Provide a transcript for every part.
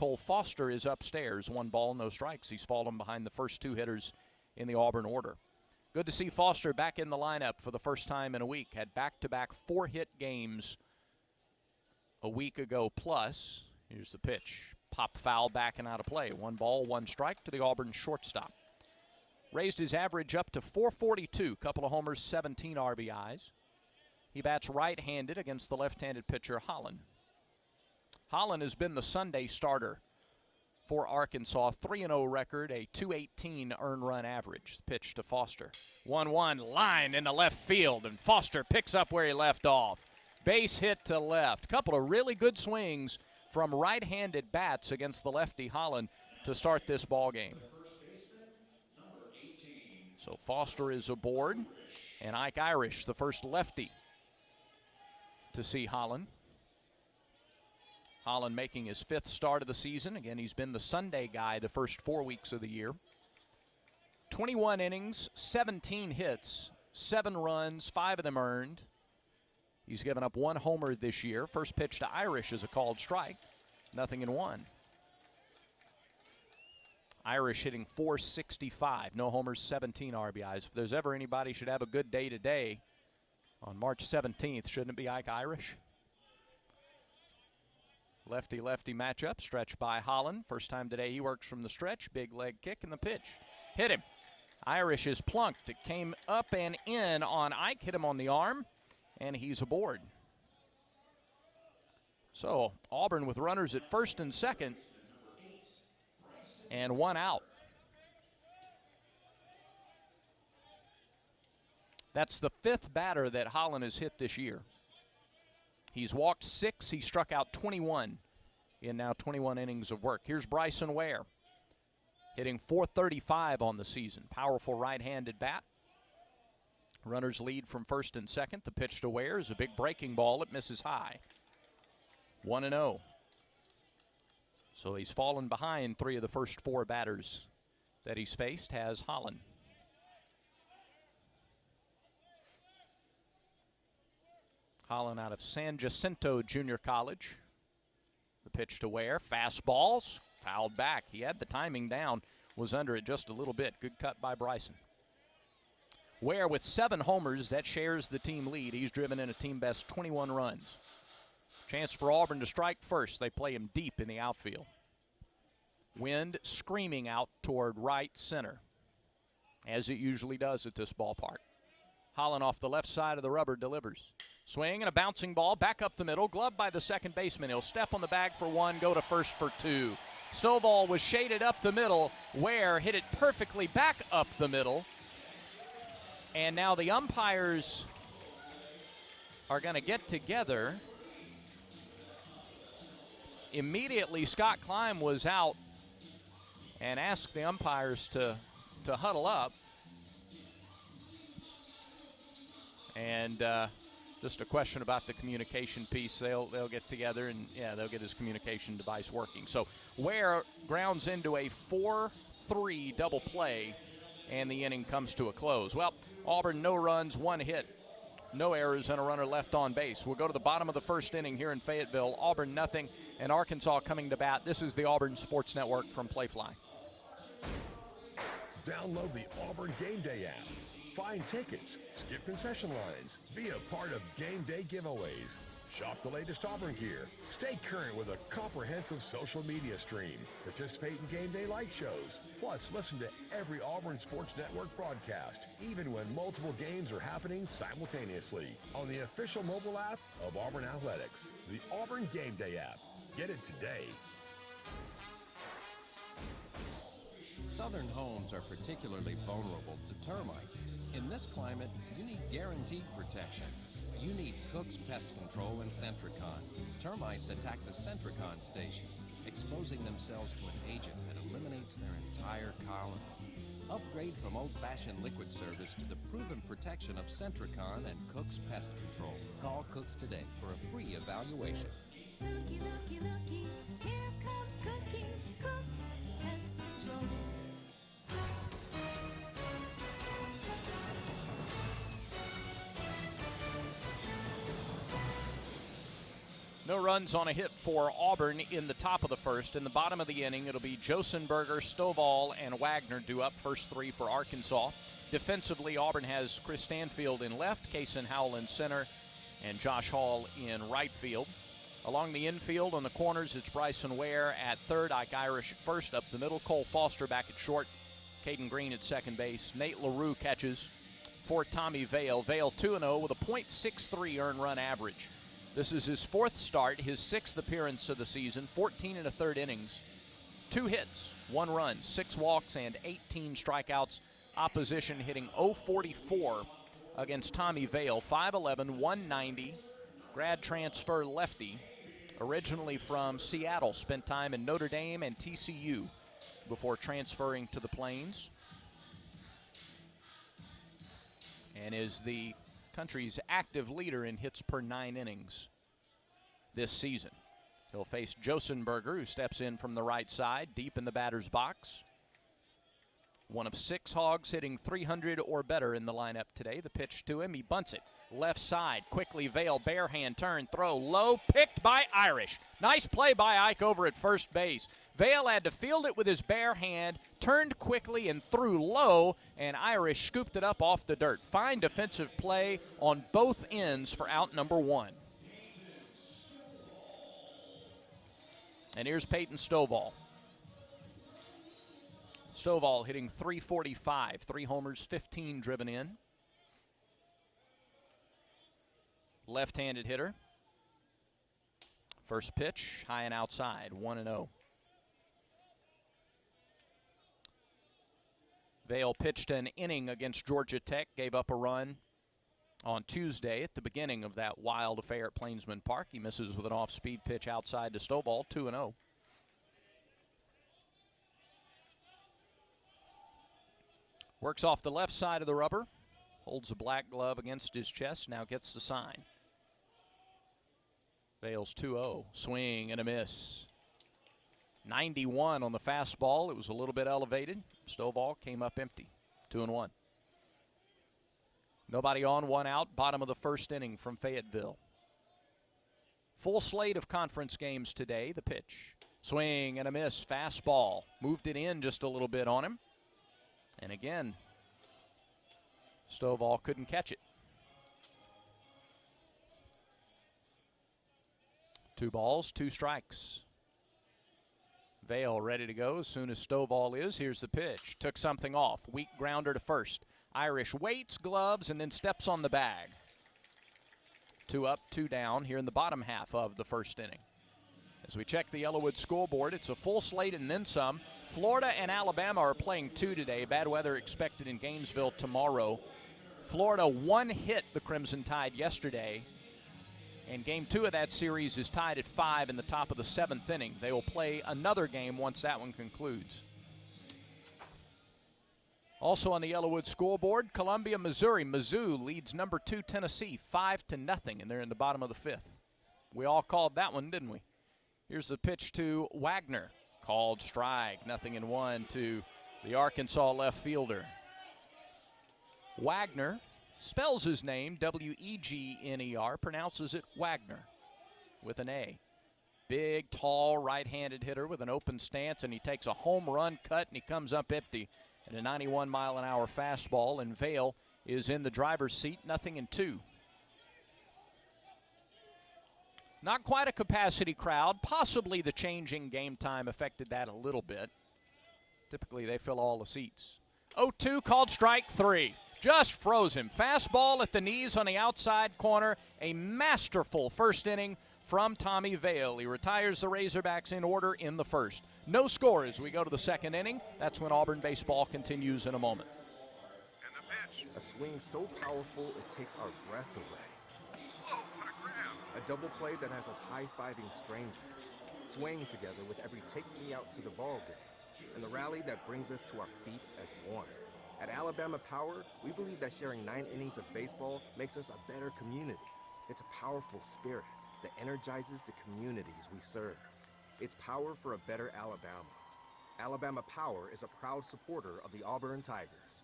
Cole Foster is upstairs. 1 ball, no strikes. He's fallen behind the first 2 hitters in the Auburn order. Good to see Foster back in the lineup for the first time in a week. Had back-to-back 4-hit games a week ago plus. Here's the pitch. Pop foul backing out of play. 1 ball, 1 strike to the Auburn shortstop. Raised his average up to .442. Couple of homers, 17 RBIs. He bats right-handed against the left-handed pitcher Holland. Holland has been the Sunday starter for Arkansas. 3-0 record, a .218 earned run average. Pitch to Foster. 1-1 line into left field, and Foster picks up where he left off. Base hit to left. Couple of really good swings from right-handed bats against the lefty Holland to start this ball game. So Foster is aboard, and Ike Irish, the first lefty to see Holland. Holland making his 5th start of the season. Again, he's been the Sunday guy the first 4 weeks of the year. 21 innings, 17 hits, 7 runs, 5 of them earned. He's given up 1 homer this year. First pitch to Irish is a called strike. 0-1. Irish hitting .465. No homers, 17 RBIs. If there's ever anybody should have a good day today on March 17th, shouldn't it be Ike Irish? Lefty-lefty matchup, stretch by Holland. First time today he works from the stretch. Big leg kick and the pitch. Hit him. Irish is plunked. It came up and in on Ike. Hit him on the arm, and he's aboard. So Auburn with runners at first and second and 1 out. That's the 5th batter that Holland has hit this year. He's walked 6. He struck out 21 in now 21 innings of work. Here's Bryson Ware hitting .435 on the season. Powerful right-handed bat. Runners lead from first and second. The pitch to Ware is a big breaking ball. It misses high. 1-0. So he's fallen behind 3 of the first 4 batters that he's faced, has Holland. Holland out of San Jacinto Junior College. The pitch to Ware. Fastballs. Fouled back. He had the timing down. Was under it just a little bit. Good cut by Bryson. Ware with 7 homers. That shares the team lead. He's driven in a team best 21 runs. Chance for Auburn to strike first. They play him deep in the outfield. Wind screaming out toward right center, as it usually does at this ballpark. Holland off the left side of the rubber delivers. Swing and a bouncing ball back up the middle. Gloved by the second baseman. He'll step on the bag for 1, go to first for 2. Stovall was shaded up the middle. Ware hit it perfectly back up the middle. And now the umpires are going to get together. Immediately, Scott Klein was out and asked the umpires to huddle up. And just a question about the communication piece. They'll get together and, yeah, they'll get his communication device working. So Ware grounds into a 4-3 double play, and the inning comes to a close. Well, Auburn, no runs, 1 hit, no errors, and a runner left on base. We'll go to the bottom of the first inning here in Fayetteville. Auburn nothing, and Arkansas coming to bat. This is the Auburn Sports Network from Playfly. Download the Auburn Game Day app. Find tickets, skip concession lines, be a part of game day giveaways. Shop the latest Auburn gear. Stay current with a comprehensive social media stream. Participate in game day light shows. Plus, listen to every Auburn Sports Network broadcast, even when multiple games are happening simultaneously. On the official mobile app of Auburn Athletics, the Auburn Game Day app. Get it today. Southern homes are particularly vulnerable to termites. In this climate, you need guaranteed protection. You need Cook's Pest Control and Centricon. Termites attack the Centricon stations, exposing themselves to an agent that eliminates their entire colony. Upgrade from old-fashioned liquid service to the proven protection of Centricon and Cook's Pest Control. Call Cook's today for a free evaluation. Looky, looky, looky, here comes Cookie, Cook's Pest Control. No runs on a hit for Auburn in the top of the first. In the bottom of the inning, it'll be Josenberger, Stovall, and Wagner due up. First three for Arkansas. Defensively, Auburn has Chris Stanfield in left, Kason Howell in center, and Josh Hall in right field. Along the infield on the corners, it's Bryson Ware at third, Ike Irish at first. Up the middle, Cole Foster back at short, Caden Green at second base. Nate LaRue catches for Tommy Vale. Vale 2-0 with a .63 earned run average. This is his fourth start, his sixth appearance of the season, 14 1/3 innings, 2 hits, 1 run, 6 walks, and 18 strikeouts. Opposition hitting .044 against Tommy Vale, 5'11", 190, grad transfer lefty, originally from Seattle, spent time in Notre Dame and TCU before transferring to the Plains, and is the country's active leader in hits per 9 innings this season. He'll face Josenberger, who steps in from the right side, deep in the batter's box. One of 6 Hogs hitting 300 or better in the lineup today. The pitch to him, he bunts it. Left side, quickly Vale, bare hand turn, throw, low, picked by Irish. Nice play by Ike over at first base. Vale had to field it with his bare hand, turned quickly and threw low, and Irish scooped it up off the dirt. Fine defensive play on both ends for out number 1. And here's Peyton Stovall. Stovall hitting .345, 3 homers, 15 driven in. Left-handed hitter. First pitch, high and outside, 1-0. Vale pitched an inning against Georgia Tech, gave up a run on Tuesday at the beginning of that wild affair at Plainsman Park. He misses with an off-speed pitch outside to Stovall, 2-0. Works off the left side of the rubber, holds a black glove against his chest, now gets the sign. Vale's 2-0, swing and a miss. 91 on the fastball, it was a little bit elevated. Stovall came up empty, 2-1. Nobody on, 1 out, bottom of the first inning from Fayetteville. Full slate of conference games today, the pitch. Swing and a miss, fastball, moved it in just a little bit on him. And again, Stovall couldn't catch it. 2 balls, 2 strikes. Vale ready to go as soon as Stovall is. Here's the pitch. Took something off. Weak grounder to first. Irish waits, gloves, and then steps on the bag. 2 up, 2 down here in the bottom half of the first inning. As we check the Yellowwood scoreboard, it's a full slate and then some. Florida and Alabama are playing 2 today. Bad weather expected in Gainesville tomorrow. Florida 1 hit the Crimson Tide yesterday, and game 2 of that series is tied at 5 in the top of the 7th inning. They will play another game once that one concludes. Also on the Yellowwood scoreboard, Columbia, Missouri. Mizzou leads number 2 Tennessee 5-0, and they're in the bottom of the 5th. We all called that one, didn't we? Here's the pitch to Wagner. Called strike, 0-1 to the Arkansas left fielder. Wagner spells his name W-E-G-N-E-R, pronounces it Wagner with an A. Big, tall, right-handed hitter with an open stance, and he takes a home run cut, and he comes up empty at a 91-mile-an-hour fastball, and Vale is in the driver's seat, 0-2. Not quite a capacity crowd. Possibly the changing game time affected that a little bit. Typically, they fill all the seats. 0-2, called strike 3. Just froze him. Fastball at the knees on the outside corner. A masterful first inning from Tommy Vale. He retires the Razorbacks in order in the first. No score as we go to the second inning. That's when Auburn baseball continues in a moment. And the pitch. A swing so powerful it takes our breath away. A double play that has us high-fiving strangers, swaying together with every take me out to the ball game, and the rally that brings us to our feet as one. At Alabama Power, we believe that sharing 9 innings of baseball makes us a better community. It's a powerful spirit that energizes the communities we serve. It's power for a better Alabama. Alabama Power is a proud supporter of the Auburn Tigers.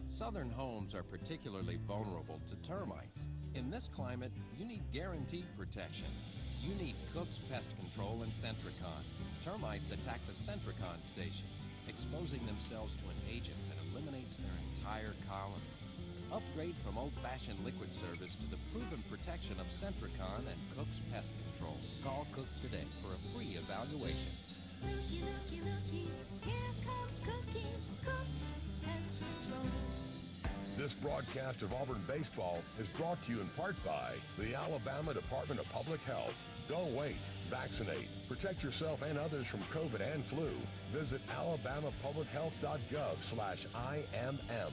Southern homes are particularly vulnerable to termites. In this climate, you need guaranteed protection. You need Cook's Pest Control and Centricon. Termites attack the Centricon stations, exposing themselves to an agent that eliminates their entire colony. Upgrade from old-fashioned liquid service to the proven protection of Centricon and Cook's Pest Control. Call Cooks today for a free evaluation. Looky, looky, looky, here comes Cookie. Cooks Pest Control. This broadcast of Auburn baseball is brought to you in part by the Alabama Department of Public Health. Don't wait. Vaccinate. Protect yourself and others from COVID and flu. Visit alabamapublichealth.gov/IMM.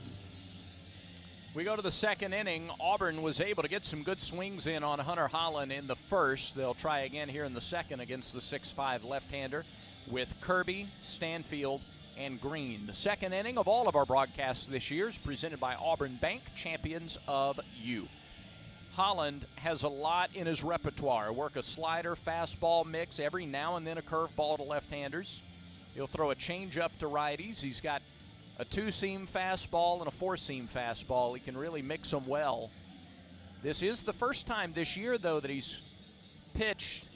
We go to the second inning. Auburn was able to get some good swings in on Hunter Holland in the first. They'll try again here in the second against the 6'5 left-hander with Kirby, Stanfield, and Green. The second inning of all of our broadcasts this year is presented by Auburn Bank, champions of you. Holland has a lot in his repertoire. Work a slider, fastball mix, every now and then a curveball to left-handers. He'll throw a changeup to righties. He's got a two-seam fastball and a four-seam fastball. He can really mix them well. This is the first time this year, though, that he's pitched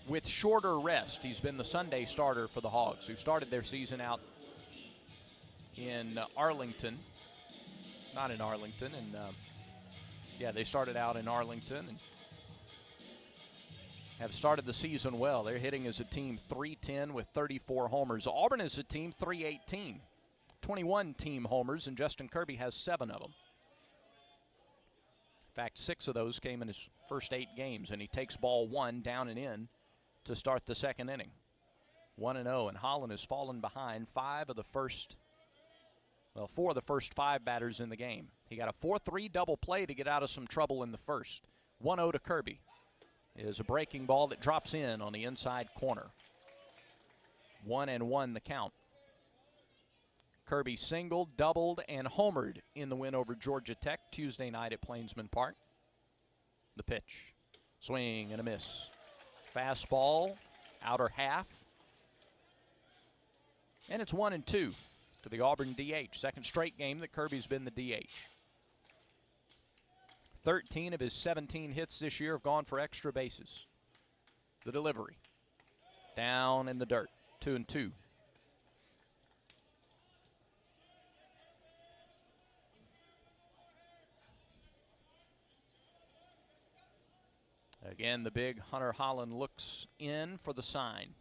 with shorter rest. He's been the Sunday starter for the Hogs, who started their season out in Arlington. Not in Arlington. They started out in Arlington and have started the season well. They're hitting as a team .310 with 34 homers. Auburn is a team .318. 21 team homers, and Justin Kirby has 7 of them. In fact, 6 of those came in his first 8 games, and he takes ball 1 down and in to start the second inning. 1-0, and Holland has fallen behind 4 of the first 5 batters in the game. He got a 4-3 double play to get out of some trouble in the first. 1-0 to Kirby. It is a breaking ball that drops in on the inside corner. 1-1 the count. Kirby singled, doubled, and homered in the win over Georgia Tech Tuesday night at Plainsman Park. The pitch. Swing and a miss. Fastball, outer half. And it's 1-2 to the Auburn DH. Second straight game that Kirby's been the DH. 13 of his 17 hits this year have gone for extra bases. The delivery. Down in the dirt. 2-2. Again, the big Hunter Holland looks in for the sign.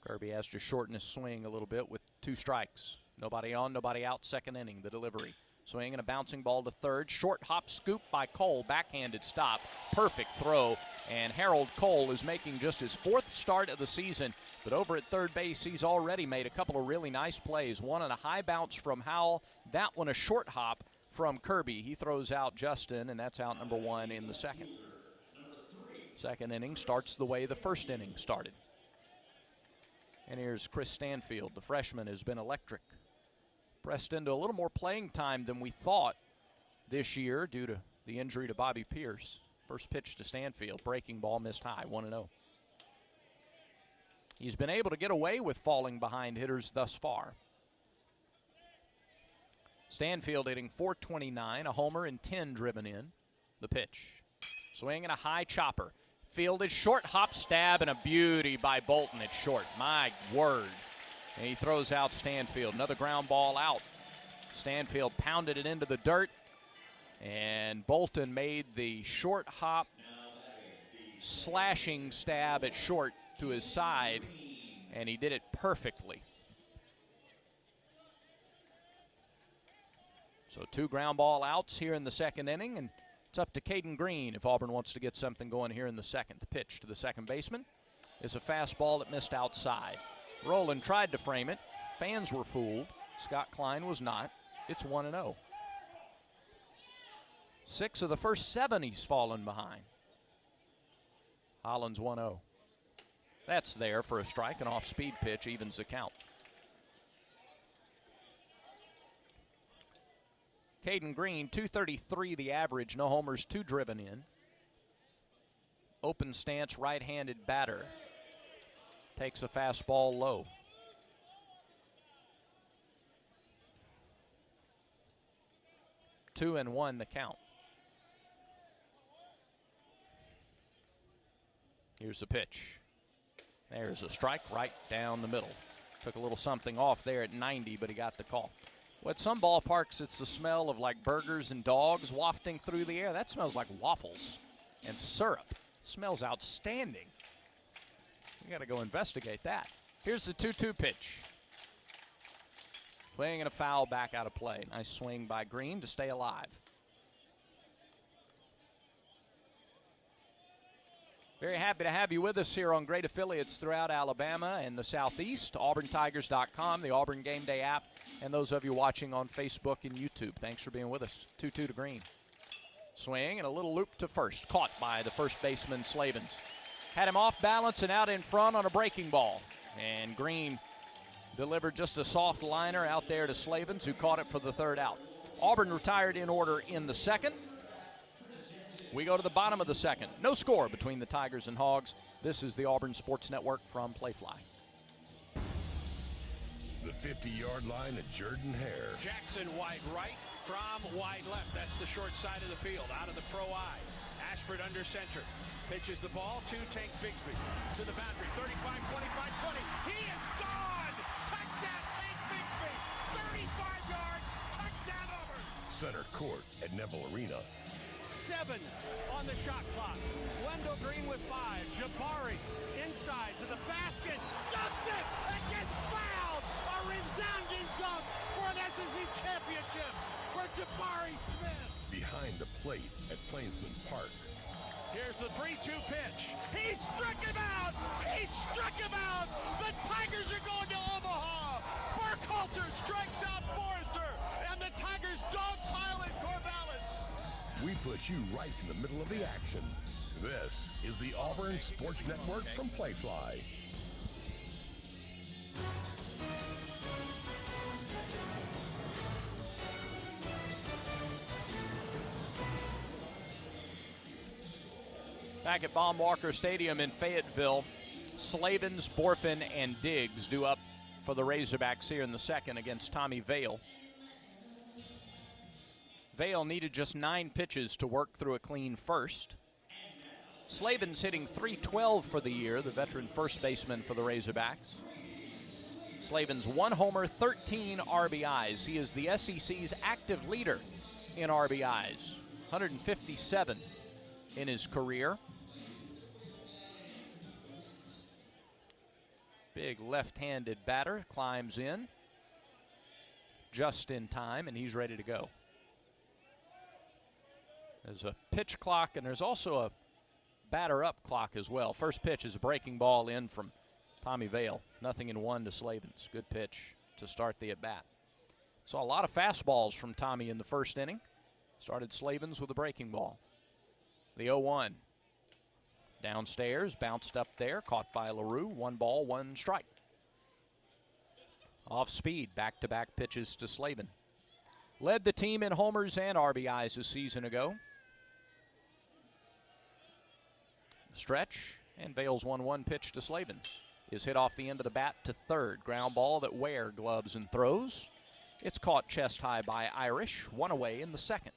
Kirby has to shorten his swing a little bit with 2 strikes. Nobody on, nobody out, second inning, the delivery. Swing and a bouncing ball to third. Short hop scoop by Cole, backhanded stop. Perfect throw, and Harold Cole is making just his 4th start of the season. But over at third base, he's already made a couple of really nice plays. One on a high bounce from Howell, that one a short hop from Kirby. He throws out Justin, and that's out number 1 in the second. Second inning starts the way the first inning started. And here's Chris Stanfield. The freshman has been electric. Pressed into a little more playing time than we thought this year due to the injury to Bobby Pierce. First pitch to Stanfield. Breaking ball missed high, 1-0. He's been able to get away with falling behind hitters thus far. Stanfield hitting .429, a homer and 10 driven in. The pitch. Swing and a high chopper. Fielded short hop stab and a beauty by Bolton at short. My word. And he throws out Stanfield. Another ground ball out. Stanfield pounded it into the dirt. And Bolton made the short hop slashing stab at short to his side. And he did it perfectly. So 2 ground ball outs here in the second inning, and it's up to Caden Green if Auburn wants to get something going here in the second. The pitch to the second baseman is a fastball that missed outside. Rowland tried to frame it. Fans were fooled. Scott Klein was not. It's 1-0. 6 of the first 7 he's fallen behind. Holland's 1-0. That's there for a strike. An off-speed pitch evens the count. Caden Green, 233 the average, no homers, 2 driven in. Open stance, right-handed batter. Takes a fastball low. Two and one the count. Here's the pitch. There's a strike right down the middle. Took a little something off there at 90, but he got the call. Well, at some ballparks, it's the smell of like burgers and dogs wafting through the air. That smells like waffles and syrup. Smells outstanding. We got to go investigate that. Here's the 2-2 pitch. Swing and a foul back out of play. Nice swing by Green to stay alive. Very happy to have you with us here on great affiliates throughout Alabama and the Southeast. AuburnTigers.com, the Auburn Game Day app, and those of you watching on Facebook and YouTube. Thanks for being with us. 2-2 to Green. Swing and a little loop to first. Caught by the first baseman, Slavens. Had him off balance and out in front on a breaking ball. And Green delivered just a soft liner out there to Slavens, who caught it for the third out. Auburn retired in order in the second. We go to the bottom of the second. No score between the Tigers and Hogs. This is the Auburn Sports Network from Playfly. The 50-yard line at Jordan Hare. Jackson wide right from wide left. That's the short side of the field, out of the pro eye. Ashford under center. Pitches the ball to Tank Bigsby. To the boundary, 35, 25, 20. He is gone! Touchdown, Tank Bigsby! 35 yards, touchdown Auburn! Center court at Neville Arena. 7 on the shot clock. Wendell Green with 5. Jabari inside to the basket. Dunks it and gets fouled. A resounding dunk for an SEC championship for Jabari Smith. Behind the plate at Plainsman Park. Here's the 3-2 pitch. He struck him out. He struck him out. The Tigers are going to Omaha. Burkhalter strikes out Forrester, and the Tigers dogpile in Corvallis. We put you right in the middle of the action. This is the Auburn Sports Network from Playfly. Back at Baum-Walker Stadium in Fayetteville, Slavens, Borfin, and Diggs due up for the Razorbacks here in the second against Tommy Vale. Vale needed just 9 pitches to work through a clean first. Slavens hitting .312 for the year, the veteran first baseman for the Razorbacks. Slavens 1 homer, 13 RBIs. He is the SEC's active leader in RBIs, 157 in his career. Big left-handed batter, climbs in just in time, and he's ready to go. There's a pitch clock, and there's also a batter-up clock as well. First pitch is a breaking ball in from Tommy Vale. 0-1 to Slavens. Good pitch to start the at-bat. Saw a lot of fastballs from Tommy in the first inning. Started Slavens with a breaking ball. The 0-1. Downstairs, bounced up there, caught by LaRue. 1 ball, 1 strike. Off speed, back-to-back pitches to Slavin. Led the team in homers and RBIs a season ago. Stretch, and Vale's 1-1 pitch to Slavin is hit off the end of the bat to third. Ground ball that Ware gloves and throws. It's caught chest high by Irish. 1 away in the second.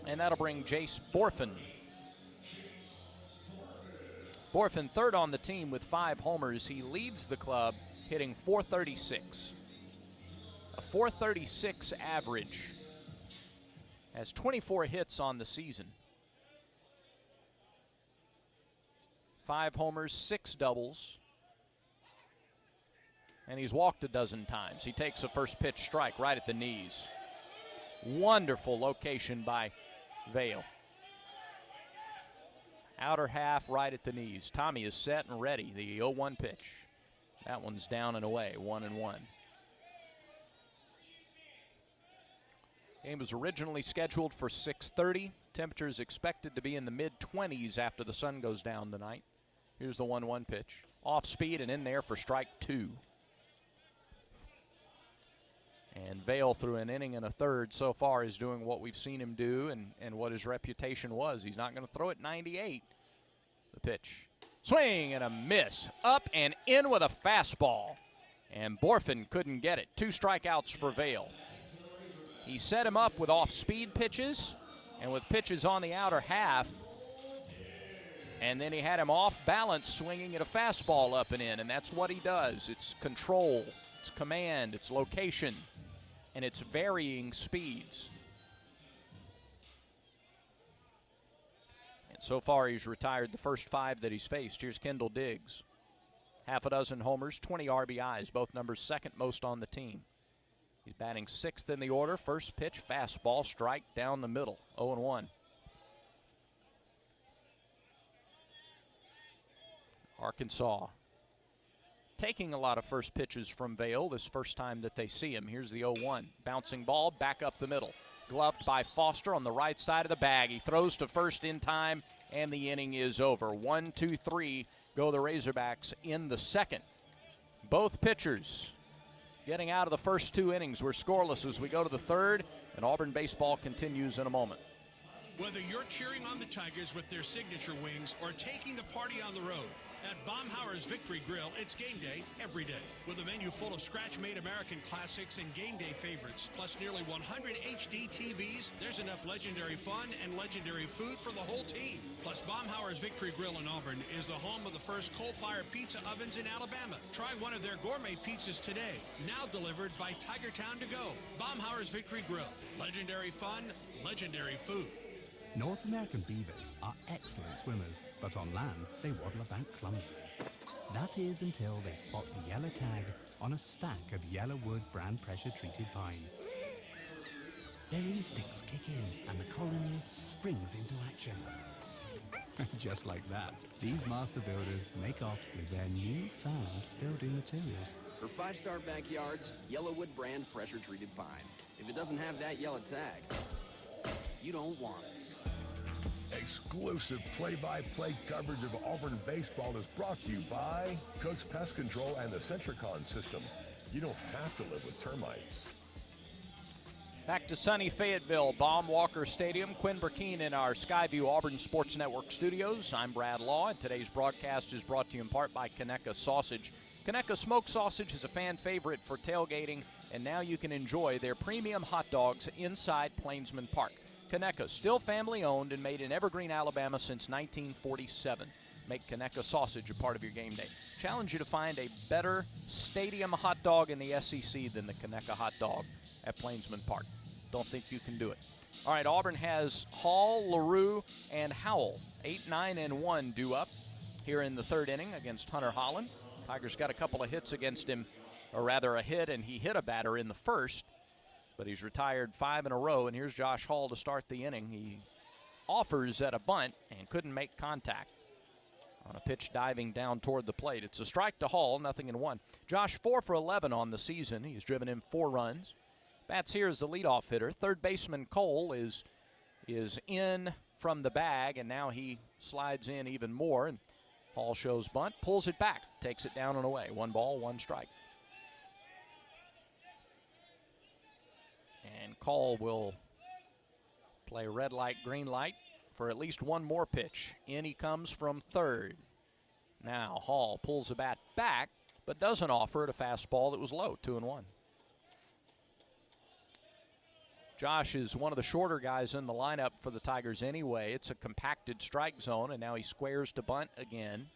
And that'll bring Jace Borfin. Borfin third on the team with 5 homers. He leads the club hitting .436. A .436 average. Has 24 hits on the season. 5 homers, 6 doubles. And he's walked a dozen times. He takes a first pitch strike right at the knees. Wonderful location by Vale. Outer half right at the knees. Tommy is set and ready. The 0-1 pitch. That one's down and away, 1-1. Game was originally scheduled for 6:30. Temperatures expected to be in the mid-20s after the sun goes down tonight. Here's the 1-1 pitch. Off speed and in there for strike 2. And Vale, through an inning and a third so far, is doing what we've seen him do and what his reputation was. He's not going to throw it 98. The pitch. Swing and a miss. Up and in with a fastball. And Borfin couldn't get it. 2 strikeouts for Vale. He set him up with off-speed pitches, and with pitches on the outer half, And then he had him off balance, swinging at a fastball up and in, and that's what he does. It's control, it's command, it's location, and it's varying speeds. And so far, he's retired the first 5 that he's faced. Here's Kendall Diggs. Half a dozen homers, 20 RBIs, both numbers second most on the team. He's batting 6th in the order. First pitch, fastball, strike down the middle, 0-1. Arkansas taking a lot of first pitches from Vail this first time that they see him. Here's the 0-1. Bouncing ball back up the middle. Gloved by Foster on the right side of the bag. He throws to first in time, and the inning is over. 1, 2, 3 go the Razorbacks in the second. Both pitchers getting out of the first 2 innings. We're scoreless as we go to the third, and Auburn baseball continues in a moment. Whether you're cheering on the Tigers with their signature wings or taking the party on the road, at Baumhauer's Victory Grill, it's game day every day. With a menu full of scratch-made American classics and game day favorites, plus nearly 100 HD TVs, there's enough legendary fun and legendary food for the whole team. Plus, Baumhauer's Victory Grill in Auburn is the home of the first coal-fired pizza ovens in Alabama. Try one of their gourmet pizzas today, now delivered by Tigertown to go. Baumhauer's Victory Grill. Legendary fun, legendary food. North American beavers are excellent swimmers, but on land they waddle about clumsily. That is until they spot the yellow tag on a stack of Yellowwood brand pressure-treated pine. Their instincts kick in and the colony springs into action. Just like that, these master builders make off with their newfound building materials. For 5-star backyards, Yellowwood brand pressure-treated pine. If it doesn't have that yellow tag, you don't want it. Exclusive play-by-play coverage of Auburn baseball is brought to you by Cook's Pest Control and the Centricon system. You don't have to live with termites. Back to sunny Fayetteville, Baum Walker Stadium. Quinn Burkeen in our Skyview Auburn Sports Network studios. I'm Brad Law, and today's broadcast is brought to you in part by Conecuh Sausage. Conecuh Smoked Sausage is a fan favorite for tailgating, and now you can enjoy their premium hot dogs inside Plainsman Park. Conecuh, still family-owned and made in Evergreen, Alabama since 1947. Make Conecuh Sausage a part of your game day. Challenge you to find a better stadium hot dog in the SEC than the Conecuh hot dog at Plainsman Park. Don't think you can do it. All right, Auburn has Hall, LaRue, and Howell. 8, 9, and 1 due up here in the third inning against Hunter Holland. Tigers got a couple of hits against him, or rather a hit, and he hit a batter in the first. But he's retired 5 in a row, and here's Josh Hall to start the inning. He offers at a bunt and couldn't make contact on a pitch diving down toward the plate. It's a strike to Hall, 0-1. Josh 4 for 11 on the season. He's driven in 4 runs. Bats here as the leadoff hitter. Third baseman Cole is in from the bag, and now he slides in even more. And Hall shows bunt, pulls it back, takes it down and away. 1 ball, 1 strike. And Cole will play red light, green light for at least one more pitch. In he comes from third. Now Hall pulls the bat back, but doesn't offer it a fastball that was low, 2-1. Josh is one of the shorter guys in the lineup for the Tigers anyway. It's a compacted strike zone, and now he squares to bunt again.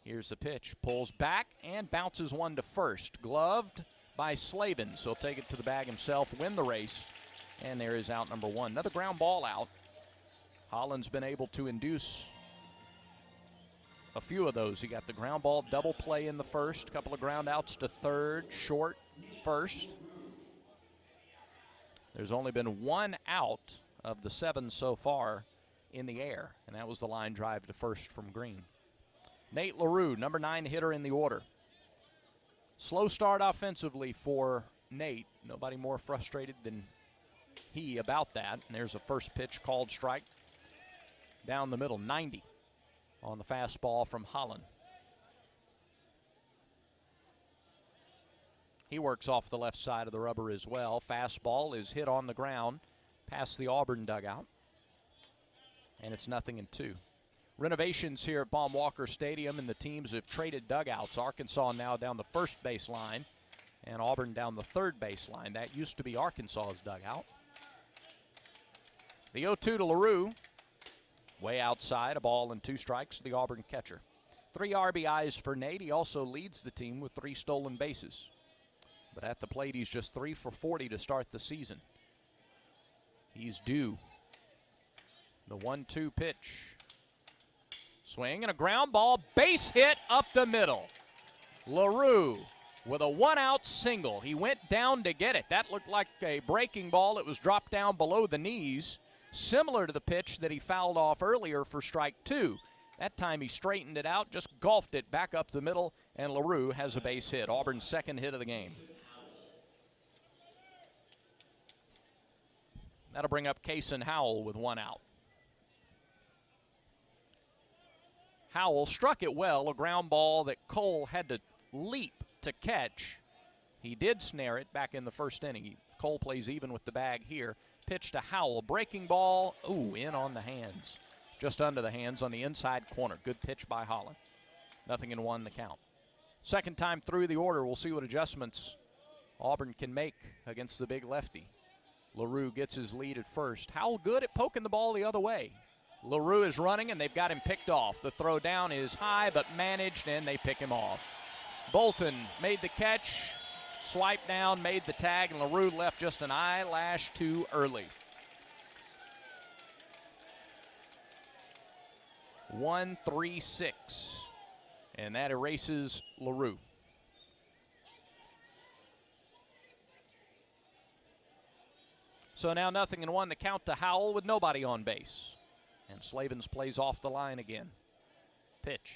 Here's the pitch. Pulls back and bounces one to first. Gloved by Slavin, so he'll take it to the bag himself, win the race, and there is out number 1. Another ground ball out. Holland's been able to induce a few of those. He got the ground ball double play in the first, couple of ground outs to third, short first. There's only been 1 out of the 7 so far in the air, and that was the line drive to first from Green. Nate LaRue, number 9 hitter in the order. Slow start offensively for Nate. Nobody more frustrated than he about that. And there's a first pitch called strike down the middle, 90 on the fastball from Holland. He works off the left side of the rubber as well. Fastball is hit on the ground past the Auburn dugout. And it's 0-2. Renovations here at Baum Walker Stadium, and the teams have traded dugouts. Arkansas now down the first baseline, and Auburn down the third baseline. That used to be Arkansas's dugout. The 0-2 to LaRue. Way outside, a ball and 2 strikes to the Auburn catcher. 3 RBIs for Nate. He also leads the team with 3 stolen bases. But at the plate, he's just 3 for 40 to start the season. He's due. The 1-2 pitch. Swing and a ground ball, base hit up the middle. LaRue with a 1-out single. He went down to get it. That looked like a breaking ball. It was dropped down below the knees, similar to the pitch that he fouled off earlier for strike 2. That time he straightened it out, just golfed it back up the middle, and LaRue has a base hit. Auburn's second hit of the game. That'll bring up Kason Howell with 1 out. Howell struck it well, a ground ball that Cole had to leap to catch. He did snare it back in the first inning. Cole plays even with the bag here. Pitch to Howell, breaking ball, in on the hands. Just under the hands on the inside corner. Good pitch by Holland. 0-1 the count. Second time through the order, we'll see what adjustments Auburn can make against the big lefty. LaRue gets his lead at first. Howell good at poking the ball the other way. LaRue is running, and they've got him picked off. The throw down is high, but managed, and they pick him off. Bolton made the catch, swiped down, made the tag, and LaRue left just an eyelash too early. 1-3-6, and that erases LaRue. So now 0-1 the count to Howell with nobody on base. And Slavens plays off the line again. Pitch.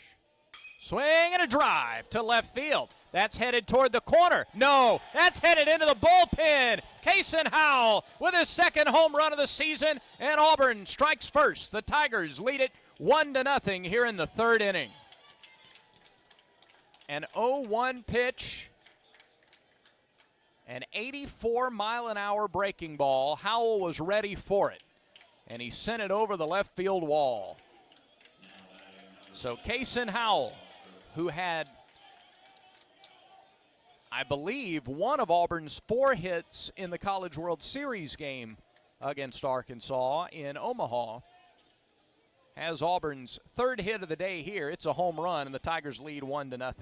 Swing and a drive to left field. That's headed toward the corner. No, that's headed into the bullpen. Kason Howell with his second home run of the season, and Auburn strikes first. The Tigers lead it 1-0 here in the third inning. An 0-1 pitch. An 84-mile-an-hour breaking ball. Howell was ready for it, and he sent it over the left field wall. So Kason Howell, who had, I believe, one of Auburn's 4 hits in the College World Series game against Arkansas in Omaha, has Auburn's 3rd hit of the day here. It's a home run, and the Tigers lead 1-0.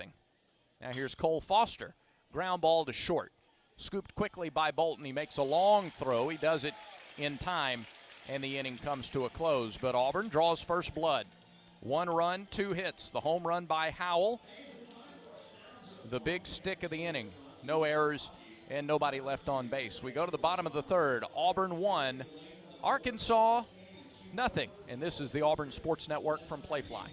Now here's Cole Foster. Ground ball to short. Scooped quickly by Bolton. He makes a long throw. He does it in time, and the inning comes to a close. But Auburn draws first blood. 1 run, 2 hits. The home run by Howell. The big stick of the inning. No errors and nobody left on base. We go to the bottom of the third. Auburn 1, Arkansas 0. And this is the Auburn Sports Network from Playfly.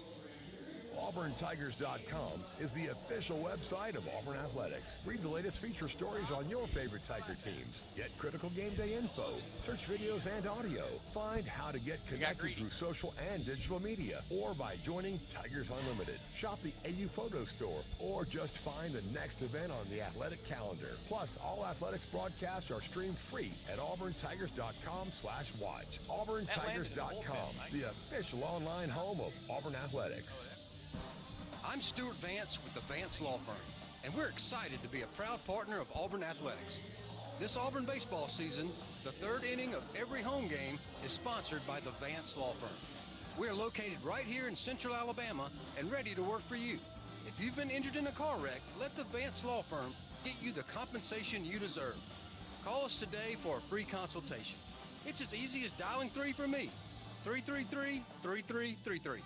AuburnTigers.com is the official website of Auburn Athletics. Read the latest feature stories on your favorite Tiger teams. Get critical game day info, search videos and audio. Find how to get connected through social and digital media, or by joining Tigers Unlimited. Shop the AU Photo Store, or just find the next event on the athletic calendar. Plus, all athletics broadcasts are streamed free at AuburnTigers.com/watch. AuburnTigers.com, the official online home of Auburn Athletics. I'm Stuart Vance with the Vance Law Firm, and we're excited to be a proud partner of Auburn Athletics. This Auburn baseball season, the 3rd inning of every home game is sponsored by the Vance Law Firm. We're located right here in Central Alabama and ready to work for you. If you've been injured in a car wreck, let the Vance Law Firm get you the compensation you deserve. Call us today for a free consultation. It's as easy as dialing 3 for me. 333-3333.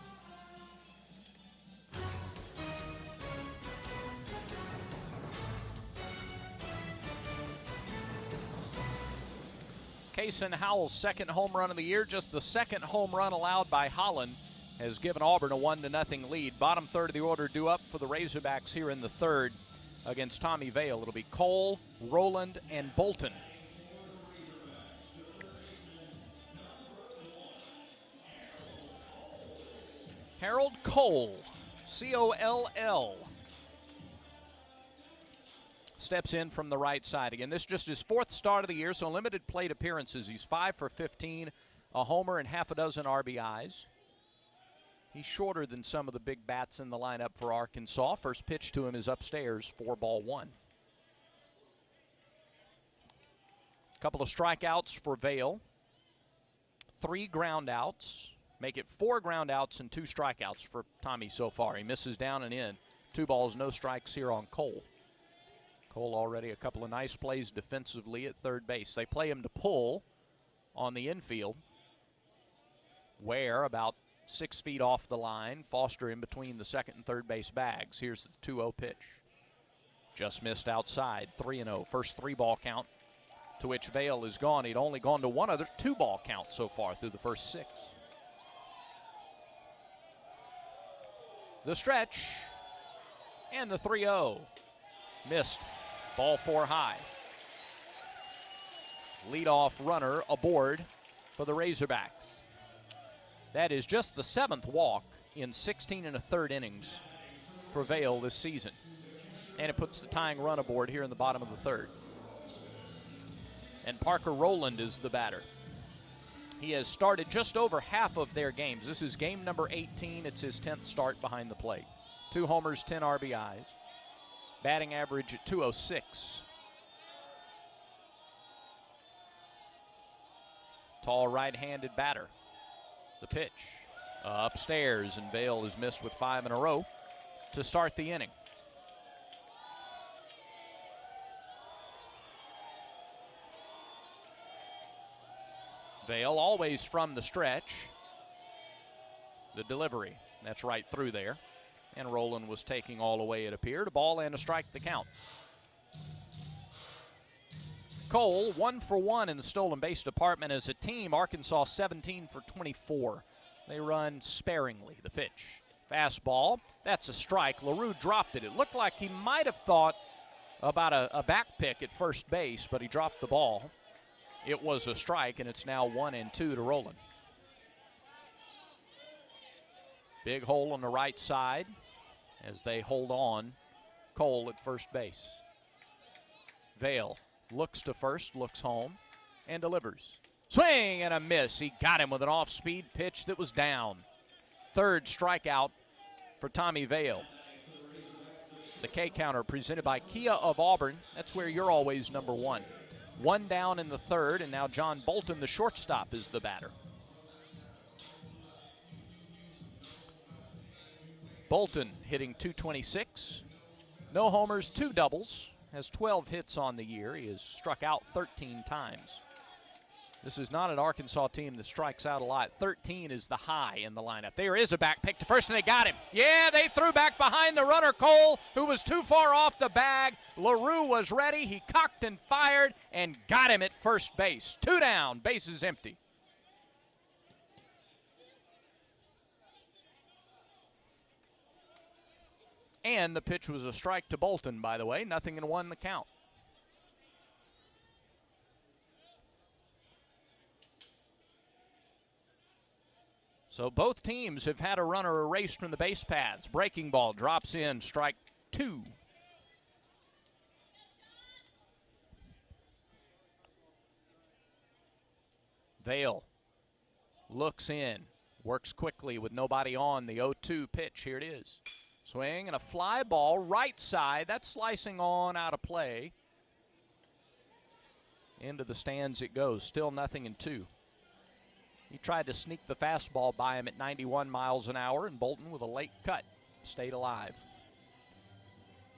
Kason Howell's second home run of the year, just the second home run allowed by Holland, has given Auburn a 1-0 lead. Bottom third of the order due up for the Razorbacks here in the third against Tommy Vale. It'll be Cole, Rowland, and Bolton. Harold Cole, C-O-L-L, steps in from the right side. Again, this is just his 4th start of the year, so limited plate appearances. He's 5 for 15, a homer and half a dozen RBIs. He's shorter than some of the big bats in the lineup for Arkansas. First pitch to him is upstairs, 4-1. Couple of strikeouts for Vale. 3 ground outs. make it 4 ground outs and 2 strikeouts for Tommy so far. He misses down and in. 2 balls, no strikes here on Cole. Cole already a couple of nice plays defensively at third base. They play him to pull on the infield. Ware about 6 feet off the line. Foster in between the second and third base bags. Here's the 2-0 pitch. Just missed outside. 3-0. First 3-ball count, to which Vail is gone. He'd only gone to one other 2-ball count so far through the first 6. The stretch and the 3-0. Missed. Ball 4 high. Leadoff runner aboard for the Razorbacks. That is just the 7th walk in 16 1/3 innings for Vail this season. And it puts the tying run aboard here in the bottom of the 3rd. And Parker Rowland is the batter. He has started just over half of their games. This is game number 18. It's his 10th start behind the plate. 2 homers, 10 RBIs. Batting average at .206. Tall right-handed batter. The pitch upstairs, and Vail is missed with 5 in a row to start the inning. Vail always from the stretch. The delivery, that's right through there. And Rowland was taking all away, it appeared. A ball and a strike the count. Cole, 1 for 1 in the stolen base department as a team. Arkansas 17 for 24. They run sparingly. The pitch. Fastball, that's a strike. LaRue dropped it. It looked like he might have thought about a back pick at first base, but he dropped the ball. It was a strike, and it's now 1-2 to Rowland. Big hole on the right side as they hold on Cole at first base. Vail looks to first, looks home, and delivers. Swing and a miss. He got him with an off-speed pitch that was down. 3rd strikeout for Tommy Vail. The K counter presented by Kia of Auburn. That's where you're always number 1. 1 down in the 3rd, and now John Bolton, the shortstop, is the batter. Bolton hitting .226. No homers, 2 doubles. Has 12 hits on the year. He has struck out 13 times. This is not an Arkansas team that strikes out a lot. 13 is the high in the lineup. There is a back pick to first, and they got him. Yeah, they threw back behind the runner, Cole, who was too far off the bag. LaRue was ready. He cocked and fired and got him at first base. 2 down, bases empty. And the pitch was a strike to Bolton, by the way. 0-1 the count. So both teams have had a runner erased from the base paths. Breaking ball drops in, strike 2. Vail looks in, works quickly with nobody on. The 0-2 pitch, here it is. Swing and a fly ball, right side. That's slicing on out of play. Into the stands it goes, still 0-2. He tried to sneak the fastball by him at 91 miles an hour, and Bolton with a late cut stayed alive.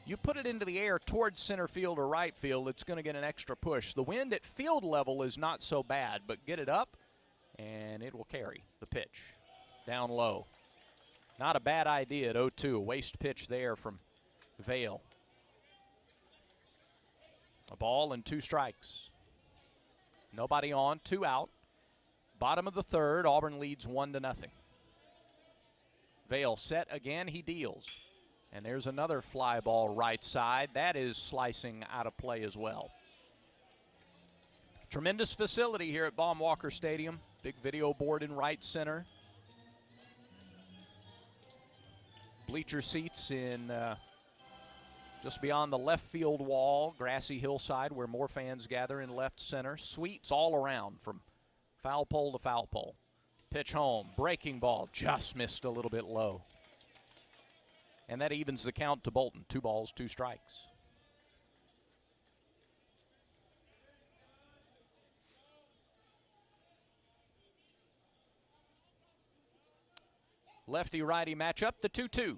You put it into the air towards center field or right field, it's going to get an extra push. The wind at field level is not so bad, but get it up, and it will carry the pitch down low. Not a bad idea at 0-2. A waste pitch there from Vail. A ball and 2 strikes. Nobody on, 2 out. Bottom of the 3rd, Auburn leads 1-0. Vail set again, he deals. And there's another fly ball right side. That is slicing out of play as well. Tremendous facility here at Baum-Walker Stadium. Big video board in right center. Bleacher seats in just beyond the left field wall. Grassy hillside where more fans gather in left center. Suites all around from foul pole to foul pole. Pitch home, breaking ball, just missed a little bit low. And that evens the count to Bolton. 2 balls, 2 strikes. Lefty-righty matchup, the 2-2.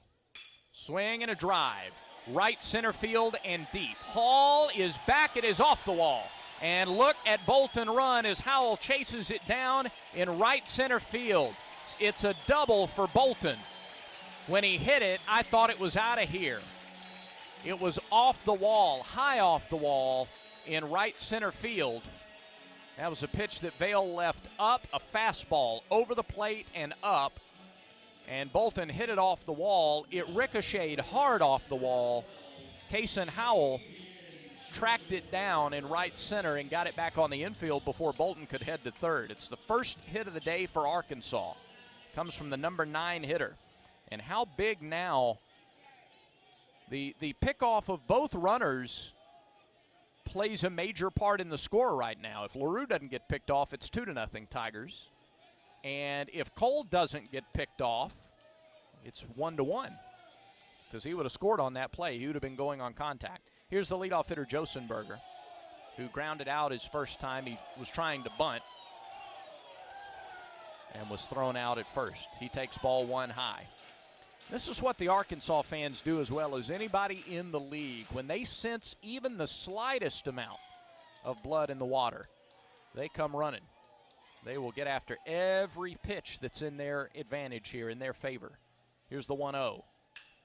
Swing and a drive. Right center field and deep. Hall is back. It is off the wall. And look at Bolton run as Howell chases it down in right center field. It's a double for Bolton. When he hit it, I thought it was out of here. It was off the wall, high off the wall in right center field. That was a pitch that Vail left up, a fastball over the plate and up. And Bolton hit it off the wall. It ricocheted hard off the wall. Kason Howell tracked it down in right center and got it back on the infield before Bolton could head to third. It's the first hit of the day for Arkansas. Comes from the number 9 hitter. And how big now, the pickoff of both runners plays a major part in the score right now. If LaRue doesn't get picked off, it's 2-0 Tigers. And if Cole doesn't get picked off, it's 1-1 because he would have scored on that play. He would have been going on contact. Here's the leadoff hitter, Josenberger, who grounded out his first time. He was trying to bunt and was thrown out at first. He takes ball 1 high. This is what the Arkansas fans do as well as anybody in the league. When they sense even the slightest amount of blood in the water, they come running. They will get after every pitch that's in their advantage here, in their favor. Here's the 1-0.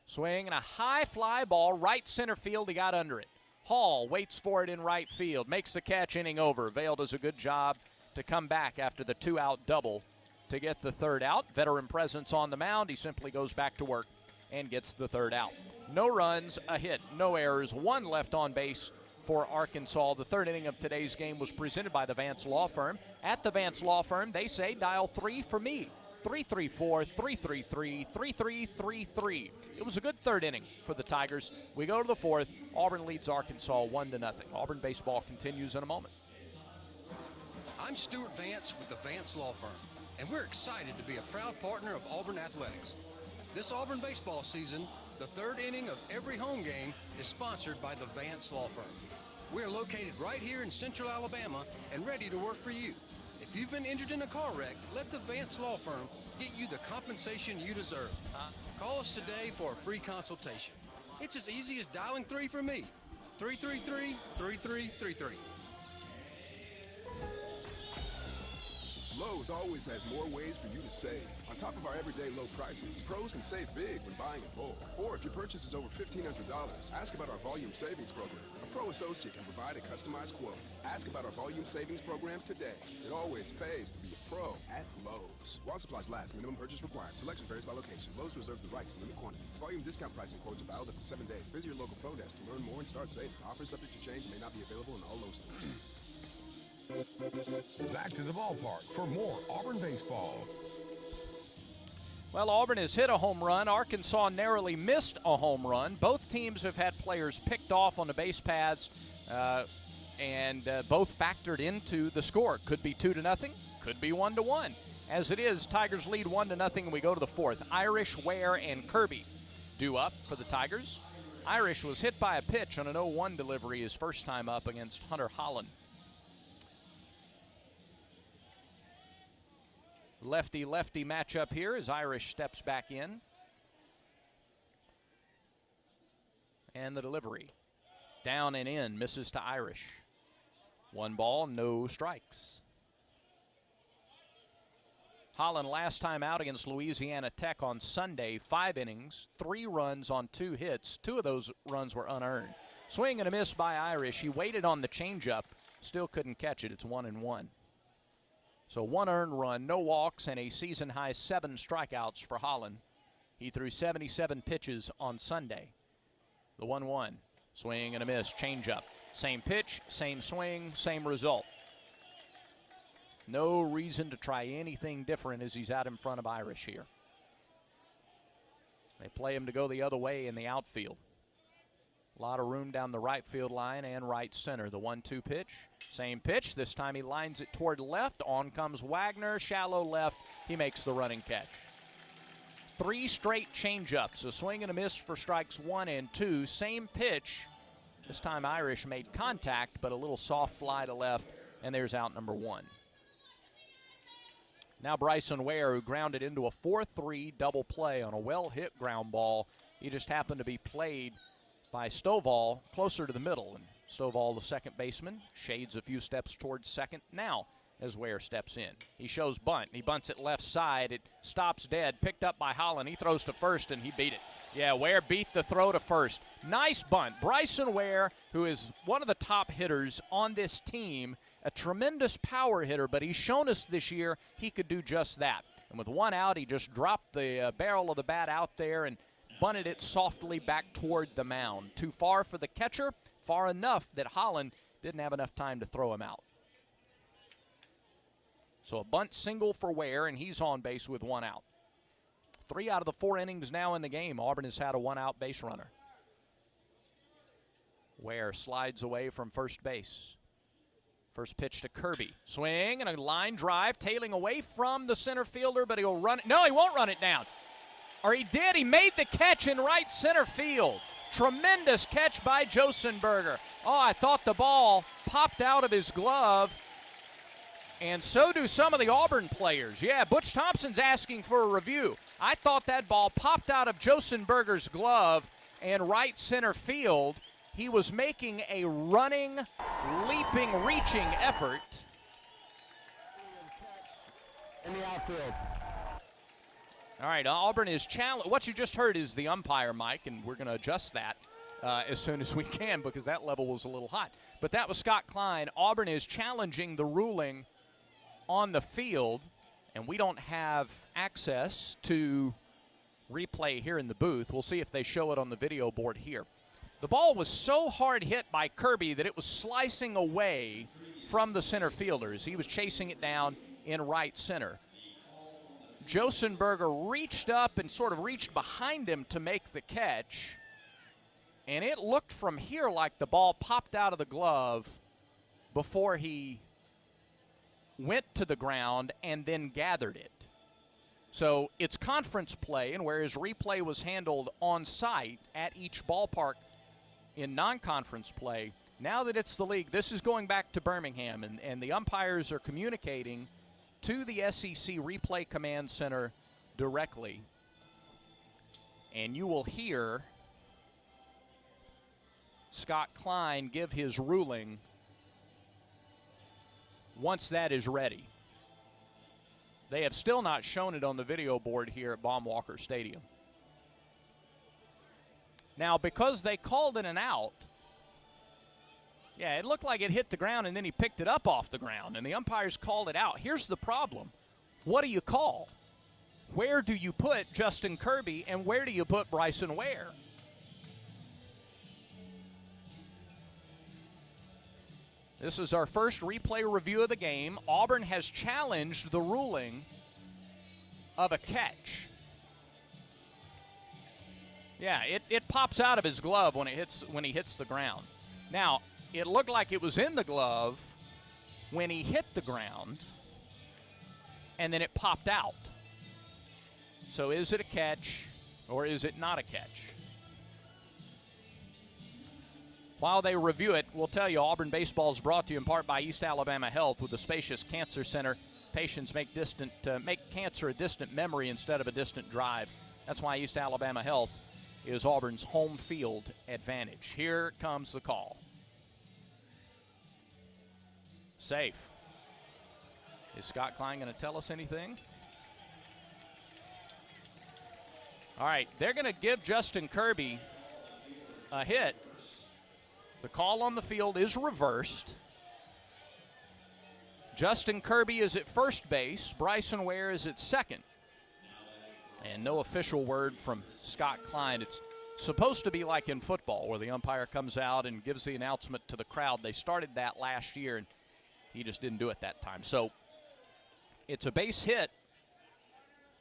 Swing and a high fly ball, right center field. He got under it. Hall waits for it in right field, makes the catch, inning over. Vail does a good job to come back after the 2-out double to get the third out. Veteran presence on the mound. He simply goes back to work and gets the third out. No runs, a hit, no errors, 1 left on base for Arkansas. The third inning of today's game was presented by the Vance Law Firm. At the Vance Law Firm, they say dial 3 for me. 334-333-3333. It was a good third inning for the Tigers. We go to the fourth. Auburn leads Arkansas 1-0. Auburn baseball continues in a moment. I'm Stuart Vance with the Vance Law Firm, and we're excited to be a proud partner of Auburn Athletics. This Auburn baseball season, the third inning of every home game is sponsored by the Vance Law Firm. We're located right here in Central Alabama and ready to work for you. If you've been injured in a car wreck, let the Vance Law Firm get you the compensation you deserve. Call us today for a free consultation. It's as easy as dialing 3 for me. 333-3333. Lowe's always has more ways for you to save. On top of our everyday low prices, pros can save big when buying in bulk. Or if your purchase is over $1,500, ask about our volume savings program. A pro associate can provide a customized quote. Ask about our volume savings programs today. It always pays to be a pro at Lowe's. While supplies last, minimum purchase required. Selection varies by location. Lowe's reserves the right to limit quantities. Volume discount pricing quotes are valid up to 7 days. Visit your local pro desk to learn more and start saving. Offers subject to change and may not be available in all Lowe's stores. Back to the ballpark for more Auburn baseball. Well, Auburn has hit a home run. Arkansas narrowly missed a home run. Both teams have had players picked off on the base paths, and both factored into the score. Could be 2-0, could be 1-1. As it is, Tigers lead 1-0, and we go to the fourth. Irish, Ware, and Kirby due up for the Tigers. Irish was hit by a pitch on an 0-1 delivery his first time up against Hunter Holland. Lefty-lefty matchup here as Irish steps back in. And the delivery. Down and in, misses to Irish. 1 ball, no strikes. Holland last time out against Louisiana Tech on Sunday, 5 innings, 3 runs on 2 hits. 2 of those runs were unearned. Swing and a miss by Irish. He waited on the changeup, still couldn't catch it. It's 1-1. So 1 earned run, no walks, and a season-high 7 strikeouts for Holland. He threw 77 pitches on Sunday. The 1-1, swing and a miss, changeup. Same pitch, same swing, same result. No reason to try anything different as he's out in front of Irish here. They play him to go the other way in the outfield. A lot of room down the right field line and right center. The 1-2 pitch. Same pitch. This time he lines it toward left. On comes Wagner. Shallow left. He makes the running catch. 3 straight changeups. A swing and a miss for strikes 1 and 2. Same pitch. This time Irish made contact, but a little soft fly to left. And there's out number 1. Now Bryson Ware, who grounded into a 4-3 double play on a well-hit ground ball. He just happened to be played by Stovall closer to the middle. And Stovall, the second baseman, shades a few steps towards second now as Ware steps in. He shows bunt. He bunts it left side. It stops dead. Picked up by Holland. He throws to first, and he beat it. Yeah, Ware beat the throw to first. Nice bunt. Bryson Ware, who is one of the top hitters on this team, a tremendous power hitter, but he's shown us this year he could do just that. And with one out, he just dropped the barrel of the bat out there and bunted it softly back toward the mound. Too far for the catcher, far enough that Holland didn't have enough time to throw him out. So a bunt single for Ware, and he's on base with one out. 3 out of the 4 innings now in the game, Auburn has had a one-out base runner. Ware slides away from first base. First pitch to Kirby. Swing and a line drive, tailing away from the center fielder, but he'll run it. No, he won't run it down. Or he did. He made the catch in right center field. Tremendous catch by Josenberger. Oh, I thought the ball popped out of his glove. And so do some of the Auburn players. Yeah, Butch Thompson's asking for a review. I thought that ball popped out of Josenberger's glove and right center field. He was making a running, leaping, reaching effort. In the outfield. All right, Auburn is challenged. What you just heard is the umpire, Mike, and we're going to adjust that as soon as we can because that level was a little hot. But that was Scott Klein. Auburn is challenging the ruling on the field, and we don't have access to replay here in the booth. We'll see if they show it on the video board here. The ball was so hard hit by Kirby that it was slicing away from the center fielders. He was chasing it down in right center. Josenberger reached up and sort of reached behind him to make the catch, and it looked from here like the ball popped out of the glove before he went to the ground and then gathered it. So it's conference play, and whereas replay was handled on site at each ballpark in non-conference play, now that it's the league, this is going back to Birmingham, and the umpires are communicating to the SEC Replay Command Center directly. And you will hear Scott Klein give his ruling once that is ready. They have still not shown it on the video board here at Baum-Walker Stadium. Now, because they called it an out, yeah, it looked like it hit the ground and then he picked it up off the ground, and the umpires called it out. Here's the problem. What do you call? Where do you put Justin Kirby, and where do you put Bryson Ware? This is our first replay review of the game. Auburn has challenged the ruling of a catch. Yeah, it pops out of his glove when he hits the ground. Now, it looked like it was in the glove when he hit the ground, and then it popped out. So is it a catch or is it not a catch? While they review it, we'll tell you Auburn baseball is brought to you in part by East Alabama Health. With the spacious cancer center, patients make cancer a distant memory instead of a distant drive. That's why East Alabama Health is Auburn's home field advantage. Here comes the call. Safe. Is Scott Klein going to tell us anything? All right, they're going to give Justin Kirby a hit. The call on the field is reversed. Justin Kirby is at first base. Bryson Ware is at second. And no official word from Scott Klein. It's supposed to be like in football where the umpire comes out and gives the announcement to the crowd. They started that last year, and he just didn't do it that time. So it's a base hit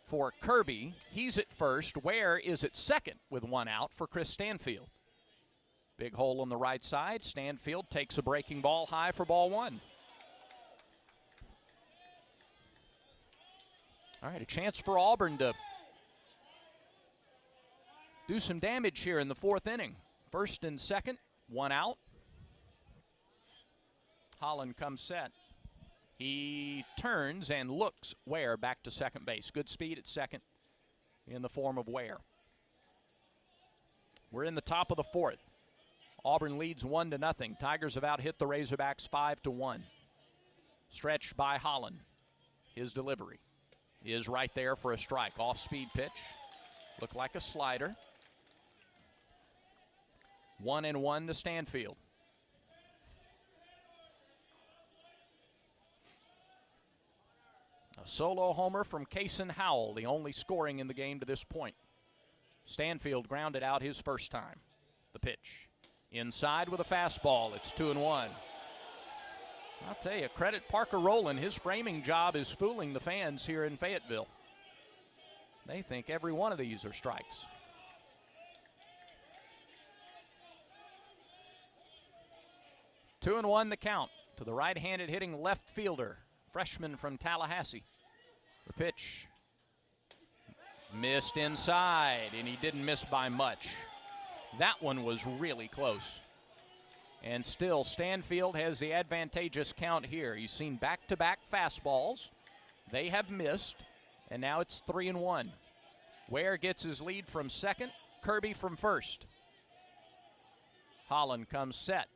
for Kirby. He's at first. Ware is at second with one out for Chris Stanfield. Big hole on the right side. Stanfield takes a breaking ball high for ball one. All right, a chance for Auburn to do some damage here in the fourth inning. First and second, one out. Holland comes set. He turns and looks Ware back to second base. Good speed at second in the form of Ware. We're in the top of the fourth. Auburn leads 1-0. Tigers have out hit the Razorbacks 5-1. Stretched by Holland. His delivery is right there for a strike. Off-speed pitch. Looked like a slider. 1-1 to Stanfield. A solo homer from Kason Howell, the only scoring in the game to this point. Stanfield grounded out his first time. The pitch. Inside with a fastball. It's 2-1. I'll tell you, credit Parker Rowland. His framing job is fooling the fans here in Fayetteville. They think every one of these are strikes. 2-1 the count to the right-handed hitting left fielder, freshman from Tallahassee. The pitch missed inside, and he didn't miss by much. That one was really close. And still, Stanfield has the advantageous count here. He's seen back-to-back fastballs. They have missed, and now it's 3-1. Ware gets his lead from second, Kirby from first. Holland comes set.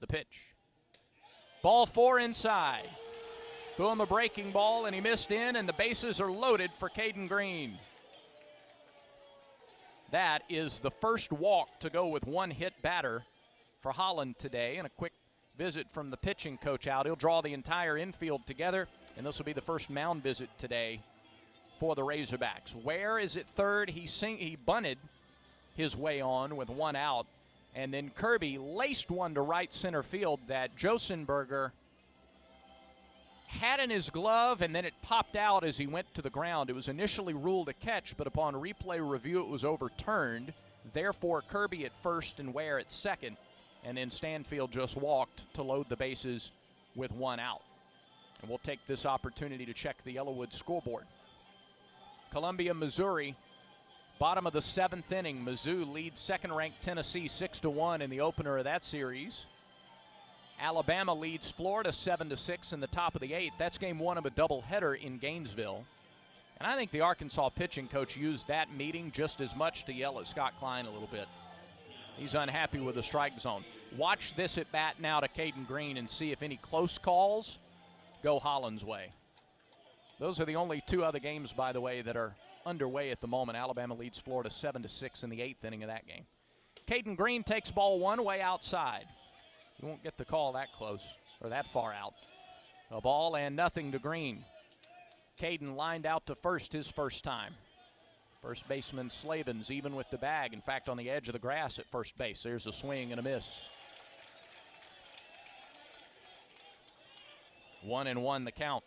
The pitch. Ball 4 inside. Threw him a breaking ball, and he missed in, and the bases are loaded for Caden Green. That is the first walk to go with one hit batter for Holland today, and a quick visit from the pitching coach out. He'll draw the entire infield together, and this will be the first mound visit today for the Razorbacks. Ware is at third. He bunted his way on with one out, and then Kirby laced one to right center field that Josenberger had in his glove, and then it popped out as he went to the ground. It was initially ruled a catch, but upon replay review it was overturned. Therefore, Kirby at first and Ware at second, and then Stanfield just walked to load the bases with one out. And we'll take this opportunity to check the Yellowwood scoreboard. Columbia, Missouri, bottom of the seventh inning. Mizzou leads second-ranked Tennessee 6-1 in the opener of that series. Alabama leads Florida 7-6 in the top of the eighth. That's game one of a doubleheader in Gainesville. And I think the Arkansas pitching coach used that meeting just as much to yell at Scott Klein a little bit. He's unhappy with the strike zone. Watch this at bat now to Caden Green and see if any close calls go Holland's way. Those are the only two other games, by the way, that are underway at the moment. Alabama leads Florida 7-6 in the eighth inning of that game. Caden Green takes ball one way outside. You won't get the call that close or that far out. A ball and nothing to Green. Caden lined out to first his first time. First baseman Slavens even with the bag. In fact, on the edge of the grass at first base. There's a swing and a miss. 1-1 the count.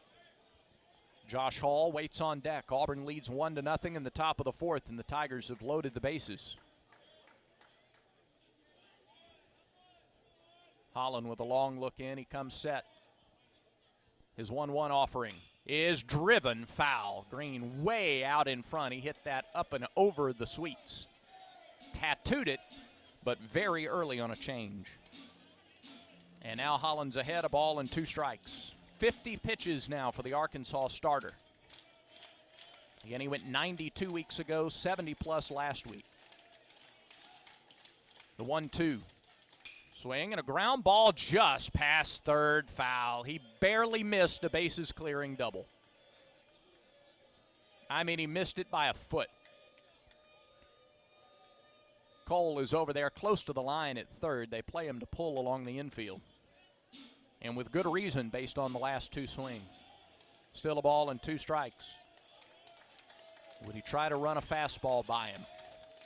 Josh Hall waits on deck. Auburn leads 1-0 in the top of the fourth, and the Tigers have loaded the bases. Holland with a long look in. He comes set. His 1-1 offering is driven foul. Green way out in front. He hit that up and over the sweets. Tattooed it, but very early on a change. And now Holland's ahead, a ball and 2 strikes. 50 pitches now for the Arkansas starter. Again, he went 90 2 weeks ago, 70 plus last week. The 1-2. Swing and a ground ball just past third, foul. He barely missed a bases clearing double. I mean, he missed it by a foot. Cole is over there close to the line at third. They play him to pull along the infield. And with good reason based on the last 2 swings. Still a ball and 2 strikes. Would he try to run a fastball by him?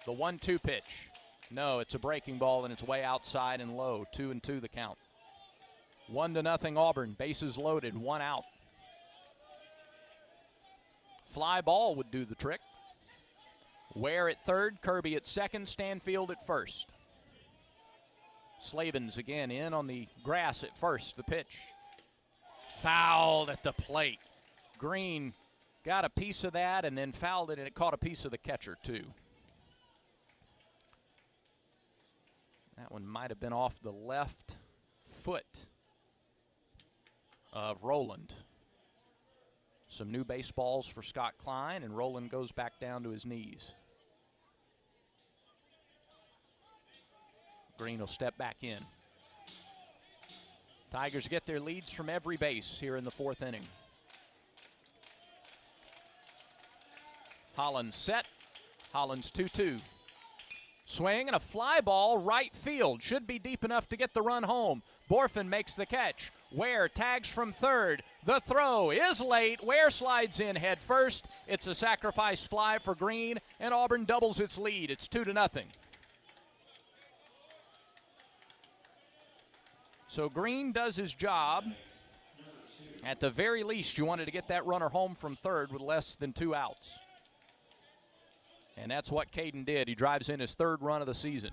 The 1-2 pitch. No, it's a breaking ball, and it's way outside and low. 2-2 the count. 1-0 Auburn. Bases loaded, 1 out. Fly ball would do the trick. Ware at third, Kirby at second, Stanfield at first. Slavens again in on the grass at first. The pitch. Fouled at the plate. Green got a piece of that and then fouled it, and it caught a piece of the catcher, too. That one might have been off the left foot of Roland. Some new baseballs for Scott Klein, and Roland goes back down to his knees. Green will step back in. Tigers get their leads from every base here in the 4th inning. Hollins set. Hollins 2-2. Swing and a fly ball right field. Should be deep enough to get the run home. Borfin makes the catch. Ware tags from third. The throw is late. Ware slides in head first. It's a sacrifice fly for Green, and Auburn doubles its lead. It's 2-0. So Green does his job. At the very least, you wanted to get that runner home from third with less than 2 outs. And that's what Caden did. He drives in his 3rd run of the season.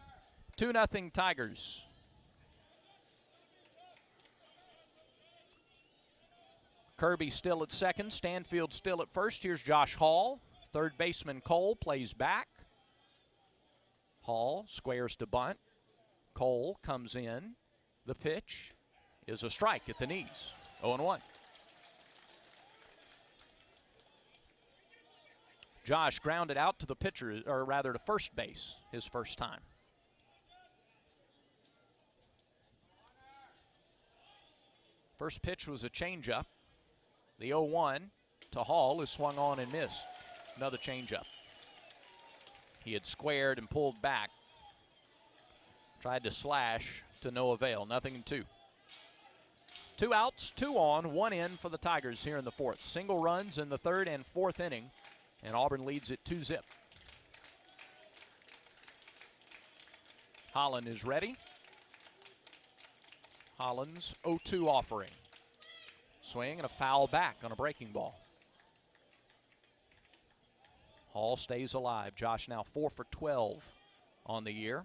2-0 Tigers. Kirby still at second. Stanfield still at first. Here's Josh Hall. 3rd baseman Cole plays back. Hall squares to bunt. Cole comes in. The pitch is a strike at the knees. 0-1. Josh grounded out to the pitcher, or rather to first base, his first time. First pitch was a changeup. The 0-1 to Hall is swung on and missed. Another changeup. He had squared and pulled back. Tried to slash to no avail. 0-2. 2 outs, 2 on, 1 in for the Tigers here in the 4th. Single runs in the 3rd and 4th inning, and Auburn leads it 2-0. Holland is ready. Hollins 0-2 offering. Swing and a foul back on a breaking ball. Hall stays alive. Josh now 4 for 12 on the year.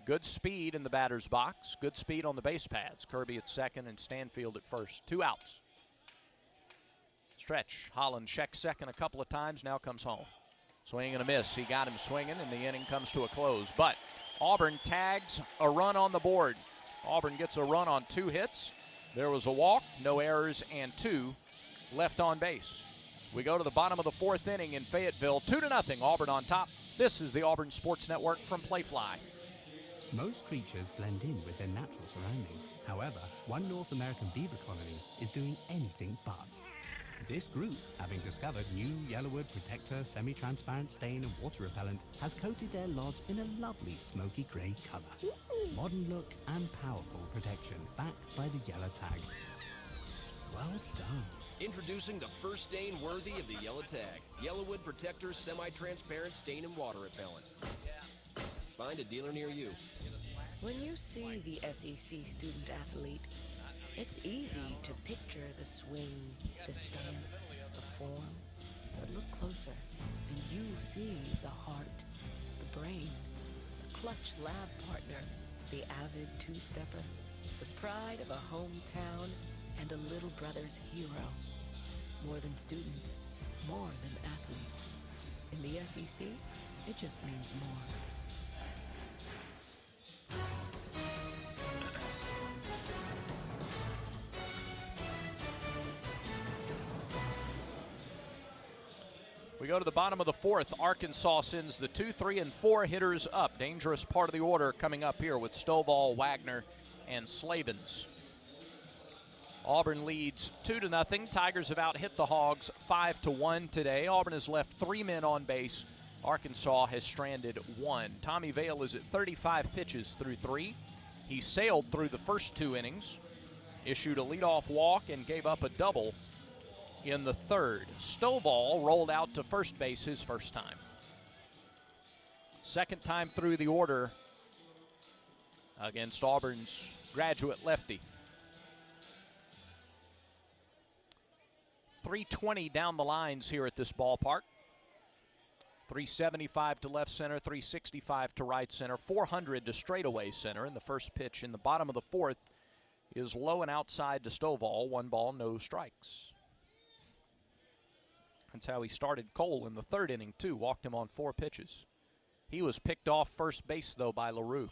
Good speed in the batter's box. Good speed on the base paths. Kirby at second and Stanfield at first. 2 outs. Stretch. Holland checks second a couple of times. Now comes home. Swing and a miss. He got him swinging, and the inning comes to a close. But Auburn tags a run on the board. Auburn gets a run on 2 hits. There was a walk, no errors, and 2 left on base. We go to the bottom of the 4th inning in Fayetteville. 2-0. Auburn on top. This is the Auburn Sports Network from Playfly. Most creatures blend in with their natural surroundings. However, one North American beaver colony is doing anything but. This group, having discovered new Yellowwood Protector semi-transparent stain and water repellent, has coated their lodge in a lovely smoky grey colour. Modern look and powerful protection backed by the yellow tag. Well done. Introducing the first stain worthy of the yellow tag. Yellowwood Protector semi-transparent stain and water repellent. Find a dealer near you. When you see the SEC student athlete, it's easy to picture the swing, the stance, the form. But look closer, and you'll see the heart, the brain, the clutch lab partner, the avid two-stepper, the pride of a hometown, and a little brother's hero. More than students, more than athletes. In the SEC, it just means more. We go to the bottom of the 4th. Arkansas sends the 2, 3, and 4 hitters up. Dangerous part of the order coming up here with Stovall, Wagner, and Slavens. Auburn leads 2-0. Tigers have out-hit the Hogs 5-1 today. Auburn has left 3 men on base. Arkansas has stranded 1. Tommy Vale is at 35 pitches through 3. He sailed through the first 2 innings, issued a leadoff walk, and gave up a double in the 3rd. Stovall rolled out to first base his first time. Second time through the order against Auburn's graduate lefty. 320 down the lines here at this ballpark. 375 to left center, 365 to right center, 400 to straightaway center. And the first pitch in the bottom of the 4th is low and outside to Stovall. 1 ball, no strikes. That's how he started Cole in the third inning, too. Walked him on 4 pitches. He was picked off first base, though, by LaRue.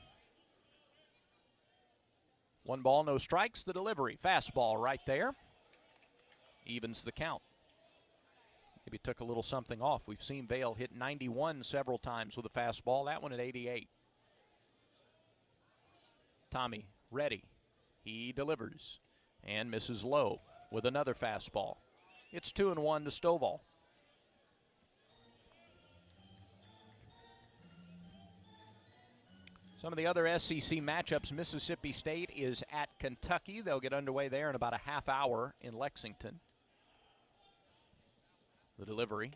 1 ball, no strikes. The delivery. Fastball right there. Evens the count. Maybe took a little something off. We've seen Vail hit 91 several times with a fastball. That one at 88. Tommy ready. He delivers and misses low with another fastball. It's 2-1 to Stovall. Some of the other SEC matchups, Mississippi State is at Kentucky. They'll get underway there in about a half hour in Lexington. The delivery.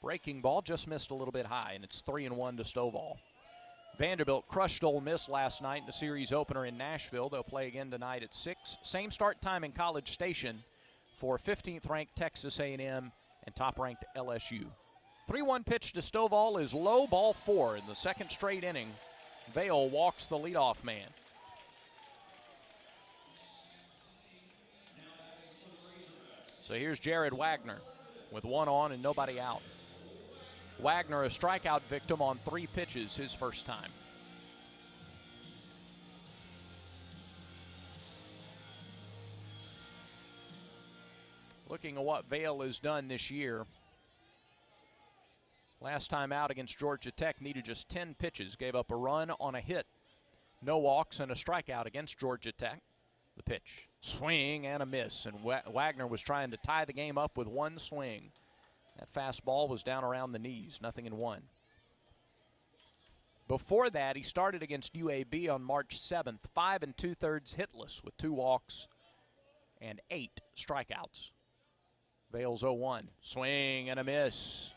Breaking ball just missed a little bit high, and it's 3-1 to Stovall. Vanderbilt crushed Ole Miss last night in the series opener in Nashville. They'll play again tonight at 6. Same start time in College Station for 15th-ranked Texas A&M and top-ranked LSU. 3-1 pitch to Stovall is low, ball 4 in the second straight inning. Vail walks the leadoff man. So here's Jared Wagner with 1 on and nobody out. Wagner, a strikeout victim on 3 pitches, his first time. Looking at what Vail has done this year. Last time out against Georgia Tech, needed just 10 pitches, gave up a run on a hit. No walks and a strikeout against Georgia Tech. The pitch, swing and a miss, and Wagner was trying to tie the game up with 1 swing. That fastball was down around the knees, 0-1. Before that, he started against UAB on March 7th, 5 2/3 hitless with 2 walks and 8 strikeouts. Vail's 0-1, swing and a miss.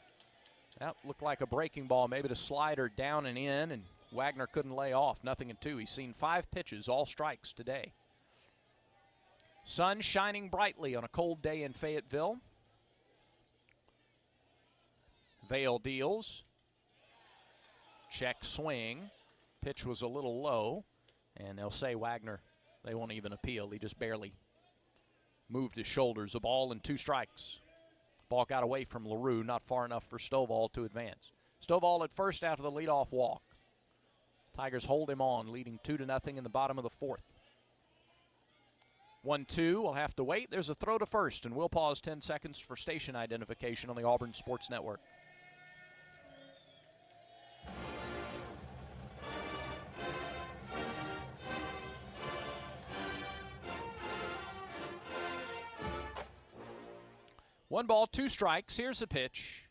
That looked like a breaking ball, maybe the slider down and in, and Wagner couldn't lay off, 0-2. He's seen 5 pitches, all strikes today. Sun shining brightly on a cold day in Fayetteville. Vail deals. Check swing. Pitch was a little low, and they'll say Wagner, they won't even appeal. He just barely moved his shoulders. A ball and 2 strikes. Ball got away from LaRue, not far enough for Stovall to advance. Stovall at first after the leadoff walk. Tigers hold him on, leading 2-0 in the bottom of the 4th. 1-2, we'll have to wait. There's a throw to first, and we'll pause 10 seconds for station identification on the Auburn Sports Network. One ball, 2 strikes. Here's a pitch.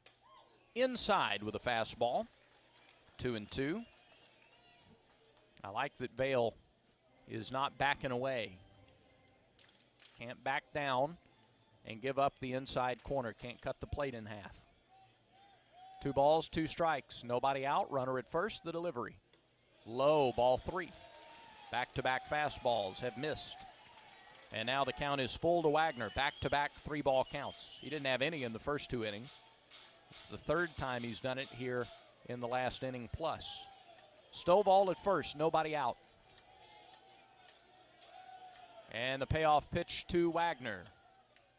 Inside with a fastball. 2-2. I like that Vail is not backing away. Can't back down and give up the inside corner. Can't cut the plate in half. 2 balls, 2 strikes. Nobody out. Runner at first. The delivery. Low, ball 3. Back-to-back fastballs have missed. And now the count is full to Wagner. Back-to-back 3-ball counts. He didn't have any in the first 2 innings. It's the 3rd time he's done it here in the last inning plus. Stovall at first, nobody out. And the payoff pitch to Wagner.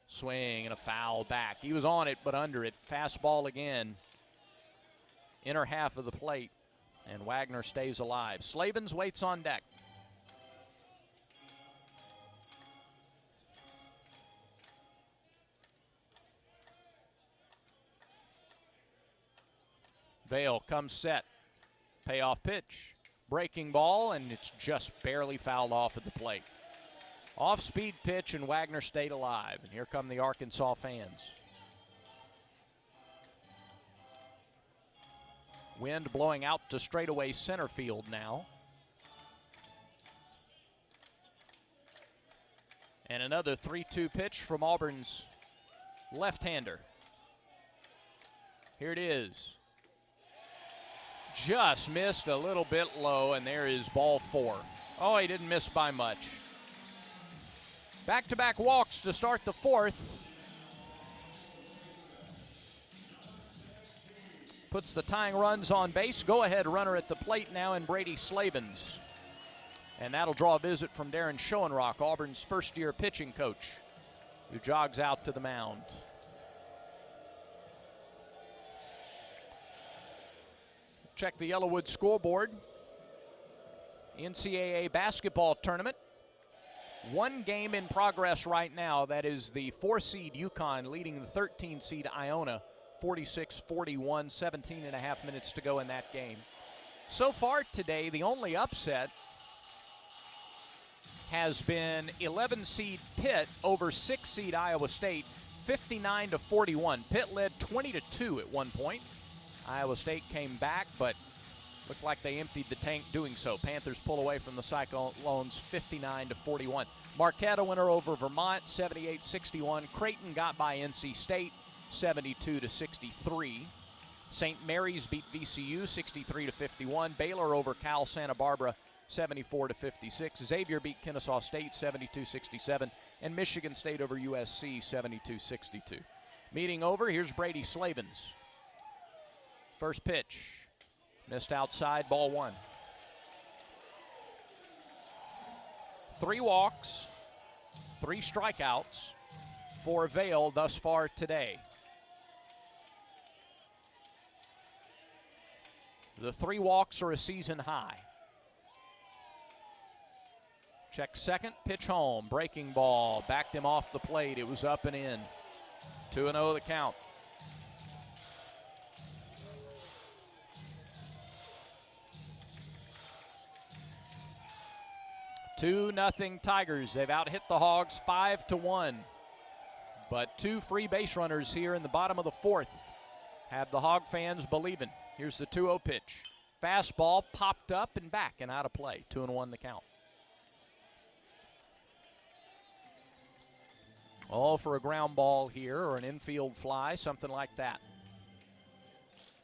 Swing and a foul back. He was on it, but under it. Fastball again. Inner half of the plate. And Wagner stays alive. Slavens waits on deck. Vail comes set. Payoff pitch. Breaking ball, and it's just barely fouled off at the plate. Off-speed pitch, and Wagner stayed alive. And here come the Arkansas fans. Wind blowing out to straightaway center field now. And another 3-2 pitch from Auburn's left-hander. Here it is. Just missed a little bit low, and there is ball 4. Oh, he didn't miss by much. Back-to-back walks to start the 4th. Puts the tying runs on base. Go-ahead runner at the plate now in Brady Slavens. And that'll draw a visit from Darren Schoenrock, Auburn's first-year pitching coach, who jogs out to the mound. check the Yellowwood scoreboard. NCAA basketball tournament. One game in progress right now. That is the 4-seed UConn leading the 13-seed Iona 46-41, 17 and a half minutes to go in that game. So far today, the only upset has been 11-seed Pitt over 6-seed Iowa State, 59-41. Pitt led 20-2 at one point. Iowa State came back, but looked like they emptied the tank doing so. Panthers pull away from the Cyclones 59-41. Marquette a winner over Vermont 78-61. Creighton got by NC State 72-63. St. Mary's beat VCU 63-51. Baylor over Cal Santa Barbara 74-56. Xavier beat Kennesaw State 72-67. And Michigan State over USC 72-62. Meeting over, here's Brady Slavens. First pitch. Missed outside, ball one. 3 walks, 3 strikeouts for Vail thus far today. The 3 walks are a season high. Check second, pitch home, breaking ball, backed him off the plate. It was up and in. 2-0 the count. 2-0 Tigers. They've out-hit the Hogs 5-1. But 2 free base runners here in the bottom of the 4th have the Hog fans believing. Here's the 2-0 pitch. Fastball popped up and back and out of play. 2-1 the count. All for a ground ball here or an infield fly, something like that.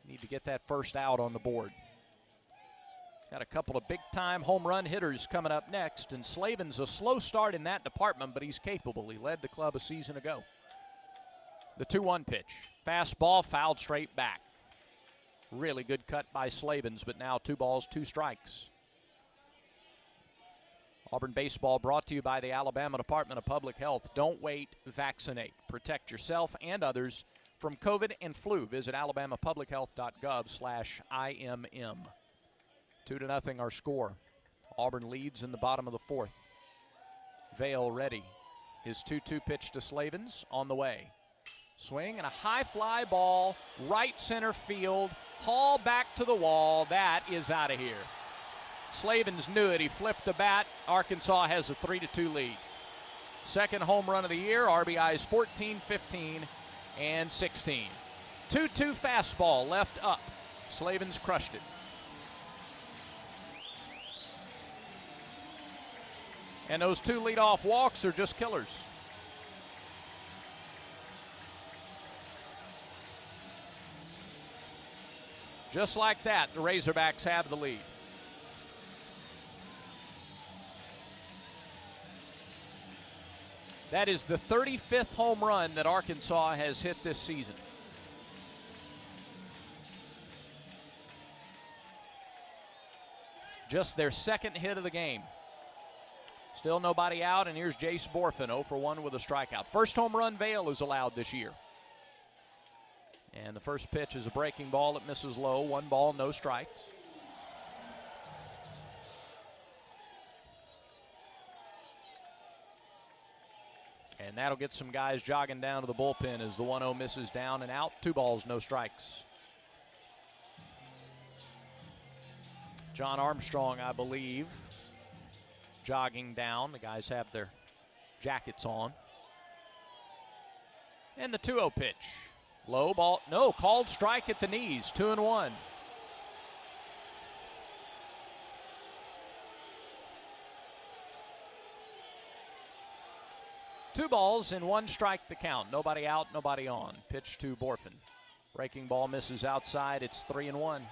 Need to get that first out on the board. Got a couple of big-time home run hitters coming up next, and Slavin's a slow start in that department, but he's capable. He led the club a season ago. The 2-1 pitch. Fastball fouled straight back. Really good cut by Slavens, but now 2 balls, 2 strikes. Auburn baseball brought to you by the Alabama Department of Public Health. Don't wait, vaccinate. Protect yourself and others from COVID and flu. Visit alabamapublichealth.gov/IMM. 2-0 our score. Auburn leads in the bottom of the 4th. Vail ready. His 2-2 pitch to Slavens on the way. Swing and a high fly ball, right center field. Haul back to the wall. That is out of here. Slavens knew it. He flipped the bat. Arkansas has a 3-2 lead. Second home run of the year. RBIs 14, 15, and 16. 2-2 fastball left up. Slavens crushed it. And those 2 leadoff walks are just killers. Just like that, the Razorbacks have the lead. That is the 35th home run that Arkansas has hit this season. Just their second hit of the game. Still nobody out, and here's Jace Borfin, 0 for 1 with a strikeout. First home run Vail is allowed this year. And the first pitch is a breaking ball that misses low. 1 ball, no strikes. And that'll get some guys jogging down to the bullpen as the 1-0 misses down and out. 2 balls, no strikes. John Armstrong, I believe, jogging down. The guys have their jackets on. And the 2-0 pitch. Low ball, no, called strike at the knees, 2-1. Two balls and 1 strike the count. Nobody out, nobody on. Pitch to Borfin. Breaking ball misses outside. It's 3-1.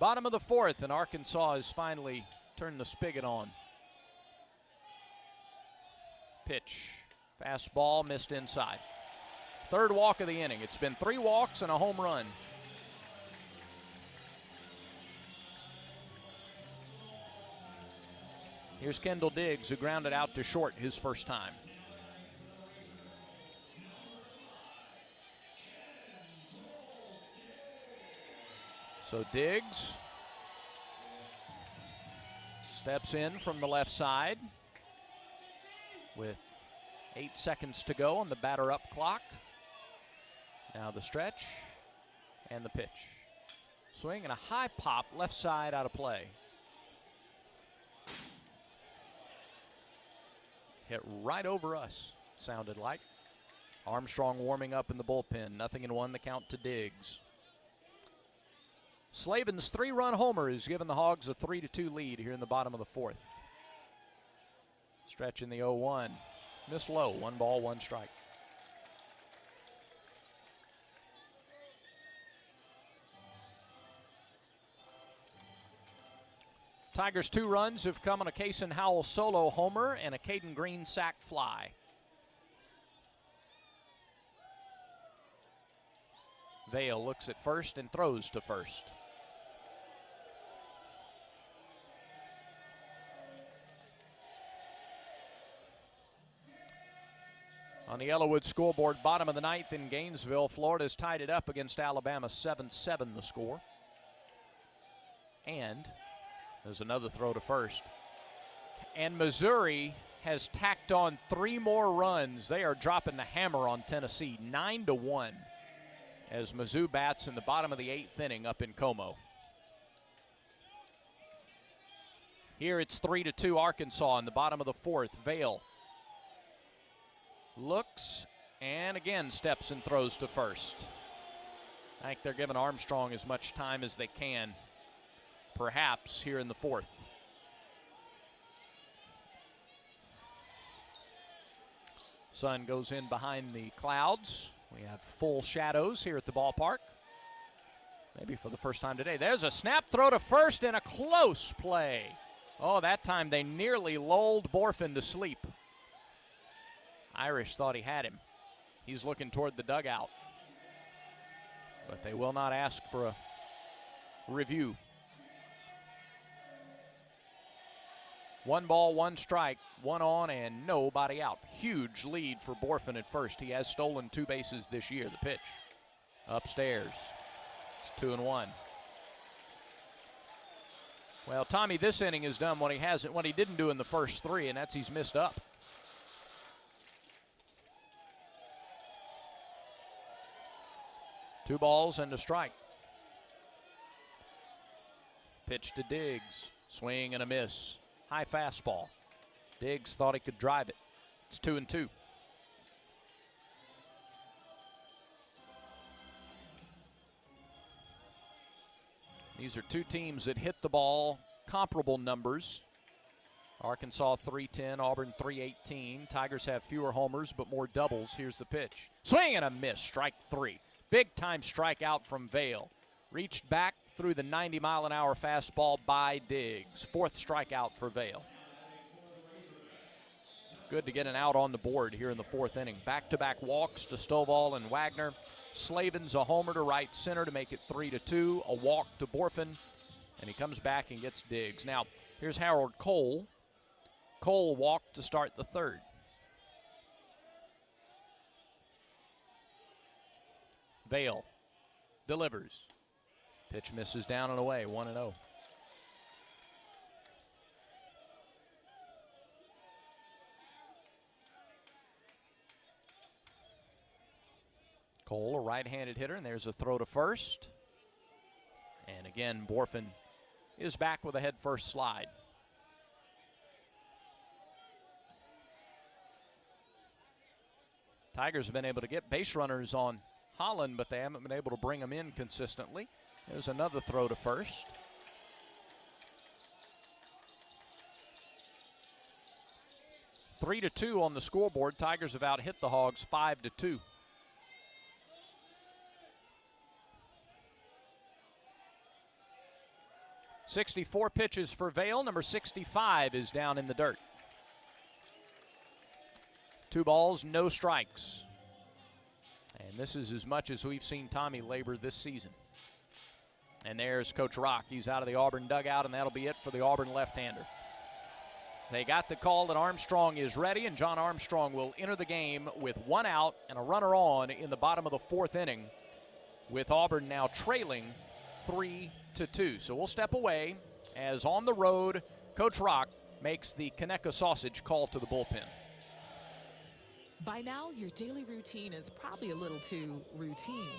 Bottom of the 4th, and Arkansas has finally turned the spigot on. Pitch. Fastball missed inside. 3rd walk of the inning. It's been 3 walks and a home run. Here's Kendall Diggs, who grounded out to short his first time. So Diggs steps in from the left side with 8 seconds to go on the batter up clock. Now the stretch and the pitch. Swing and a high pop, left side out of play. Hit right over us, sounded like. Armstrong warming up in the bullpen. 0-1 the count to Diggs. Slavin's 3-run homer has given the Hogs a 3-2 lead here in the bottom of the fourth. Stretch in the 0-1. Missed low. 1 ball, 1 strike. Tigers' 2 runs have come on a Kason Howell solo homer and a Caden Green sac fly. Vale looks at first and throws to first. On the Yellowwood scoreboard, bottom of the 9th in Gainesville, Florida's tied it up against Alabama, 7-7 the score. And there's another throw to first. And Missouri has tacked on 3 more runs. They are dropping the hammer on Tennessee, 9-1, as Mizzou bats in the bottom of the 8th inning up in Como. Here it's 3-2 Arkansas in the bottom of the 4th. Vale looks and again steps and throws to first. I think they're giving Armstrong as much time as they can, perhaps here in the 4th. Sun goes in behind the clouds. We have full shadows here at the ballpark. Maybe for the first time today. There's a snap throw to first and a close play. Oh, that time they nearly lulled Borfin to sleep. Irish thought he had him. He's looking toward the dugout. But they will not ask for a review. 1 ball, 1 strike, 1 on and nobody out. Huge lead for Borfin at first. He has stolen 2 bases this year. The pitch upstairs. It's 2-1. Well, Tommy, this inning has done what he didn't do in the first 3, and that's he's missed up. Two balls and a strike. Pitch to Diggs. Swing and a miss. High fastball. Diggs thought he could drive it. It's 2-2. These are 2 teams that hit the ball comparable numbers. Arkansas 310, Auburn 318. Tigers have fewer homers but more doubles. Here's the pitch. Swing and a miss. Strike 3. Big time strikeout from Vale. Reached back through the 90-mile-an-hour fastball by Diggs. 4th strikeout for Vale. Good to get an out on the board here in the 4th inning. Back-to-back walks to Stovall and Wagner. Slavin's a homer to right center to make it 3-2. A walk to Borfin, and he comes back and gets Diggs. Now, here's Harold Cole. Cole walked to start the 3rd. Vale delivers. Pitch misses down and away, 1-0. Cole, a right-handed hitter, and there's a throw to first. And again, Borfin is back with a head-first slide. Tigers have been able to get base runners on Holland, but they haven't been able to bring them in consistently. There's another throw to first. (3-2) on the scoreboard. Tigers have out hit the Hogs 5-2. (64 pitches for Vale. Number 65 is down in the dirt. 2 balls, no strikes. And this is as much as we've seen Tommy labor this season. And there's Coach Rock. He's out of the Auburn dugout, and that'll be it for the Auburn left-hander. They got the call that Armstrong is ready, and John Armstrong will enter the game with 1 out and a runner on in the bottom of the 4th inning, with Auburn now trailing 3-2. So we'll step away as on the road, Coach Rock makes the Conecuh sausage call to the bullpen. By now, your daily routine is probably a little too routine.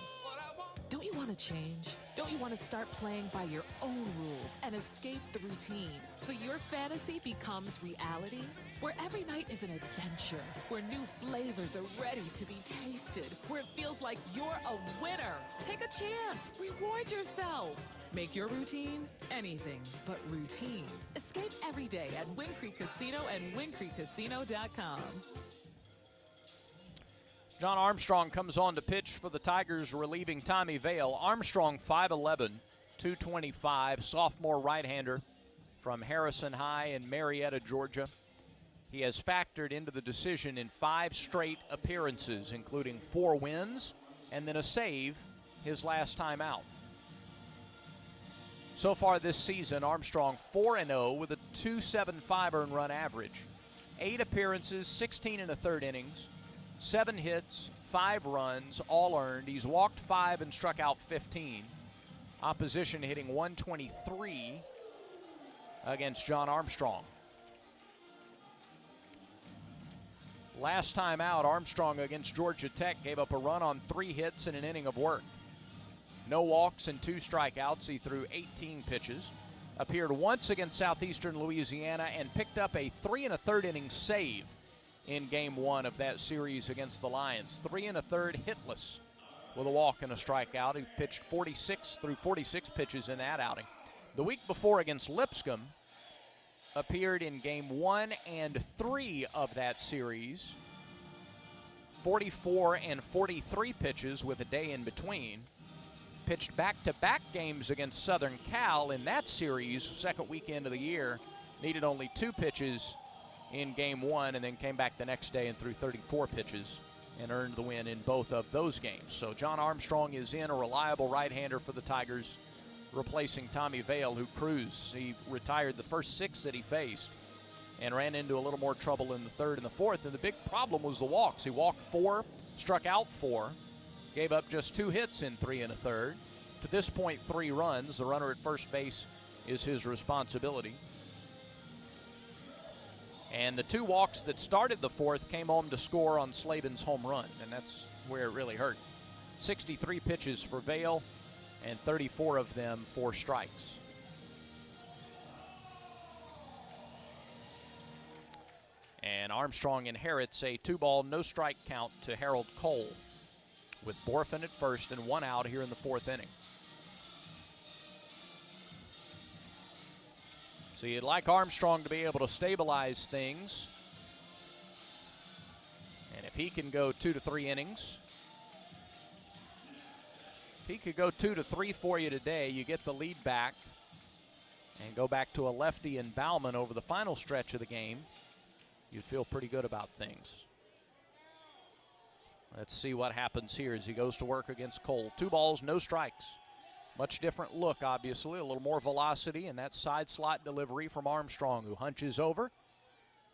Don't you want to change? Don't you want to start playing by your own rules and escape the routine so your fantasy becomes reality? Where every night is an adventure, where new flavors are ready to be tasted, where it feels like you're a winner. Take a chance. Reward yourself. Make your routine anything but routine. Escape every day at Wind Creek Casino and windcreekcasino.com. John Armstrong comes on to pitch for the Tigers, relieving Tommy Vale. Armstrong, 5'11", 225, sophomore right-hander from Harrison High in Marietta, Georgia. He has factored into the decision in 5 straight appearances, including 4 wins and then a save his last time out. So far this season, Armstrong 4-0 with a 2.75 earned run average. 8 appearances, 16 1/3 innings, 7 hits, 5 runs, all earned. He's walked 5 and struck out 15. Opposition hitting 123 against John Armstrong. Last time out, Armstrong against Georgia Tech gave up a run on 3 hits and an inning of work. No walks and 2 strikeouts. He threw 18 pitches. Appeared once against Southeastern Louisiana and picked up a 3 1/3 inning save in game 1 of that series against the Lions. 3 1/3 hitless with a walk and a strikeout. He pitched 46 pitches in that outing. The week before against Lipscomb, appeared in game 1 and 3 of that series. 44 and 43 pitches with a day in between. Pitched back-to-back games against Southern Cal in that series, second weekend of the year. Needed only 2 pitches in game 1 and then came back the next day and threw 34 pitches and earned the win in both of those games. So John Armstrong is in, a reliable right-hander for the Tigers, replacing Tommy Vale, who cruised. He retired the first 6 that he faced and ran into a little more trouble in the 3rd and the 4th. And the big problem was the walks. He walked 4, struck out 4, gave up just 2 hits in 3 1/3. To this point, 3 runs. The runner at first base is his responsibility. And the 2 walks that started the 4th came home to score on Slavin's home run, and that's where it really hurt. 63 pitches for Vale, and 34 of them for strikes. And Armstrong inherits a 2-ball, no-strike count to Harold Cole, with Borfin at first and 1 out here in the 4th inning. So you'd like Armstrong to be able to stabilize things. And if he can go 2 to 3 innings, if he could go 2 to 3 for you today, you get the lead back and go back to a lefty and Bauman over the final stretch of the game, you'd feel pretty good about things. Let's see what happens here as he goes to work against Cole. 2 balls, no strikes. Much different look, obviously. A little more velocity, and that side slot delivery from Armstrong, who hunches over,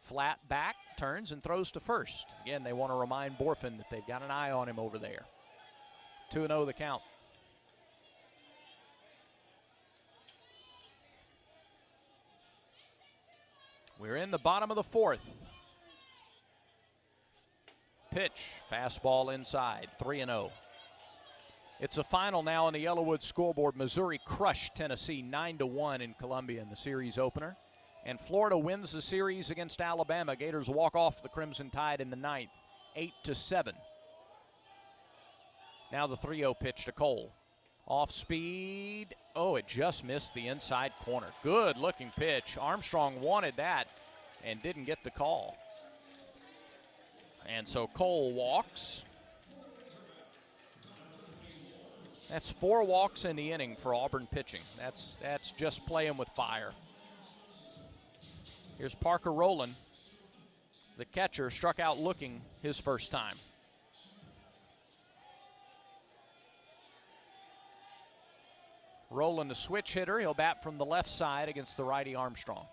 flat back, turns, and throws to first. Again, they want to remind Borfin that they've got an eye on him over there. 2-0 the count. We're in the bottom of the 4th. Pitch, fastball inside, 3-0. It's a final now on the Yellowwood scoreboard. Missouri crushed Tennessee 9-1 in Columbia in the series opener. And Florida wins the series against Alabama. Gators walk off the Crimson Tide in the 9th, 8-7. Now the 3-0 pitch to Cole. Off speed. Oh, it just missed the inside corner. Good looking pitch. Armstrong wanted that and didn't get the call. And so Cole walks. That's 4 walks in the inning for Auburn pitching. That's just playing with fire. Here's Parker Rowland. The catcher struck out looking his first time. Rowland, a switch hitter. He'll bat from the left side against the righty Armstrong.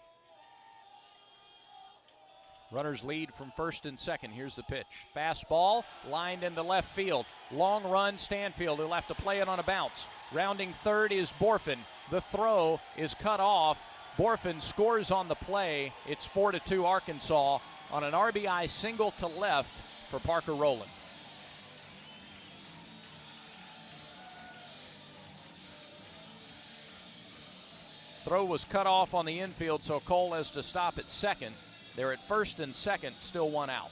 Runners lead from first and second. Here's the pitch. Fastball lined into left field. Long run, Stanfield, who'll have to play it on a bounce. Rounding third is Borfin. The throw is cut off. Borfin scores on the play. It's 4-2 Arkansas on an RBI single to left for Parker Rowland. Throw was cut off on the infield, so Cole has to stop at second. They're at first and second, still one out.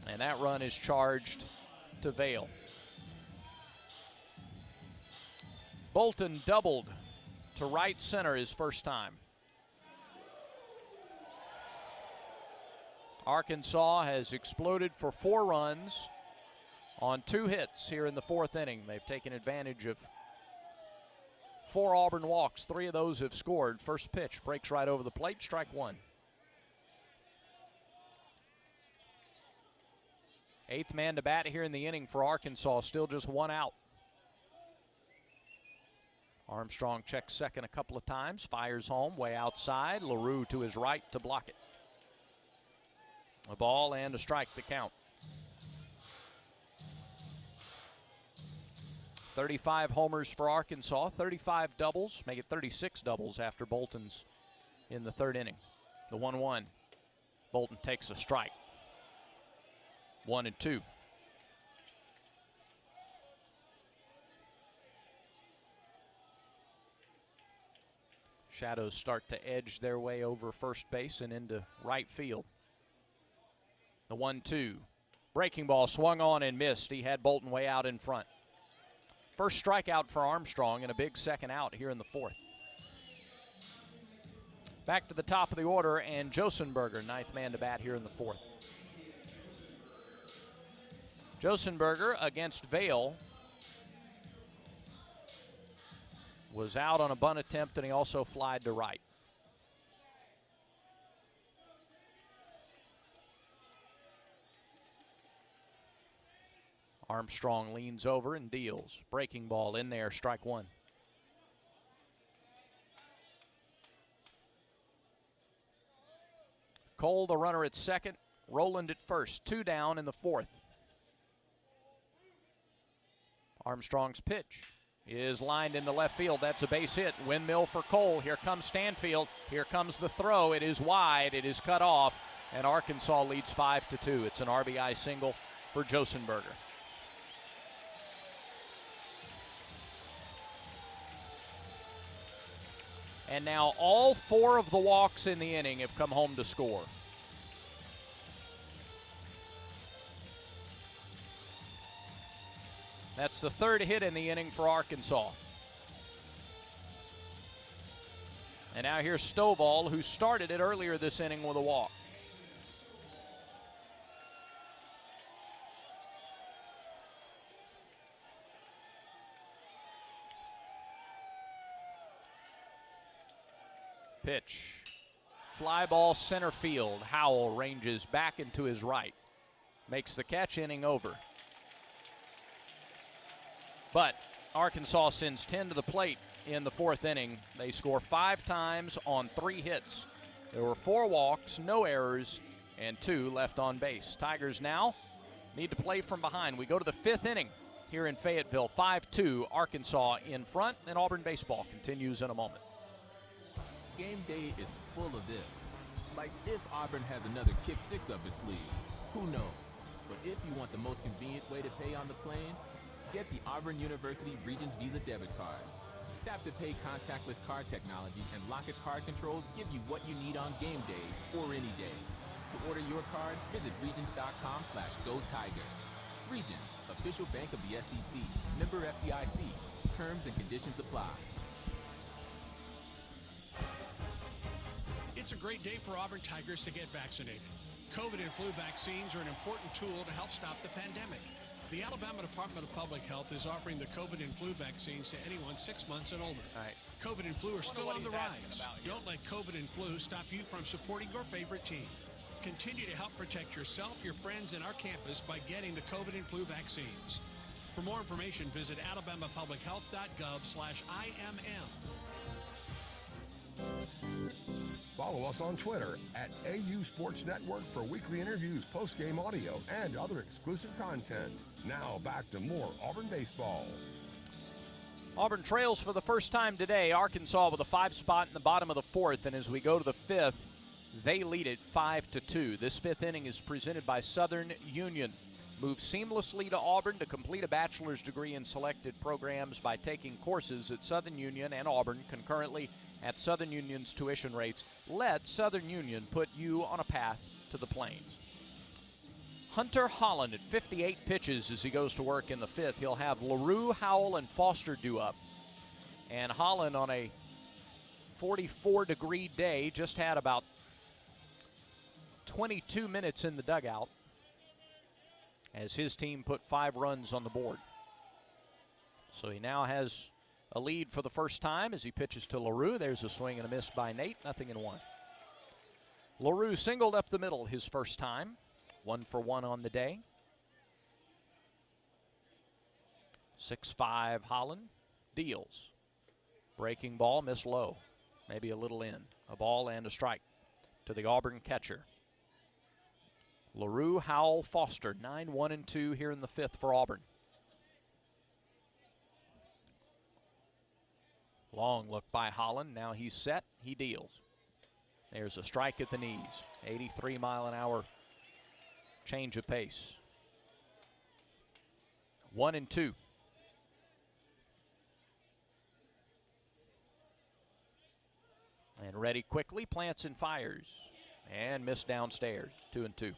And that run is charged to Vail. Bolton doubled to right center his first time. Arkansas has exploded for 4 runs on 2 hits here in the 4th inning. They've taken advantage of 4 Auburn walks. 3 of those have scored. First pitch breaks right over the plate, strike 1. 8th man to bat here in the inning for Arkansas, still just 1 out. Armstrong checks second a couple of times, fires home, way outside. LaRue to his right to block it. A ball and a strike to count. 35 homers for Arkansas, 35 doubles, make it 36 doubles after Bolton's in the 3rd inning. The 1-1. Bolton takes a strike. 1-2. Shadows start to edge their way over first base and into right field. The 1-2. Breaking ball swung on and missed. He had Bolton way out in front. First strikeout for Armstrong and a big second out here in the 4th. Back to the top of the order, and Josenberger, 9th man to bat here in the 4th. Josenberger against Vail was out on a bunt attempt, and he also flied to right. Armstrong leans over and deals. Breaking ball in there, strike 1. Cole, the runner at second. Rowland at first. 2 down in the 4th. Armstrong's pitch is lined into left field. That's a base hit. Windmill for Cole. Here comes Stanfield. Here comes the throw. It is wide. It is cut off. And Arkansas leads 5-2. It's an RBI single for Josenberger. And now all 4 of the walks in the inning have come home to score. That's the 3rd hit in the inning for Arkansas. And now here's Stovall, who started it earlier this inning with a walk. Pitch. Fly ball center field. Howell ranges back into his right. Makes the catch, inning over. But Arkansas sends 10 to the plate in the 4th inning. They score 5 times on 3 hits. There were 4 walks, no errors, and 2 left on base. Tigers now need to play from behind. We go to the 5th inning here in Fayetteville. 5-2, Arkansas in front, and Auburn baseball continues in a moment. Game day is full of ifs. Like if Auburn has another kick 6 up its sleeve. Who knows? But if you want the most convenient way to pay on the planes, get the Auburn University Regents Visa debit card. Tap to pay contactless card technology and Locket card controls give you what you need on game day or any day. To order your card, visit regents.com/GoTigers. Regents, official bank of the SEC. Member FDIC. Terms and conditions apply. It's a great day for Auburn Tigers to get vaccinated. COVID and flu vaccines are an important tool to help stop the pandemic. The Alabama Department of Public Health is offering the COVID and flu vaccines to anyone 6 months and older. Right. COVID and flu are still on the rise. Don't let COVID and flu stop you from supporting your favorite team. Continue to help protect yourself, your friends, and our campus by getting the COVID and flu vaccines. For more information, visit alabamapublichealth.gov/IMM. Follow us on Twitter at AU Sports Network for weekly interviews, post-game audio, and other exclusive content. Now back to more Auburn baseball. Auburn trails for the first time today. Arkansas with a 5 spot in the bottom of the 4th, and as we go to the 5th, they lead it 5-2. This 5th inning is presented by Southern Union. Move seamlessly to Auburn to complete a bachelor's degree in selected programs by taking courses at Southern Union and Auburn concurrently at Southern Union's tuition rates. Let Southern Union put you on a path to the Plains. Hunter Holland at 58 pitches as he goes to work in the 5th. He'll have LaRue, Howell, and Foster due up. And Holland on a 44-degree day just had about 22 minutes in the dugout as his team put 5 runs on the board. So he now has a lead for the first time as he pitches to LaRue. There's a swing and a miss by Nate, 0-1. LaRue singled up the middle his first time, 1 for 1 on the day. 6-5 Holland deals. Breaking ball, miss low, maybe a little in. A ball and a strike to the Auburn catcher. LaRue, Howell, Foster, 9-1-2 here in the 5th for Auburn. Long look by Holland. Now he's set. He deals. There's a strike at the knees. 83-mile-an-hour change of pace. 1-2. And ready quickly. Plants and fires. And missed downstairs. 2-2.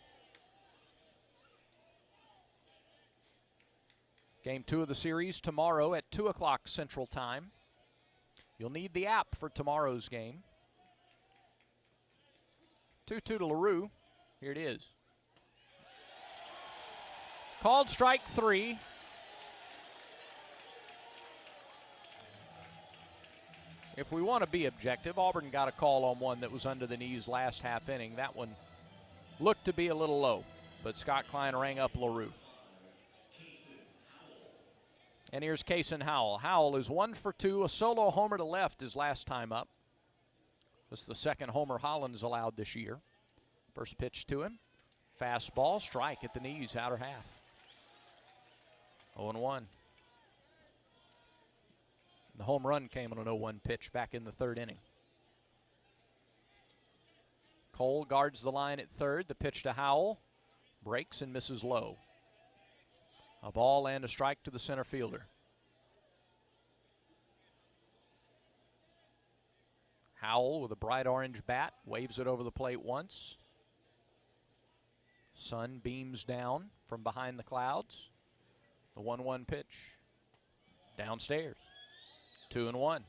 Game 2 of the series tomorrow at 2 o'clock Central Time. You'll need the app for tomorrow's game. 2-2 to LaRue. Here it is. Called strike 3. If we want to be objective, Auburn got a call on one that was under the knees last half inning. That one looked to be a little low, but Scott Klein rang up LaRue. And here's Kason Howell. Howell is 1 for 2. A solo homer to left his last time up. This is the second homer Holland's allowed this year. First pitch to him. Fastball, strike at the knees, outer half. 0-1. The home run came on an 0-1 pitch back in the 3rd inning. Cole guards the line at 3rd. The pitch to Howell. Breaks and misses low. A ball and a strike to the center fielder. Howell with a bright orange bat, waves it over the plate once. Sun beams down from behind the clouds. The 1-1 pitch. Downstairs. 2-1.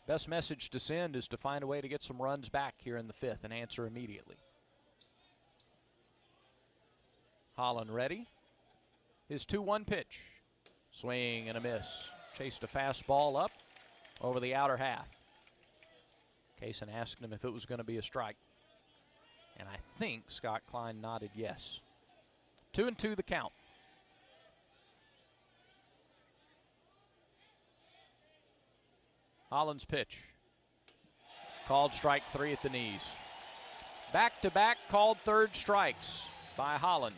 Best message to send is to find a way to get some runs back here in the 5th and answer immediately. Holland ready. His 2-1 pitch. Swing and a miss. Chased a fastball up over the outer half. Kason asked him if it was going to be a strike. And I think Scott Klein nodded yes. 2-2 the count. Holland's pitch. Called strike 3 at the knees. Back-to-back called 3rd strikes by Holland.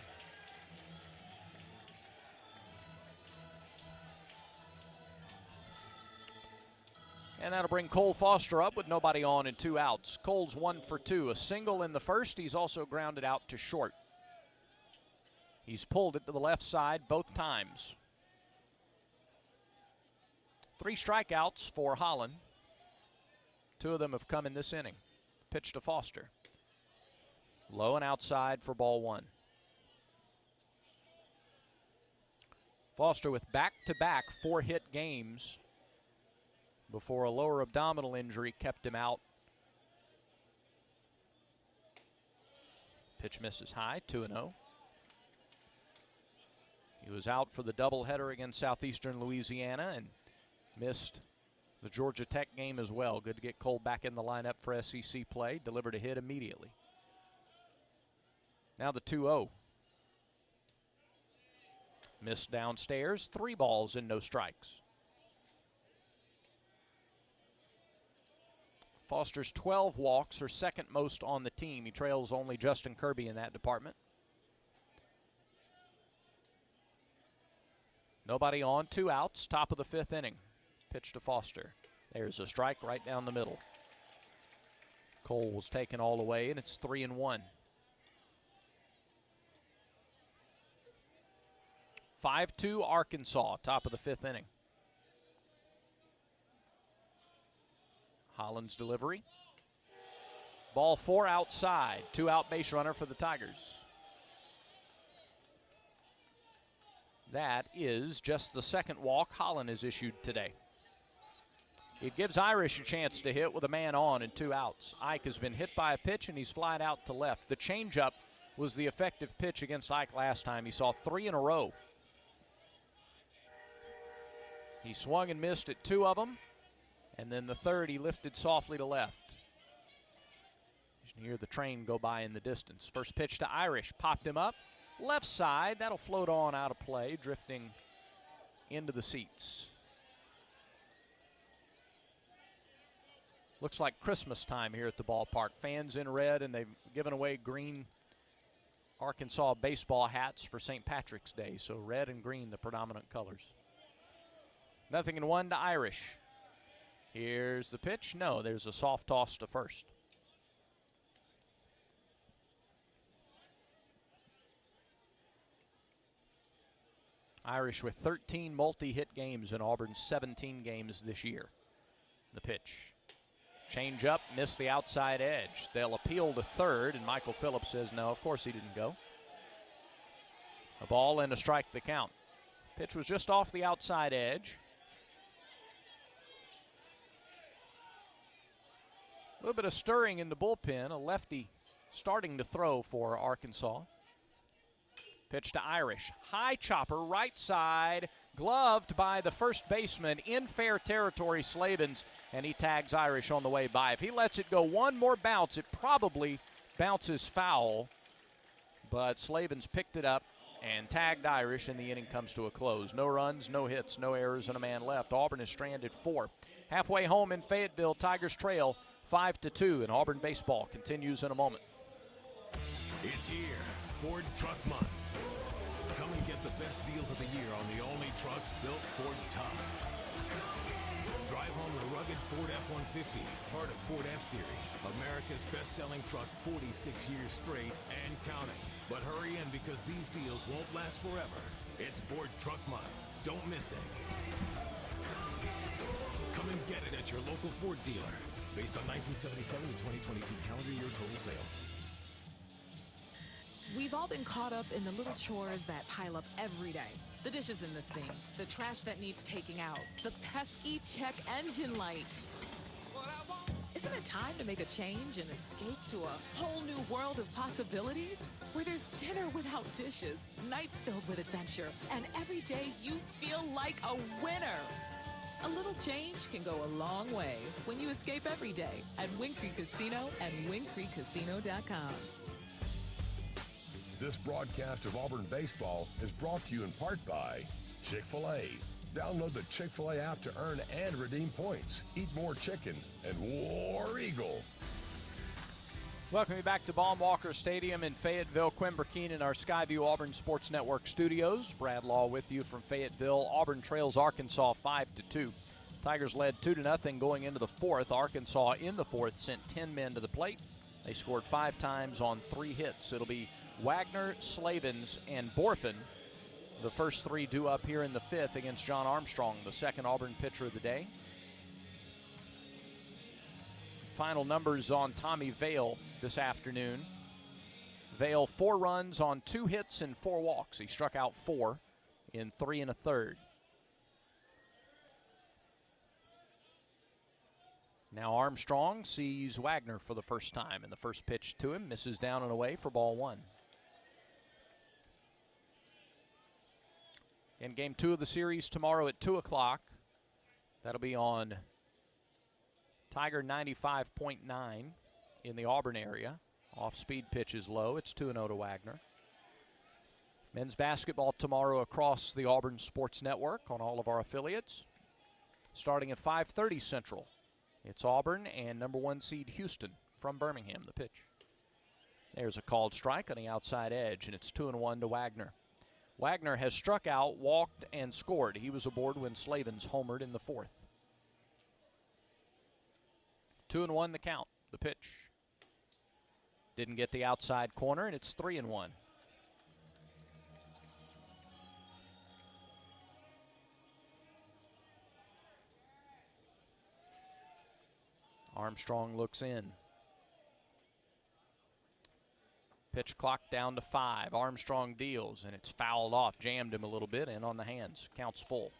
And that'll bring Cole Foster up with nobody on and 2 outs. Cole's 1 for 2. A single in the 1st. He's also grounded out to short. He's pulled it to the left side both times. 3 strikeouts for Holland. 2 of them have come in this inning. Pitch to Foster. Low and outside for ball 1. Foster with back-to-back 4-hit games before a lower abdominal injury kept him out. Pitch misses high, 2-0. He was out for the doubleheader against Southeastern Louisiana and missed the Georgia Tech game as well. Good to get Cole back in the lineup for SEC play. Delivered a hit immediately. Now the 2-0. Missed downstairs. 3 balls and no strikes. Foster's 12 walks are second most on the team. He trails only Justin Kirby in that department. Nobody on, 2 outs, top of the 5th inning. Pitch to Foster. There's a strike right down the middle. Cole was taken all the way, and it's 3-1. 5-2 Arkansas, top of the 5th inning. Holland's delivery. Ball 4 outside. 2-out base runner for the Tigers. That is just the second walk Holland has issued today. It gives Irish a chance to hit with a man on and 2 outs. Ike has been hit by a pitch and he's flied out to left. The changeup was the effective pitch against Ike last time. He saw 3 in a row. He swung and missed at 2 of them. And then the third, he lifted softly to left. You can hear the train go by in the distance. First pitch to Irish, popped him up. Left side, that'll float on out of play, drifting into the seats. Looks like Christmas time here at the ballpark. Fans in red, and they've given away green Arkansas baseball hats for St. Patrick's Day. So red and green, the predominant colors. 0-1 to Irish. Here's the pitch. No, there's a soft toss to first. Irish with 13 multi-hit games in Auburn's 17 games this year. The pitch. Change up, missed the outside edge. They'll appeal to third, and Michael Phillips says no, of course he didn't go. A ball and a strike the count. Pitch was just off the outside edge. A little bit of stirring in the bullpen. A lefty starting to throw for Arkansas. Pitch to Irish. High chopper, right side, gloved by the first baseman in fair territory, Slavens, and he tags Irish on the way by. If he lets it go one more bounce, it probably bounces foul. But Slavens picked it up and tagged Irish, and the inning comes to a close. No runs, no hits, no errors, and a man left. Auburn is stranded 4. Halfway home in Fayetteville, Tigers trail 5-2, and Auburn baseball continues in a moment. It's here, Ford Truck Month. Come and get the best deals of the year on the only trucks built Ford tough. Drive home the rugged Ford F-150, part of Ford F-Series, America's best-selling truck 46 years straight and counting. But hurry in because these deals won't last forever. It's Ford Truck Month. Don't miss it. Come and get it at your local Ford dealer. Based on 1977 to 2022 calendar year total sales. We've all been caught up in the little chores that pile up every day. The dishes in the sink, the trash that needs taking out, the pesky check engine light. Isn't it time to make a change and escape to a whole new world of possibilities? Where there's dinner without dishes, nights filled with adventure, and every day you feel like a winner. A little change can go a long way when you escape every day at Wing Creek Casino and wingcreekcasino.com. This broadcast of Auburn baseball is brought to you in part by Chick-fil-A. Download the Chick-fil-A app to earn and redeem points. Eat more chicken and War Eagle. Welcome you back to Baum-Walker Stadium in Fayetteville. Quinn Burkeen in our Skyview Auburn Sports Network studios. Brad Law with you from Fayetteville. Auburn trails Arkansas 5-2. Tigers led 2-0 going into the 4th. Arkansas in the 4th sent 10 men to the plate. They scored 5 times on 3 hits. It'll be Wagner, Slavens, and Borfin. The first 3 due up here in the 5th against John Armstrong, the second Auburn pitcher of the day. Final numbers on Tommy Vale this afternoon. Vale 4 runs on 2 hits and 4 walks. He struck out 4 in 3 1/3. Now Armstrong sees Wagner for the first time, and the first pitch to him misses down and away for ball 1. In game 2 of the series tomorrow at 2 o'clock. That'll be on Tiger 95.9 in the Auburn area. Off-speed pitch is low. It's 2-0 to Wagner. Men's basketball tomorrow across the Auburn Sports Network on all of our affiliates. Starting at 5:30 Central. It's Auburn and number 1 seed Houston from Birmingham, the pitch. There's a called strike on the outside edge, and it's 2-1 to Wagner. Wagner has struck out, walked, and scored. He was aboard when Slavens homered in the 4th. 2-1 the count, the pitch. Didn't get the outside corner, and it's 3-1. Armstrong looks in. Pitch clock down to 5. Armstrong deals, and it's fouled off. Jammed him a little bit, and on the hands. Counts full.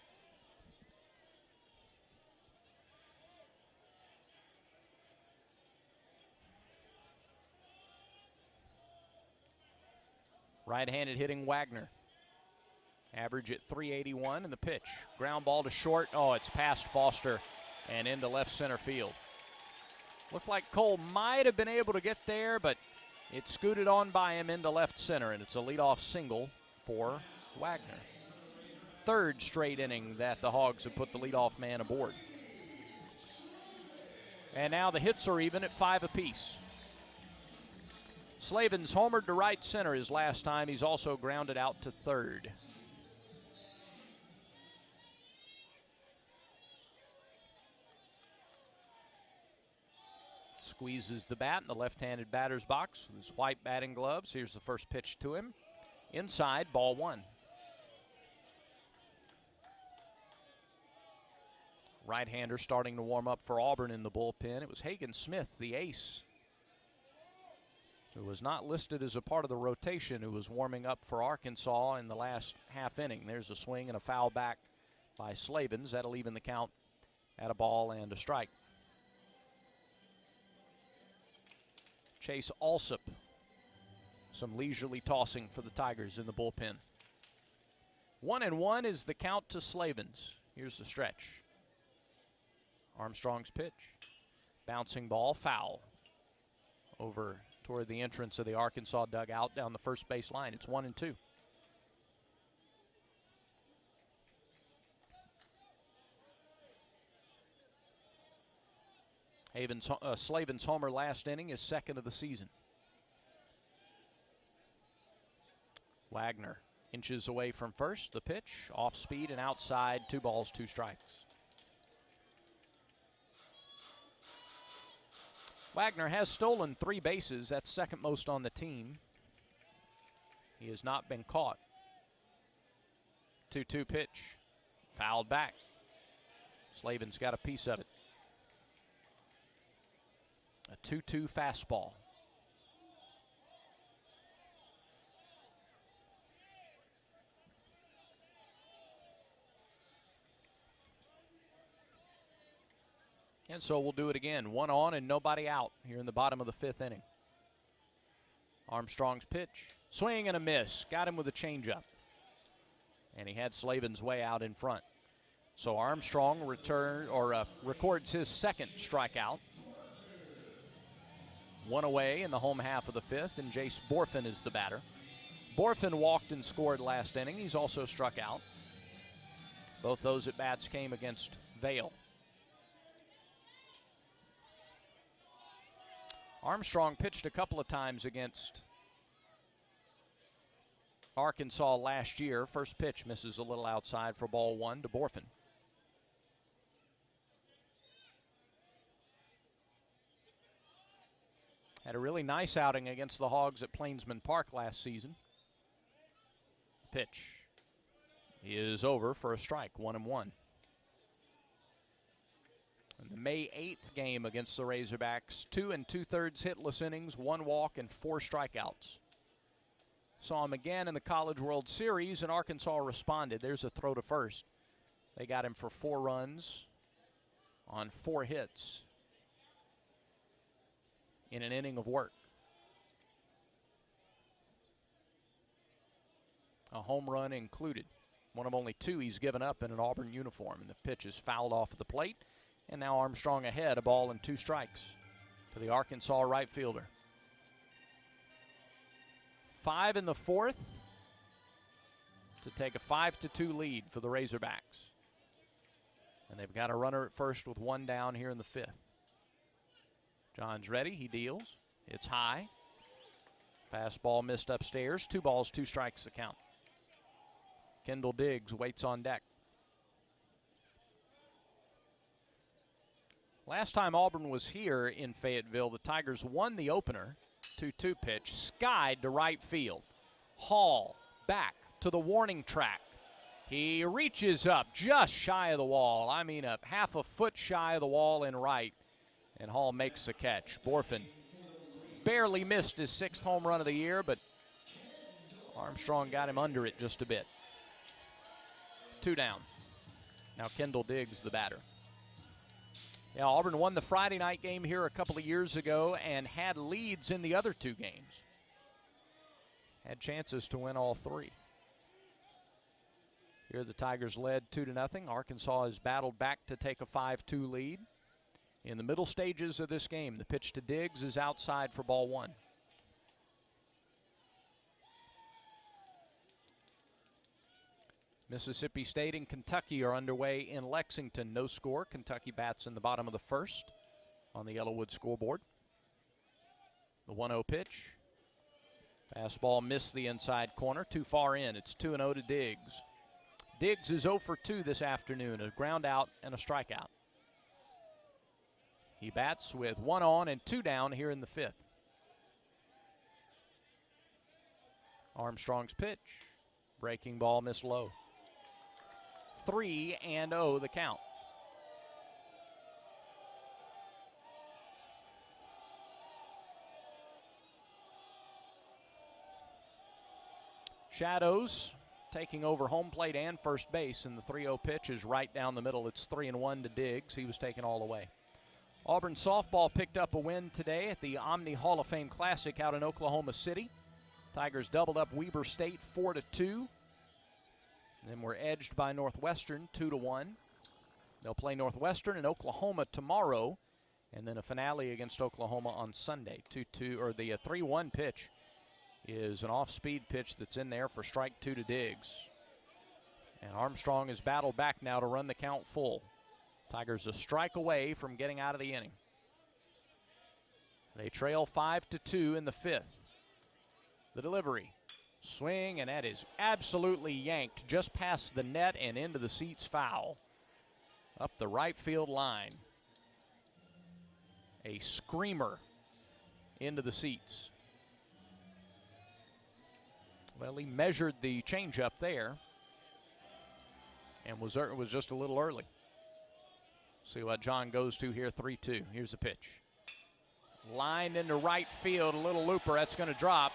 Right-handed hitting Wagner. Average at 381 in the pitch. Ground ball to short. Oh, it's past Foster and into left center field. Looked like Cole might have been able to get there, but it scooted on by him into left center, and it's a leadoff single for Wagner. 3rd straight inning that the Hogs have put the leadoff man aboard. And now the hits are even at 5 apiece. Slavens homered to right center his last time. He's also grounded out to 3rd. Squeezes the bat in the left-handed batter's box with his white batting gloves. Here's the first pitch to him. Inside, ball 1. Right-hander starting to warm up for Auburn in the bullpen. It was Hagen Smith, the ace, who was not listed as a part of the rotation, who was warming up for Arkansas in the last half inning. There's a swing and a foul back by Slavens. That'll even the count at a ball and a strike. Chase Alsop, some leisurely tossing for the Tigers in the bullpen. 1-1 is the count to Slavens. Here's the stretch. Armstrong's pitch. Bouncing ball, foul. Over toward the entrance of the Arkansas dugout down the first base line. It's 1-2. Slavens' homer last inning is 2nd of the season. Wagner inches away from first. The pitch, off speed and outside. 2 balls, 2 strikes. Wagner has stolen 3 bases. That's 2nd most on the team. He has not been caught. 2-2 pitch. Fouled back. Slavens got a piece of it. A 2-2 fastball. And so we'll do it again. 1 on and nobody out here in the bottom of the 5th inning. Armstrong's pitch. Swing and a miss. Got him with a changeup. And he had Slavens way out in front. So Armstrong records his 2nd strikeout. 1 away in the home half of the 5th, and Jace Borfin is the batter. Borfin walked and scored last inning. He's also struck out. Both those at-bats came against Vail. Armstrong pitched a couple of times against Arkansas last year. First pitch misses a little outside for ball 1 to Borfin. Had a really nice outing against the Hogs at Plainsman Park last season. Pitch is over for a strike, 1-1. In the May 8th game against the Razorbacks, 2 2/3 hitless innings, 1 walk, and 4 strikeouts. Saw him again in the College World Series, and Arkansas responded. There's a throw to first. They got him for 4 runs on 4 hits in an inning of work. A home run included. One of only 2 he's given up in an Auburn uniform, and the pitch is fouled off at the plate. And now Armstrong ahead, a ball and 2 strikes to the Arkansas right fielder. 5 in the 4th to take a 5-2 lead for the Razorbacks. And they've got a runner at first with 1 down here in the 5th. John's ready. He deals. It's high. Fastball missed upstairs. 2 balls, 2 strikes the count. Kendall Diggs waits on deck. Last time Auburn was here in Fayetteville, the Tigers won the opener. 2-2 pitch, skied to right field. Hall back to the warning track. He reaches up just shy of the wall. I mean, a half a foot shy of the wall in right. And Hall makes the catch. Borfin barely missed his 6th home run of the year, but Armstrong got him under it just a bit. 2 down. Now Kendall Diggs, the batter. Yeah, Auburn won the Friday night game here a couple of years ago and had leads in the other 2 games. Had chances to win all 3. Here the Tigers led 2-0. Arkansas has battled back to take a 5-2 lead. In the middle stages of this game, the pitch to Diggs is outside for ball 1. Mississippi State and Kentucky are underway in Lexington. No score. Kentucky bats in the bottom of the 1st on the Yellowwood scoreboard. The 1-0 pitch. Fastball missed the inside corner. Too far in. It's 2-0 to Diggs. Diggs is 0 for 2 this afternoon. A ground out and a strikeout. He bats with 1 on and 2 down here in the 5th. Armstrong's pitch. Breaking ball missed low. 3-0 the count. Shadows taking over home plate and first base, and the 3-0 pitch is right down the middle. It's 3-1 to Diggs. He was taken all the way. Auburn softball picked up a win today at the Omni Hall of Fame Classic out in Oklahoma City. Tigers doubled up Weber State 4-2. Then we're edged by Northwestern 2-1. They'll play Northwestern and Oklahoma tomorrow, and then a finale against Oklahoma on Sunday. 2-2, or the 3-1 pitch is an off-speed pitch that's in there for strike 2 to Diggs. And Armstrong has battled back now to run the count full. Tigers a strike away from getting out of the inning. They trail 5-2 in the 5th. The delivery. Swing, and that is absolutely yanked just past the net and into the seats, foul. Up the right field line. A screamer into the seats. Well, he measured the changeup there and was just a little early. See what John goes to here, 3-2. Here's the pitch. Lined into right field, a little looper, that's going to drop.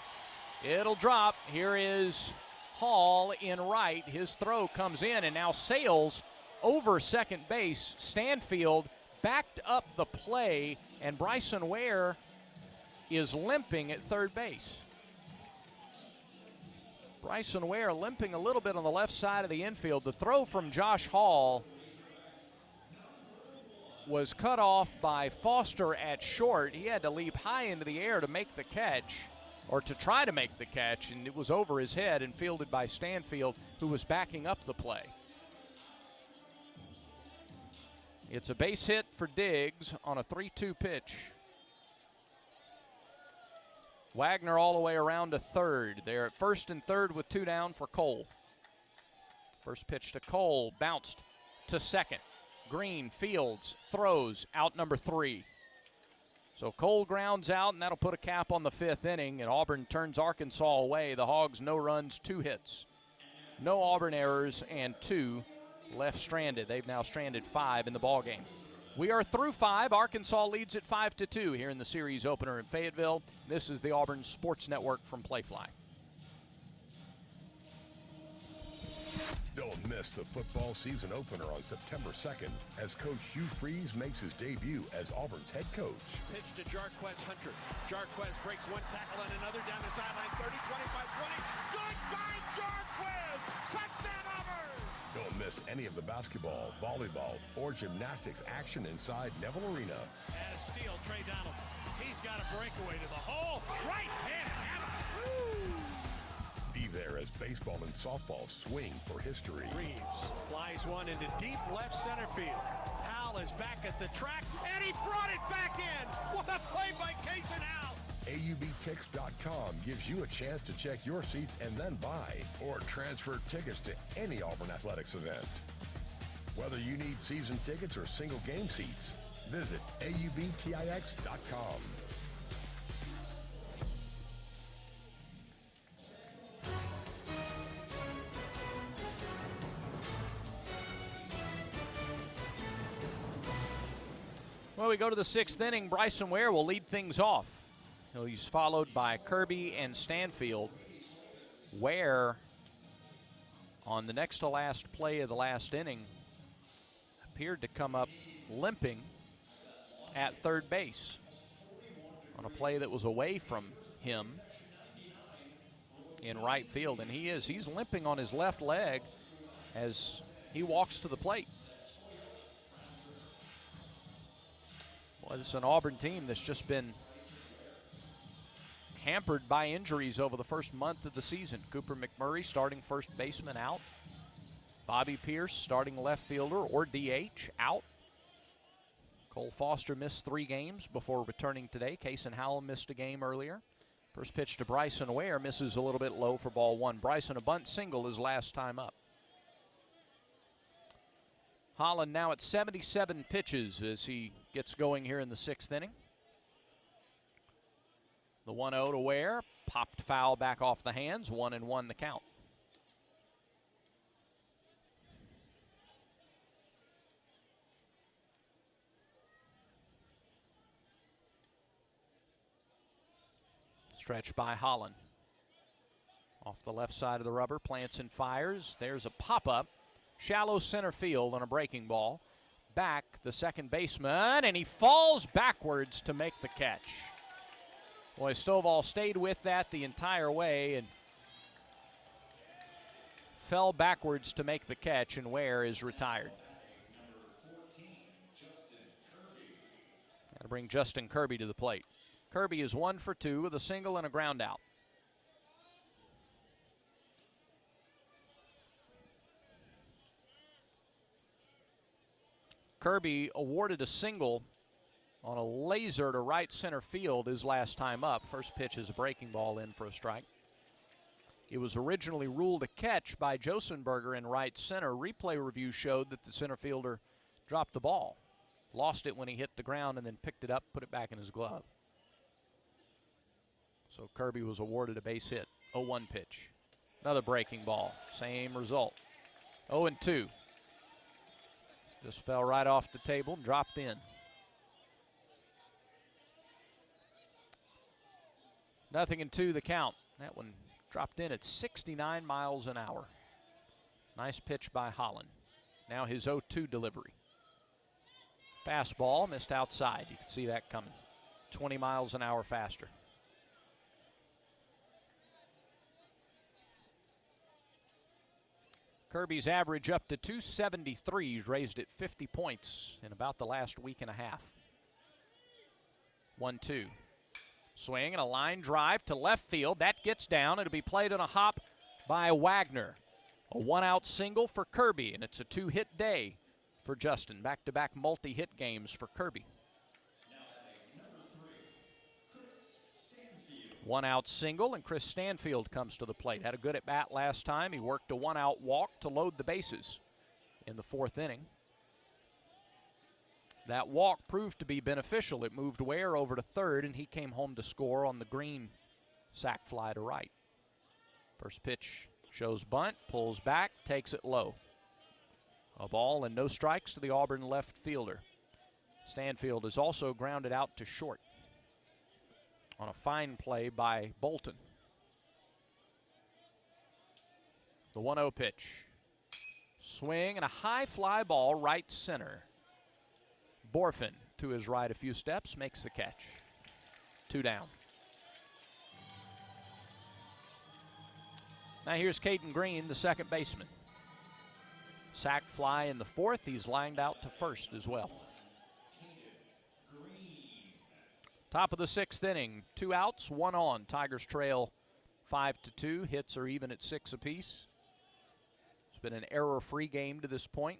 It'll drop. Here is Hall in right. His throw comes in and now sails over second base. Stanfield backed up the play, and Bryson Ware is limping at third base. Bryson Ware limping a little bit on the left side of the infield. The throw from Josh Hall was cut off by Foster at short. He had to leap high into the air to make the catch, or to try to make the catch, and it was over his head and fielded by Stanfield, who was backing up the play. It's a base hit for Diggs on a 3-2 pitch. Wagner all the way around to third. They're at first and third with 2 down for Cole. First pitch to Cole, bounced to second. Green fields, throws, out number 3. So Cole grounds out, and that'll put a cap on the 5th inning, and Auburn turns Arkansas away. The Hogs, no runs, 2 hits. No Auburn errors, and 2 left stranded. They've now stranded 5 in the ballgame. We are through 5. Arkansas leads at 5-2 here in the series opener in Fayetteville. This is the Auburn Sports Network from Playfly. Don't miss the football season opener on September 2nd as Coach Hugh Freeze makes his debut as Auburn's head coach. Pitch to Jarquez Hunter. Jarquez breaks one tackle and another down the sideline. 30, 25, 20. Goodbye, Jarquez! Touchdown, Auburn! Don't miss any of the basketball, volleyball, or gymnastics action inside Neville Arena. And a steal, Trey Donaldson. He's got a breakaway to the hole. Right hand, Woo! Be there as baseball and softball swing for history. Reeves flies one into deep left center field. Howell has back at the track, and he brought it back in. What a play by Kason Howell. AUBTix.com gives you a chance to check your seats and then buy or transfer tickets to any Auburn athletics event. Whether you need season tickets or single game seats, visit AUBTIX.com. Well, we go to the 6th inning. Bryson Ware will lead things off. He's followed by Kirby and Stanfield. Ware, on the next to last play of the last inning, appeared to come up limping at third base on a play that was away from him in right field. And he's limping on his left leg as he walks to the plate. Well, it's an Auburn team that's just been hampered by injuries over the first month of the season. Cooper McMurray, starting first baseman, out. Bobby Pierce, starting left fielder or DH, out. Cole Foster missed 3 games before returning today. Kason Howell missed a game earlier. First pitch to Bryson Ware, misses a little bit low for ball 1. Bryson, a bunt single his last time up. Holland now at 77 pitches as he gets going here in the 6th inning. The 1-0 to Ware, popped foul back off the hands, 1-1 the count. Stretch by Holland. Off the left side of the rubber, plants and fires. There's a pop-up, shallow center field on a breaking ball. Back, the second baseman, and he falls backwards to make the catch. Boy, Stovall stayed with that the entire way and fell backwards to make the catch, and Ware is retired. Got to bring Justin Kirby to the plate. Kirby is 1 for 2 with a single and a ground out. Kirby awarded a single on a laser to right center field his last time up. First pitch is a breaking ball in for a strike. It was originally ruled a catch by Josenberger in right center. Replay review showed that the center fielder dropped the ball, lost it when he hit the ground, and then picked it up, put it back in his glove. So Kirby was awarded a base hit. 0-1 pitch. Another breaking ball. Same result. 0-2. Just fell right off the table and dropped in. 0-2 the count. That one dropped in at 69 miles an hour. Nice pitch by Holland. Now his 0-2 delivery. Fastball missed outside. You could see that coming. 20 miles an hour faster. Kirby's average up to 273. He's raised it 50 points in about the last week and a half. 1-2. Swing and a line drive to left field. That gets down. It'll be played on a hop by Wagner. A 1-out single for Kirby, and it's a 2-hit day for Justin. Back-to-back multi-hit games for Kirby. 1-out single, and Chris Stanfield comes to the plate. Had a good at-bat last time. He worked a 1-out walk to load the bases in the 4th inning. That walk proved to be beneficial. It moved Ware over to third, and he came home to score on the Green sac fly to right. First pitch shows bunt, pulls back, takes it low. A ball and no strikes to the Auburn left fielder. Stanfield is also grounded out to short on a fine play by Bolton. The 1-0 pitch. Swing and a high fly ball right center. Borfin to his right a few steps, makes the catch. 2 down. Now here's Caden Green, the second baseman. Sac fly in the 4th. He's lined out to first as well. Top of the 6th inning, 2 outs, 1 on. Tigers trail 5-2. Hits are even at 6 apiece. It's been an error-free game to this point.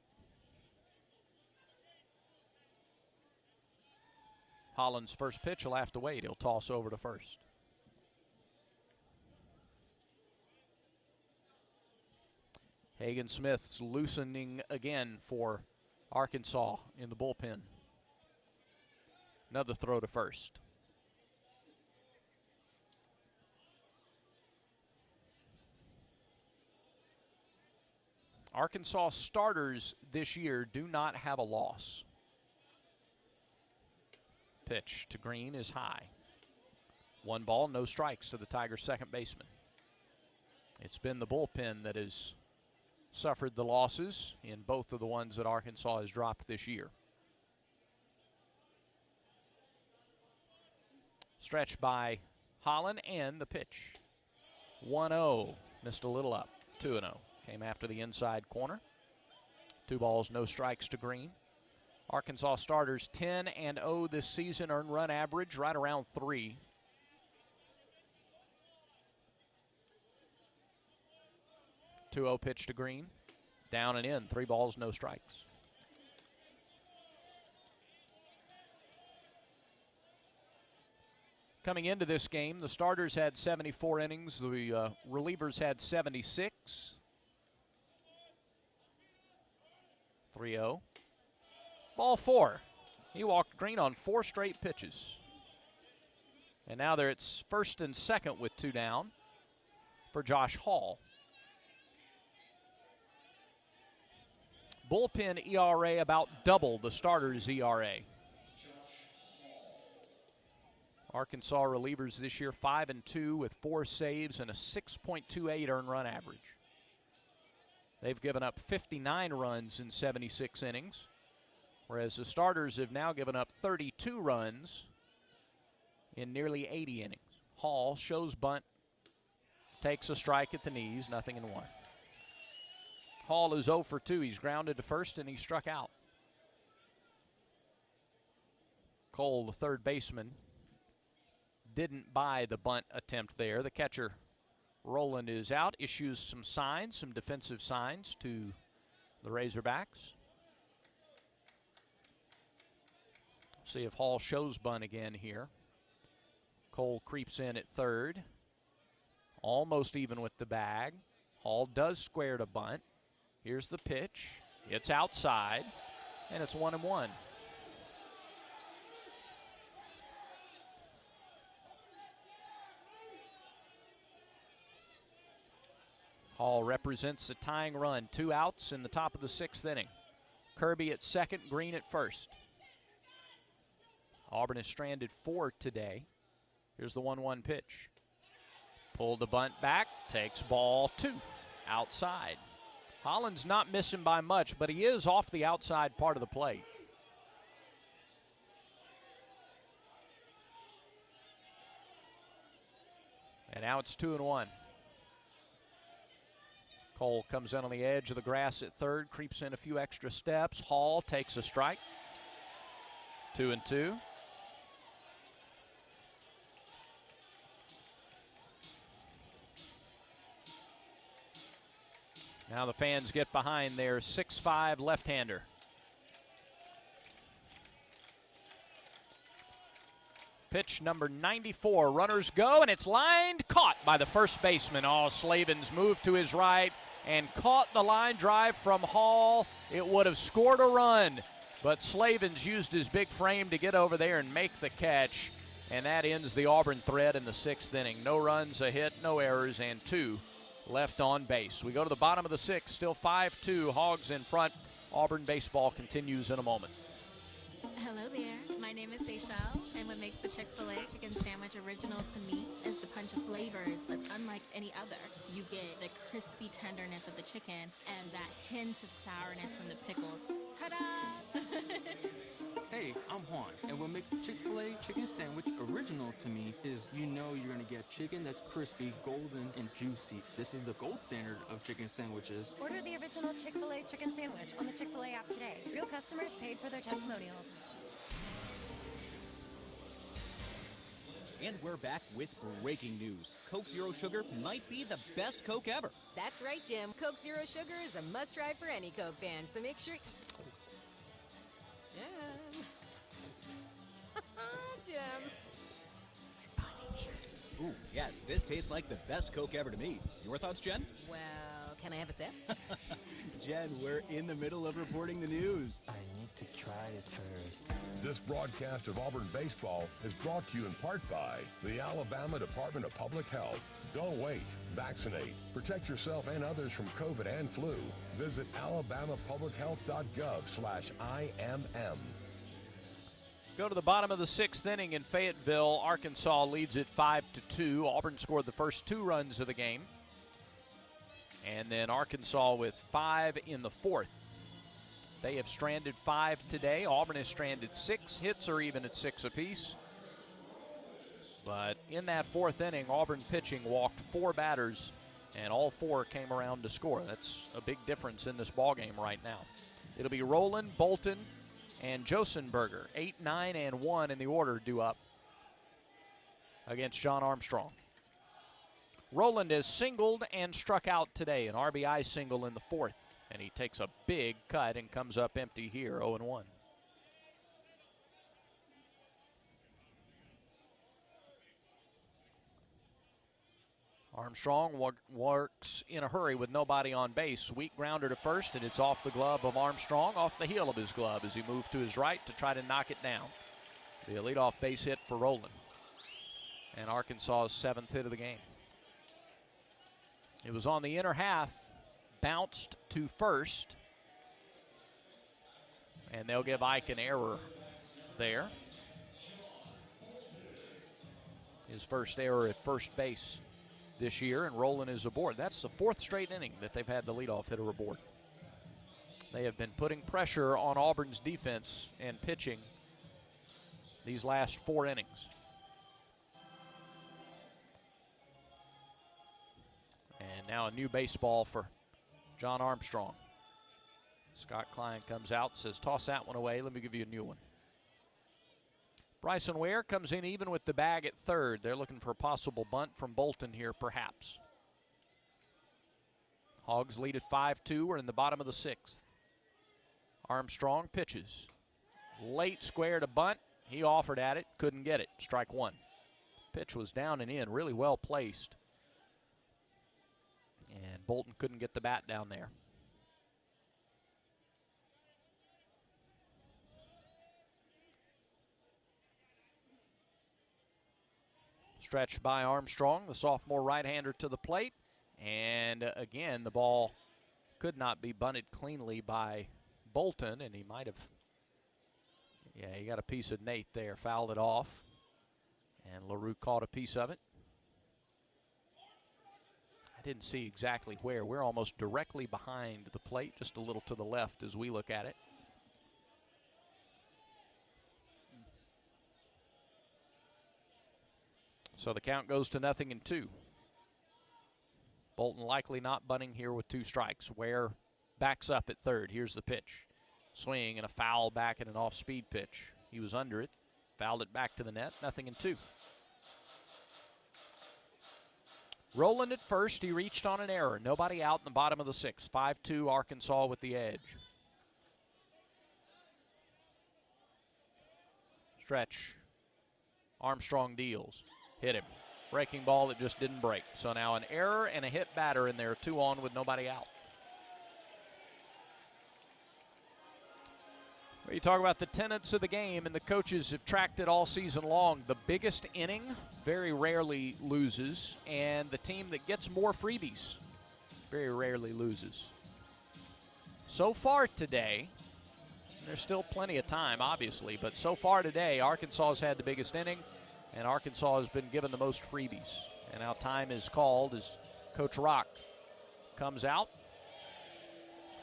Holland's first pitch will have to wait. He'll toss over to first. Hagen Smith's loosening again for Arkansas in the bullpen. Another throw to first. Arkansas starters this year do not have a loss. Pitch to Green is high. 1 ball, no strikes to the Tigers' second baseman. It's been the bullpen that has suffered the losses in both of the ones that Arkansas has dropped this year. Stretched by Holland, and the pitch. 1-0, missed a little up. 2-0, came after the inside corner. 2 balls, no strikes to Green. Arkansas starters 10-0 this season, earned run average right around 3. Two-0 pitch to Green. Down and in, 3 balls, no strikes. Coming into this game, the starters had 74 innings. The relievers had 76. 3-0. Ball 4. He walked Green on 4 straight pitches. And now they're at first and second with 2 down for Josh Hall. Bullpen ERA about double the starters' ERA. Arkansas relievers this year 5-2 with 4 saves and a 6.28 earned run average. They've given up 59 runs in 76 innings, whereas the starters have now given up 32 runs in nearly 80 innings. Hall shows bunt, takes a strike at the knees, 0-1. Hall is 0 for 2. He's grounded to first and he struck out. Cole, the third baseman, didn't buy the bunt attempt there. The catcher, Roland, is out, issues some signs, some defensive signs to the Razorbacks. See if Hall shows bunt again here. Cole creeps in at third. Almost even with the bag. Hall does square to bunt. Here's the pitch. It's outside, and it's 1-1. Hall represents the tying run. 2 outs in the top of the 6th inning. Kirby at second, Green at first. Auburn is stranded 4 today. Here's the 1-1 pitch. Pulled the bunt back, takes ball 2, outside. Holland's not missing by much, but he is off the outside part of the plate. And now it's 2-1. Cole comes in on the edge of the grass at third, creeps in a few extra steps. Hall takes a strike. 2-2. Now the fans get behind their 6'5" left-hander. Pitch number 94, runners go, and it's lined, caught by the first baseman. Oh, Slavens moved to his right and caught the line drive from Hall. It would have scored a run, but Slavens used his big frame to get over there and make the catch, and that ends the Auburn thread in the 6th inning. No runs, a hit, no errors, and 2 left on base. We go to the bottom of the 6th, still 5-2, Hogs in front. Auburn baseball continues in a moment. Hello there, my name is Seychelle, and what makes the Chick-fil-A chicken sandwich original to me is the punch of flavors that's unlike any other. You get the crispy tenderness of the chicken and that hint of sourness from the pickles. Ta-da! Hey, I'm Juan, and what makes the Chick-fil-A chicken sandwich original to me is you're gonna get chicken that's crispy, golden, and juicy. This is the gold standard of chicken sandwiches. Order the original Chick-fil-A chicken sandwich on the Chick-fil-A app today. Real customers paid for their testimonials. And we're back with breaking news. Coke Zero Sugar might be the best Coke ever. That's right, Jim. Coke Zero Sugar is a must-try for any Coke fan, so make sure... Ooh, yes, this tastes like the best Coke ever to me. Your thoughts, Jen? Well, can I have a sip? Jen, we're in the middle of reporting the news. I need to try it first. This broadcast of Auburn baseball is brought to you in part by the Alabama Department of Public Health. Don't wait. Vaccinate. Protect yourself and others from COVID and flu. Visit alabamapublichealth.gov/IMM. Go to the bottom of the 6th inning in Fayetteville. Arkansas leads it 5-2. Auburn scored the first 2 runs of the game. And then Arkansas with 5 in the 4th. They have stranded 5 today. Auburn has stranded 6. Hits are even at 6 apiece. But in that 4th inning, Auburn pitching walked 4 batters, and all 4 came around to score. That's a big difference in this ballgame right now. It'll be Rowland, Bolton, and Josenberger. 8, 9, and 1 in the order due up against John Armstrong. Rowland has singled and struck out today, an RBI single in the 4th, and he takes a big cut and comes up empty here, 0-1. Armstrong works in a hurry with nobody on base. Weak grounder to first, and it's off the glove of Armstrong, off the heel of his glove as he moved to his right to try to knock it down. The leadoff base hit for Rowland, and Arkansas's 7th hit of the game. It was on the inner half, bounced to first, and they'll give Ike an error there. His first error at first base this year, and Rowland is aboard. That's the 4th straight inning that they've had the leadoff hitter aboard. They have been putting pressure on Auburn's defense and pitching these last 4 innings. And now a new baseball for John Armstrong. Scott Klein comes out, says, toss that one away. Let me give you a new one. Bryson Ware comes in even with the bag at 3rd. They're looking for a possible bunt from Bolton here, perhaps. Hogs lead at 5-2. We're in the bottom of the 6th. Armstrong pitches. Late square to bunt. He offered at it, couldn't get it. Strike 1. Pitch was down and in, really well placed. And Bolton couldn't get the bat down there. Stretched by Armstrong, the sophomore right-hander to the plate. And again, the ball could not be bunted cleanly by Bolton, and he might have, yeah, he got a piece of Nate there, fouled it off. And LaRue caught a piece of it. I didn't see exactly where. We're almost directly behind the plate, just a little to the left as we look at it. So the count goes to 0-2. Bolton likely not bunting here with 2 strikes. Ware backs up at 3rd. Here's the pitch. Swing and a foul back at an off-speed pitch. He was under it, fouled it back to the net, 0-2. Rowland at first, he reached on an error. Nobody out in the bottom of the 6th. 5-2 Arkansas with the edge. Stretch. Armstrong deals. Hit him. Breaking ball that just didn't break. So now an error and a hit batter in there, 2 on with nobody out. Well, you talk about the tenets of the game, and the coaches have tracked it all season long. The biggest inning very rarely loses, and the team that gets more freebies very rarely loses. So far today, there's still plenty of time, obviously, but so far today, Arkansas has had the biggest inning, and Arkansas has been given the most freebies. And now time is called as Coach Rock comes out.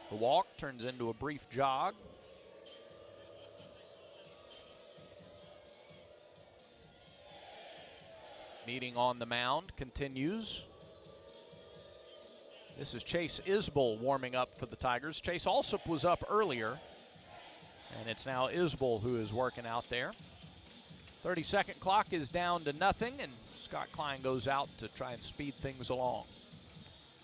The walk turns into a brief jog. Meeting on the mound continues. This is Chase Isbell warming up for the Tigers. Chase Alsop was up earlier, and it's now Isbell who is working out there. 30-second clock is down to 0, and Scott Klein goes out to try and speed things along.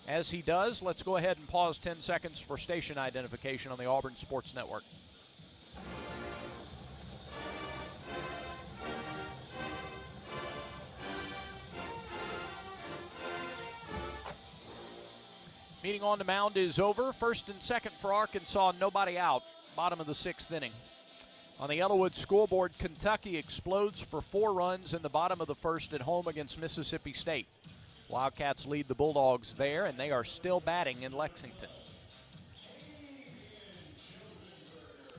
As he does, let's go ahead and pause 10 seconds for station identification on the Auburn Sports Network. Meeting on the mound is over. First and second for Arkansas, nobody out. Bottom of the 6th inning. On the Yellowwood scoreboard, Kentucky explodes for 4 runs in the bottom of the 1st at home against Mississippi State. Wildcats lead the Bulldogs there, and they are still batting in Lexington.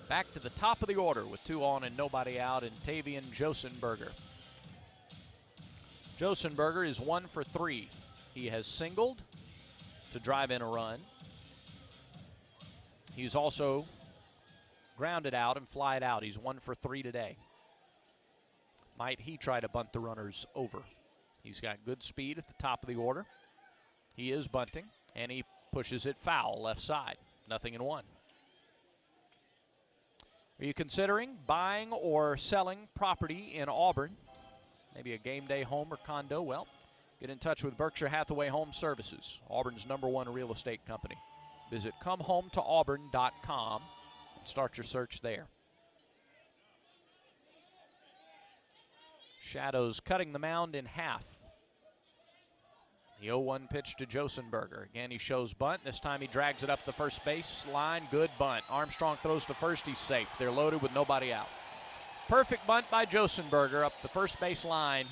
Back to the top of the order with 2 on and nobody out, and Tavian Josenberger. Josenberger is 1 for 3. He has singled to drive in a run. He's also grounded out and flied out. He's 1 for 3 today. Might he try to bunt the runners over? He's got good speed at the top of the order. He is bunting, and he pushes it foul left side. 0-1. Are you considering buying or selling property in Auburn? Maybe a game day home or condo? Well, get in touch with Berkshire Hathaway Home Services, Auburn's #1 real estate company. Visit comehometoauburn.com and start your search there. Shadows cutting the mound in half. The 0-1 pitch to Josenberger. Again, he shows bunt. This time he drags it up the first base line. Good bunt. Armstrong throws to first. He's safe. They're loaded with nobody out. Perfect bunt by Josenberger up the first base line.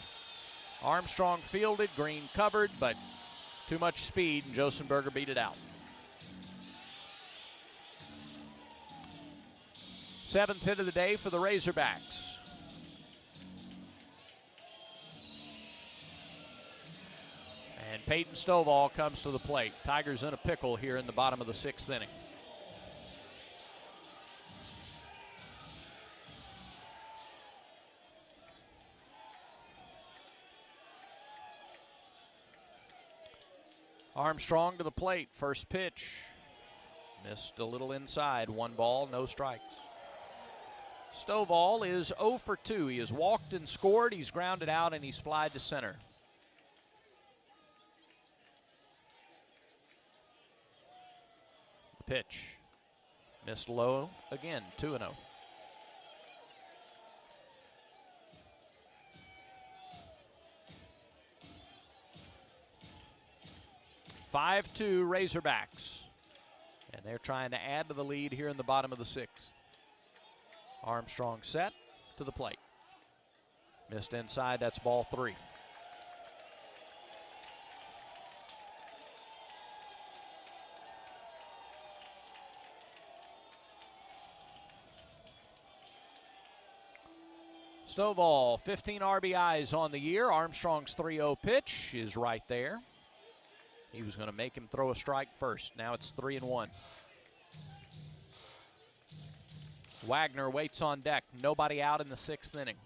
Armstrong fielded, Green covered, but too much speed, and Josenberger beat it out. 7th hit of the day for the Razorbacks. And Peyton Stovall comes to the plate. Tigers in a pickle here in the bottom of the 6th inning. Armstrong to the plate. First pitch. Missed a little inside. 1 ball, no strikes. Stovall is 0 for 2. He has walked and scored. He's grounded out, and he's flied to center. The pitch. Missed low again. 2-0. 5-2 Razorbacks. And they're trying to add to the lead here in the bottom of the 6th. Armstrong set to the plate. Missed inside, that's ball 3. Stovall, 15 RBIs on the year. Armstrong's 3-0 pitch is right there. He was going to make him throw a strike first. Now it's 3-1. Wagner waits on deck. Nobody out in the 6th inning.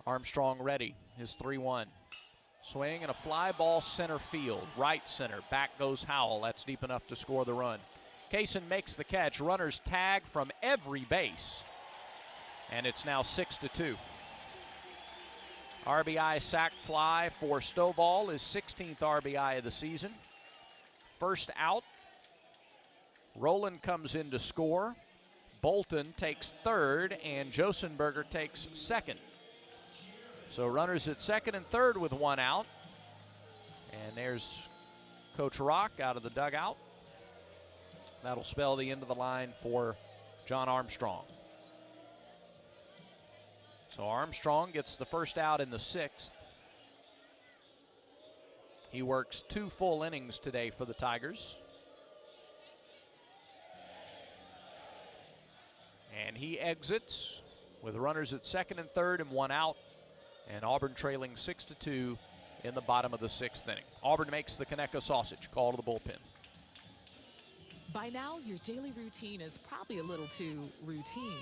Armstrong ready. His 3-1. Swing and a fly ball center field. Right center. Back goes Howell. That's deep enough to score the run. Kaysen makes the catch. Runners tag from every base. And it's now 6-2. RBI sac fly for Stovall, his 16th RBI of the season. First out. Rowland comes in to score. Bolton takes 3rd, and Josenberger takes 2nd. So runners at 2nd and 3rd with 1 out. And there's Coach Rock out of the dugout. That'll spell the end of the line for John Armstrong. So Armstrong gets the first out in the 6th. He works 2 full innings today for the Tigers. And he exits with runners at 2nd and 3rd and 1 out. And Auburn trailing 6-2 in the bottom of the 6th inning. Auburn makes the Conecuh sausage. Call to the bullpen. By now, your daily routine is probably a little too routine.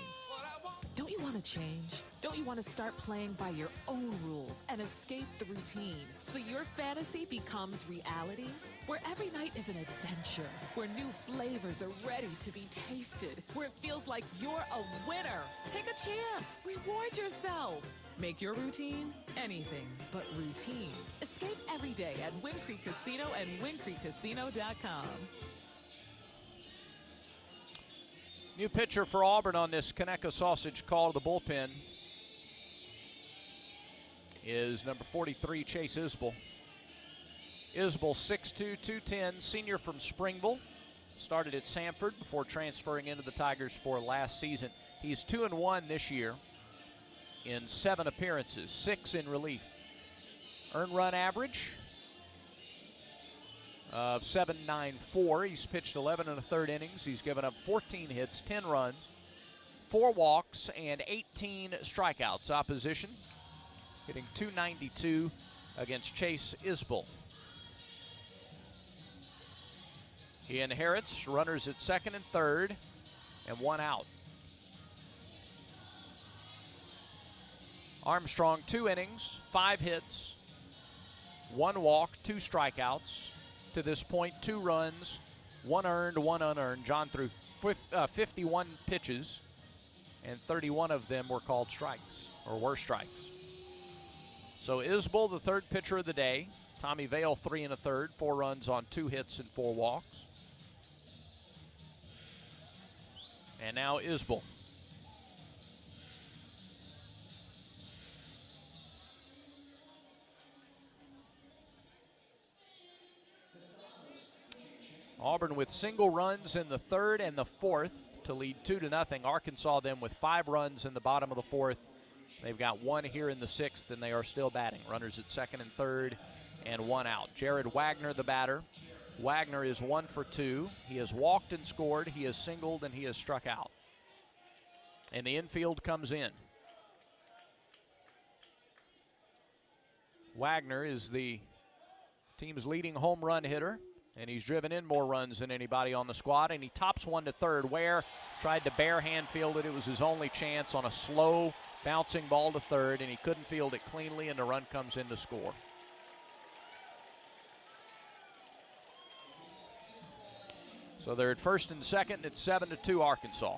Don't you want to change? Don't you want to start playing by your own rules and escape the routine so your fantasy becomes reality? Where every night is an adventure, where new flavors are ready to be tasted, where it feels like you're a winner. Take a chance. Reward yourself. Make your routine anything but routine. Escape every day at Wind Creek Casino and WindCreekCasino.com. New pitcher for Auburn on this Conecuh sausage. Call to the bullpen is number 43, Chase Isbell. Isbell, 6'2", 210, senior from Springville. Started at Samford before transferring into the Tigers for last season. He's 2-1 this year in 7 appearances, 6 in relief. Earned run average of 7.94. He's pitched 11 1/3 innings. He's given up 14 hits, 10 runs, 4 walks, and 18 strikeouts. Opposition hitting .292 against Chase Isbell. He inherits runners at second and third and 1 out. Armstrong, 2 innings, 5 hits, 1 walk, 2 strikeouts. To this point, 2 runs, 1 earned, 1 unearned. John threw 51 pitches, and 31 of them were called strikes, or were strikes. So Isbell, the 3rd pitcher of the day. Tommy Vale, 3 1/3, 4 runs on 2 hits and 4 walks. And now Isbell. Auburn with single runs in the 3rd and the 4th to lead 2-0. Arkansas then with 5 runs in the bottom of the 4th. They've got 1 here in the 6th, and they are still batting. Runners at second and third and 1 out. Jared Wagner, the batter. Wagner is 1 for 2. He has walked and scored. He has singled, and he has struck out. And the infield comes in. Wagner is the team's leading home run hitter, and he's driven in more runs than anybody on the squad, and he tops one to third. Ware tried to barehand field it. It was his only chance on a slow bouncing ball to third, and he couldn't field it cleanly, and the run comes in to score. So they're at first and second, and it's 7-2 Arkansas.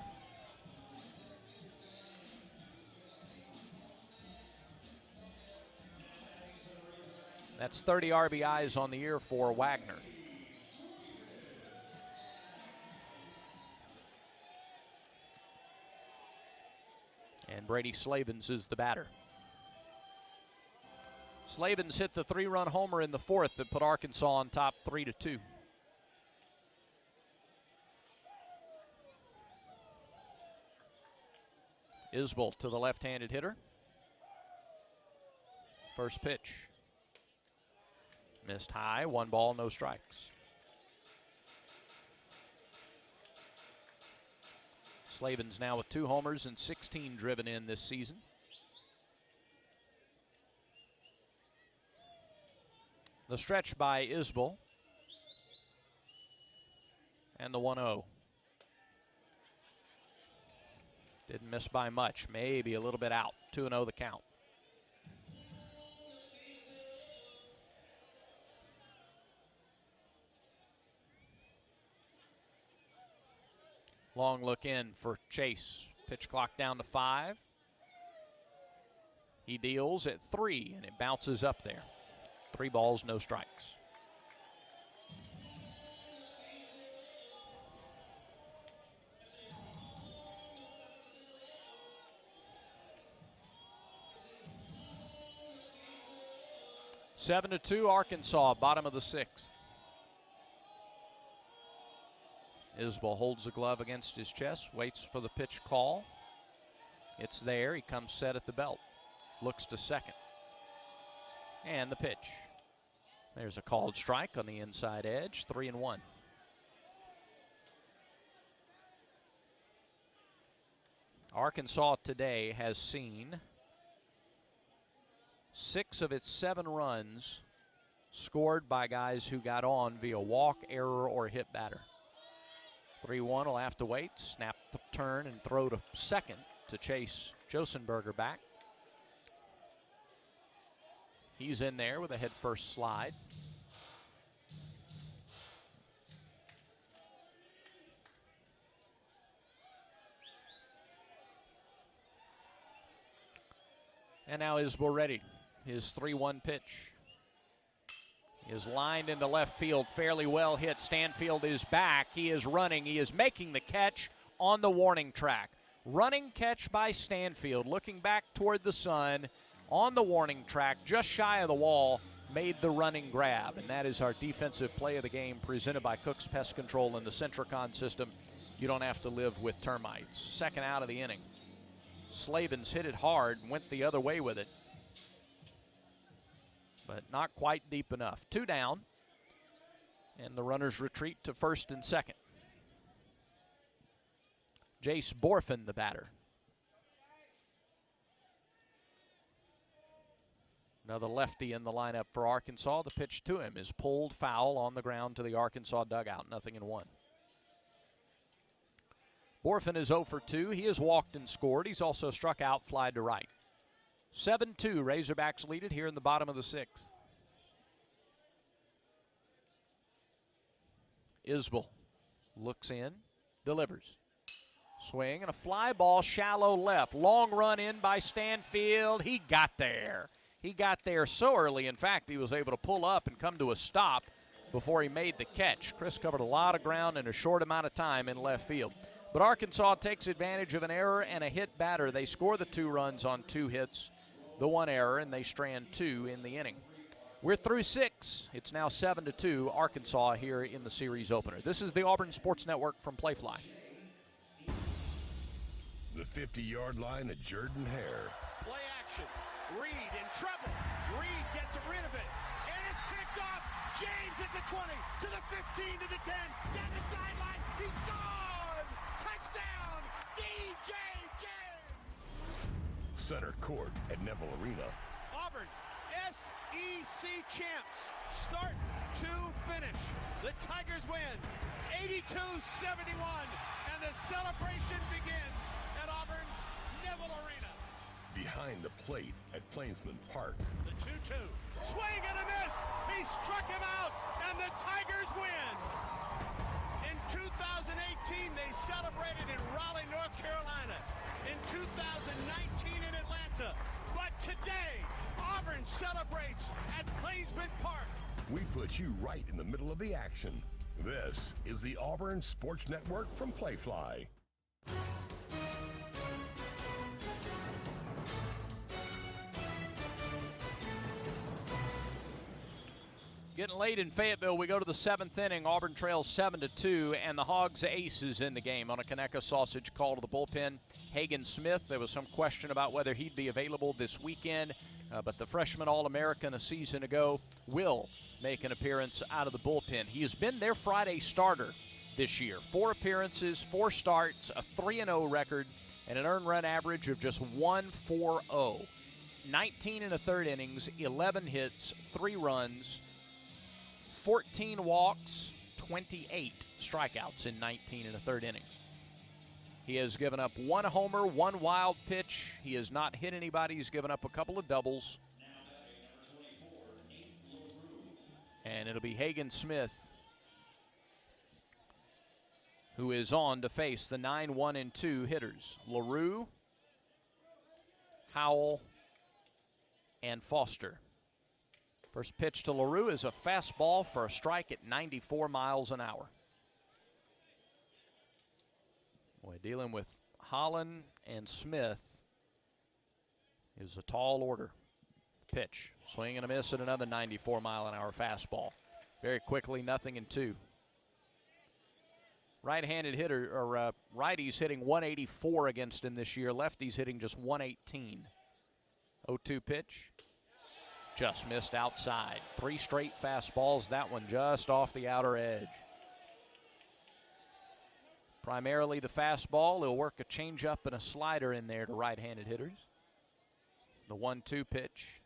That's 30 RBIs on the year for Wagner. And Brady Slavens is the batter. Slavens hit the 3-run homer in the 4th that put Arkansas on top 3-2. Isbell to the left-handed hitter. First pitch. Missed high, 1 ball, no strikes. Slavens now with 2 homers and 16 driven in this season. The stretch by Isbell. And the 1-0. Didn't miss by much, maybe a little bit out. 2-0 the count. Long look in for Chase. Pitch clock down to 5. He deals at 3, and it bounces up there. 3 balls, no strikes. Seven to 2 Arkansas, bottom of the 6th. Isbell holds the glove against his chest, waits for the pitch call. It's there. He comes set at the belt. Looks to second. And the pitch. There's a called strike on the inside edge, 3-1. Arkansas today has seen 6 of its 7 runs scored by guys who got on via walk, error, or hit batter. 3-1 will have to wait. Snap, turn, and throw to second to chase Josenberger back. He's in there with a head-first slide. And now Isbell ready. His 3-1 pitch is lined into left field, fairly well hit. Stanfield is back. He is running. He is making the catch on the warning track. Running catch by Stanfield, looking back toward the sun. on the warning track, just shy of the wall, made the running grab. And that is our defensive play of the game, presented by Cook's Pest Control and the Centricon system. You don't have to live with termites. Second out of the inning. Slavens hit it hard and went the other way with it, but not quite deep enough. 2 down, and the runners retreat to first and second. Jace Borfin, the batter. Another lefty in the lineup for Arkansas. The pitch to him is pulled foul on the ground to the Arkansas dugout. 0-1. Borfin is 0 for 2. He has walked and scored. He's also struck out, fly to right. 7-2, Razorbacks lead it here in the bottom of the 6th. Isbell looks in, delivers. Swing and a fly ball, shallow left. Long run in by Stanfield. He got there. He got there so early, in fact, he was able to pull up and come to a stop before he made the catch. Chris covered a lot of ground in a short amount of time in left field. But Arkansas takes advantage of an error and a hit batter. They score the 2 runs on 2 hits, the 1 error, and they strand 2 in the inning. We're through 6. It's now 7-2, Arkansas here in the series opener. This is the Auburn Sports Network from Playfly. The 50-yard line at Jordan Hare. Play action. Reed in trouble. Reed gets rid of it. And it's picked off. James at the 20, to the 15, to the 10, down the sideline. He's gone. Touchdown, DJ James. Center court at Neville Arena. Auburn, SEC champs, start to finish. The Tigers win 82-71, and the celebration begins at Auburn's Neville Arena. Behind the plate at Plainsman Park. The 2-2, swing and a miss. He struck him out, and the Tigers win. In 2018, they celebrated in Raleigh, North Carolina. In 2019 in Atlanta. But today, Auburn celebrates at Plainsman Park. We put you right in the middle of the action. This is the Auburn Sports Network from Playfly. Getting late in Fayetteville, we go to the 7th inning. Auburn trails 7-2, and the Hogs aces in the game on a Conecuh sausage call to the bullpen. Hagen Smith, there was some question about whether he'd be available this weekend, but the freshman All-American a season ago will make an appearance out of the bullpen. He has been their Friday starter this year. 4 appearances, 4 starts, a 3-0 record, and an earned run average of just 1.40. 19 in the 3rd innings, 11 hits, 3 runs, 14 walks, 28 strikeouts in 19 in the 3rd innings. He has given up 1 homer, 1 wild pitch. He has not hit anybody. He's given up a couple of doubles. And it'll be Hagen Smith who is on to face the 9-1-2 hitters. LaRue, Howell, and Foster. First pitch to LaRue is a fastball for a strike at 94 miles an hour. Boy, dealing with Holland and Smith is a tall order. Pitch, swing and a miss at another 94-mile-an-hour fastball. Very quickly, 0-2. Right-handed hitter, or righties hitting 184 against him this year. Lefties hitting just 118. 0-2 pitch. Just missed outside. 3 straight fastballs, that one just off the outer edge. Primarily the fastball. He'll work a changeup and a slider in there to right-handed hitters. The 1-2 pitch.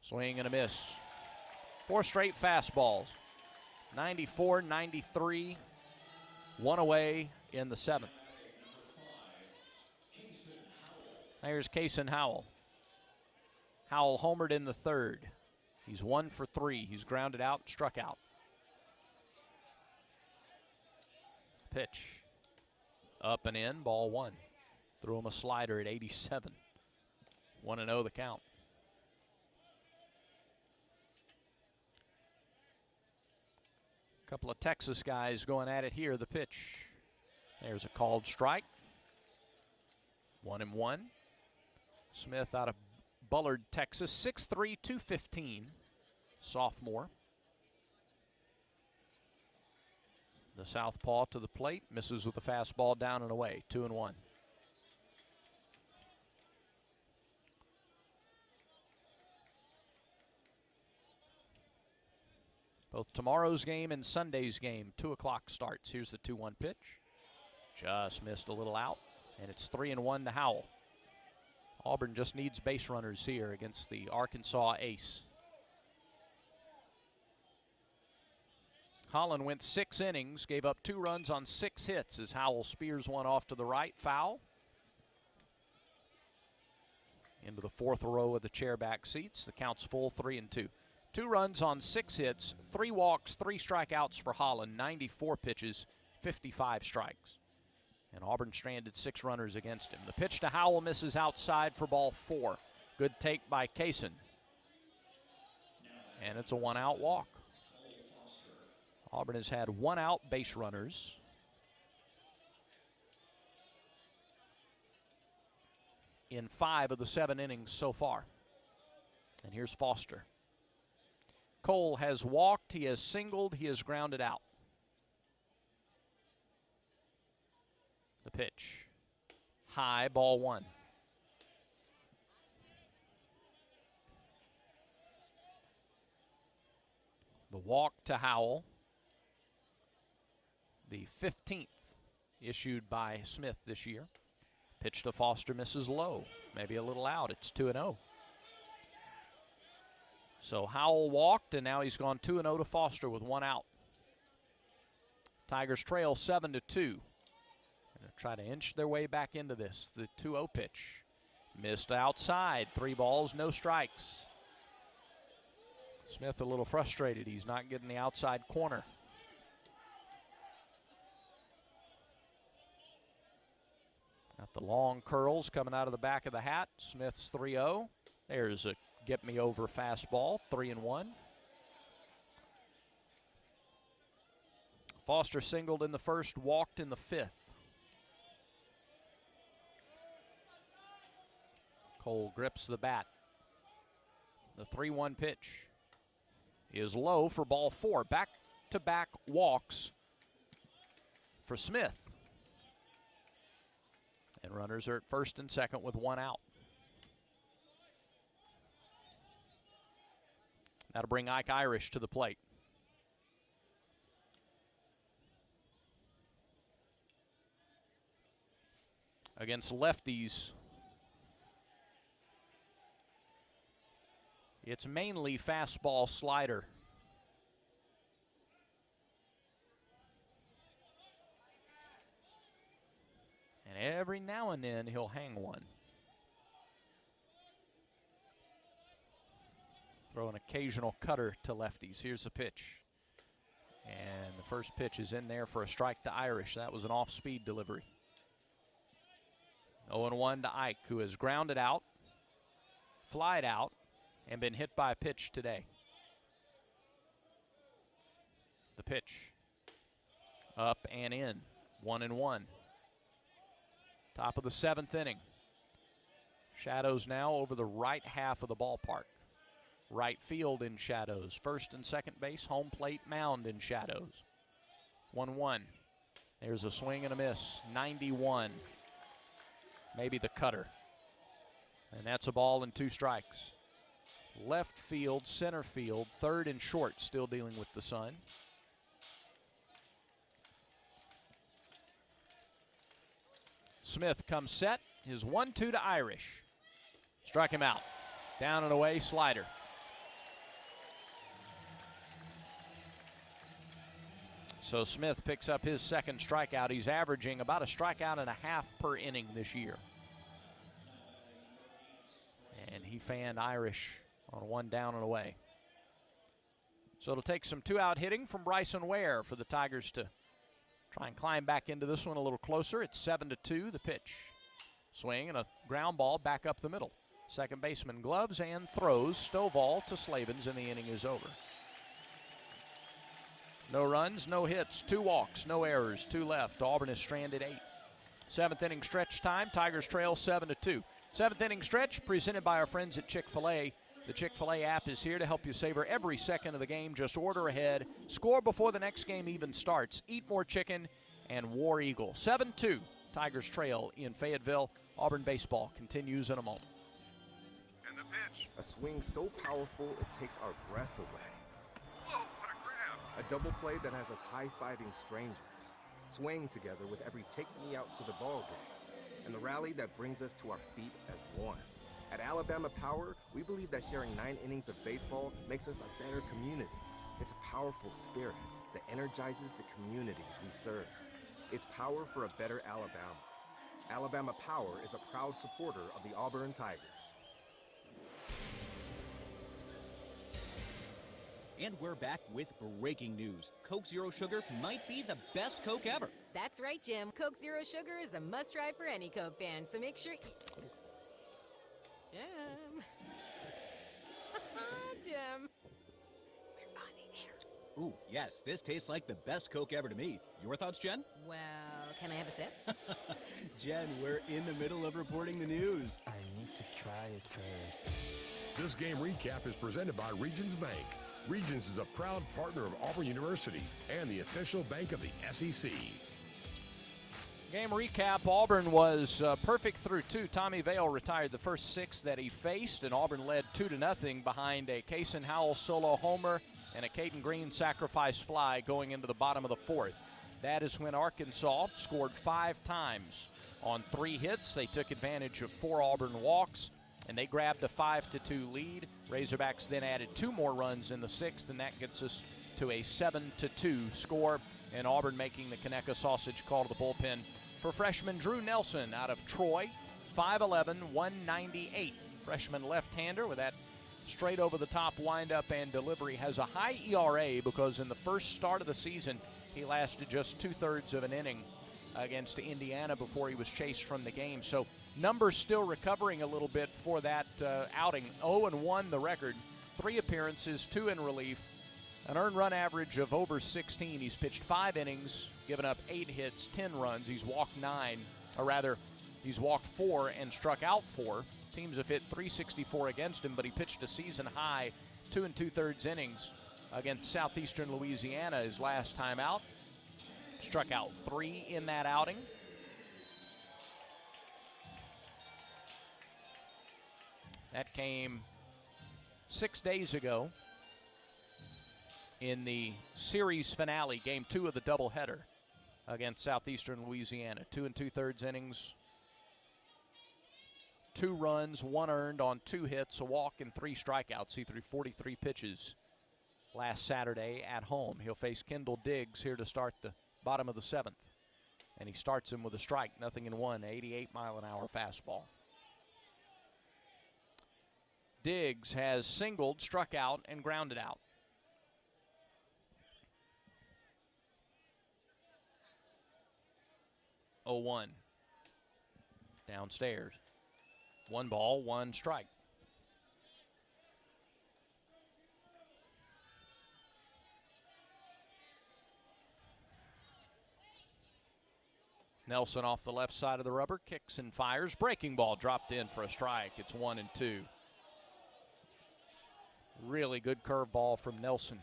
Swing and a miss. 4 straight fastballs. 94, 93. 1 away in the 7th. There's Kason Howell. Howell homered in the 3rd. He's 1 for 3. He's grounded out, struck out. Pitch. Up and in, ball 1. Threw him a slider at 87. 1-0 the count. A couple of Texas guys going at it here. The pitch. There's a called strike. 1-1. Smith out of Bullard, Texas, 6'3", 215, sophomore. The southpaw to the plate, misses with the fastball down and away, 2-1. Both tomorrow's game and Sunday's game, 2 o'clock starts. Here's the 2-1 pitch. Just missed a little out, and it's 3-1 to Howell. Auburn just needs base runners here against the Arkansas ace. Holland went 6 innings, gave up 2 runs on 6 hits as Howell spears one off to the right, foul. Into the 4th row of the chairback seats. The count's full, 3-2. 2 runs on 6 hits, 3 walks, 3 strikeouts for Holland, 94 pitches, 55 strikes. And Auburn stranded 6 runners against him. The pitch to Howell misses outside for ball 4. Good take by Kaysen. And it's a 1-out walk. Auburn has had 1-out base runners. In 5 of the 7 innings so far. And here's Foster. Cole has walked, he has singled, he has grounded out. The pitch. High, ball 1. The walk to Howell. The 15th issued by Smith this year. Pitch to Foster misses low. Maybe a little out. It's 2-0. So Howell walked, and now he's gone 2-0 to Foster with 1 out. Tigers trail 7-2. Gonna try to inch their way back into this. The 2-0 pitch. Missed outside. 3 balls, no strikes. Smith a little frustrated. He's not getting the outside corner. Got the long curls coming out of the back of the hat. Smith's 3-0. There's a get me over fastball, 3-1. Foster singled in the 1st, walked in the 5th. Cole grips the bat. The 3-1 pitch is low for ball 4. Back-to-back walks for Smith. And runners are at 1st and 2nd with 1 out. That'll bring Ike Irish to the plate. Against lefties, it's mainly fastball slider. And every now and then he'll hang one. Throw an occasional cutter to lefties. Here's the pitch. And the first pitch is in there for a strike to Irish. That was an off-speed delivery. 0-1 to Ike, who has grounded out, flied out, and been hit by a pitch today. The pitch. Up and in. 1-1. Top of the 7th inning. Shadows now over the right half of the ballpark. Right field in shadows. 1st and 2nd base, home plate, mound in shadows. 1-1. There's a swing and a miss. 91. Maybe the cutter. And that's a ball and 2 strikes. Left field, center field, 3rd and short, still dealing with the sun. Smith comes set. His 1-2 to Irish. Struck him out. Down and away, slider. So Smith picks up his 2nd strikeout. He's averaging about a strikeout and a half per inning this year. And he fanned Irish on 1 down and away. So it'll take some 2-out hitting from Bryson Ware for the Tigers to try and climb back into this one a little closer. It's 7-2, the pitch. Swing and a ground ball back up the middle. Second baseman gloves and throws. Stovall to Slavens, and the inning is over. No runs, no hits, 2 walks, no errors, 2 left. Auburn is stranded 8. 7th inning stretch time. Tigers trail 7-2. Seventh inning stretch presented by our friends at Chick-fil-A. The Chick-fil-A app is here to help you savor every second of the game. Just order ahead. Score before the next game even starts. Eat more chicken and War Eagle. 7-2, Tigers trail in Fayetteville. Auburn baseball continues in a moment. And the pitch. A swing so powerful it takes our breath away. Whoa, what a grab. A double play that has us high-fiving strangers, swaying together with every take me out to the ball game, and the rally that brings us to our feet as one. At Alabama Power, we believe that sharing 9 innings of baseball makes us a better community. It's a powerful spirit that energizes the communities we serve. It's power for a better Alabama. Alabama Power is a proud supporter of the Auburn Tigers. And we're back with breaking news. Coke Zero Sugar might be the best Coke ever. That's right, Jim. Coke Zero Sugar is a must-try for any Coke fan, so make sure... Jim. Jim. We're on the air. Ooh, yes, this tastes like the best Coke ever to me. Your thoughts, Jen? Well, can I have a sip? Jen, we're in the middle of reporting the news. I need to try it first. This game recap is presented by Regions Bank. Regions is a proud partner of Auburn University and the official bank of the SEC. Game recap, Auburn was perfect through 2. Tommy Vale retired the first 6 that he faced, and Auburn led 2-0 behind a Kason Howell solo homer and a Caden Green sacrifice fly going into the bottom of the 4th. That is when Arkansas scored 5 times on 3 hits. They took advantage of 4 Auburn walks, and they grabbed a 5-2 lead. Razorbacks then added 2 more runs in the 6th, and that gets us to a 7-2 score, and Auburn making the Conecuh sausage call to the bullpen for freshman Drew Nelson out of Troy. 5'11", 198. Freshman left-hander with that straight over the top windup and delivery. Has a high ERA because in the first start of the season he lasted just 2/3 of an inning against Indiana before he was chased from the game. So numbers still recovering a little bit for that outing. 0-1 the record, 3 appearances, 2 in relief, an earned run average of over 16. He's pitched 5 innings, given up 8 hits, 10 runs. He's walked 9, or rather, he's walked 4 and struck out 4. Teams have hit .364 against him, but he pitched a season high 2 2/3 innings against Southeastern Louisiana his last time out. Struck out 3 in that outing. That came 6 days ago in the series finale, game 2 of the doubleheader against Southeastern Louisiana. 2 2/3 innings, 2 runs, 1 earned on 2 hits, a walk, and 3 strikeouts. He threw 43 pitches last Saturday at home. He'll face Kendall Diggs here to start the bottom of the 7th. And he starts him with a strike, 0-1, 88-mile-an-hour fastball. Diggs has singled, struck out, and grounded out. .01 downstairs. 1 ball, 1 strike. Nelson off the left side of the rubber, kicks and fires. Breaking ball dropped in for a strike. It's 1-2. Really good curveball from Nelson.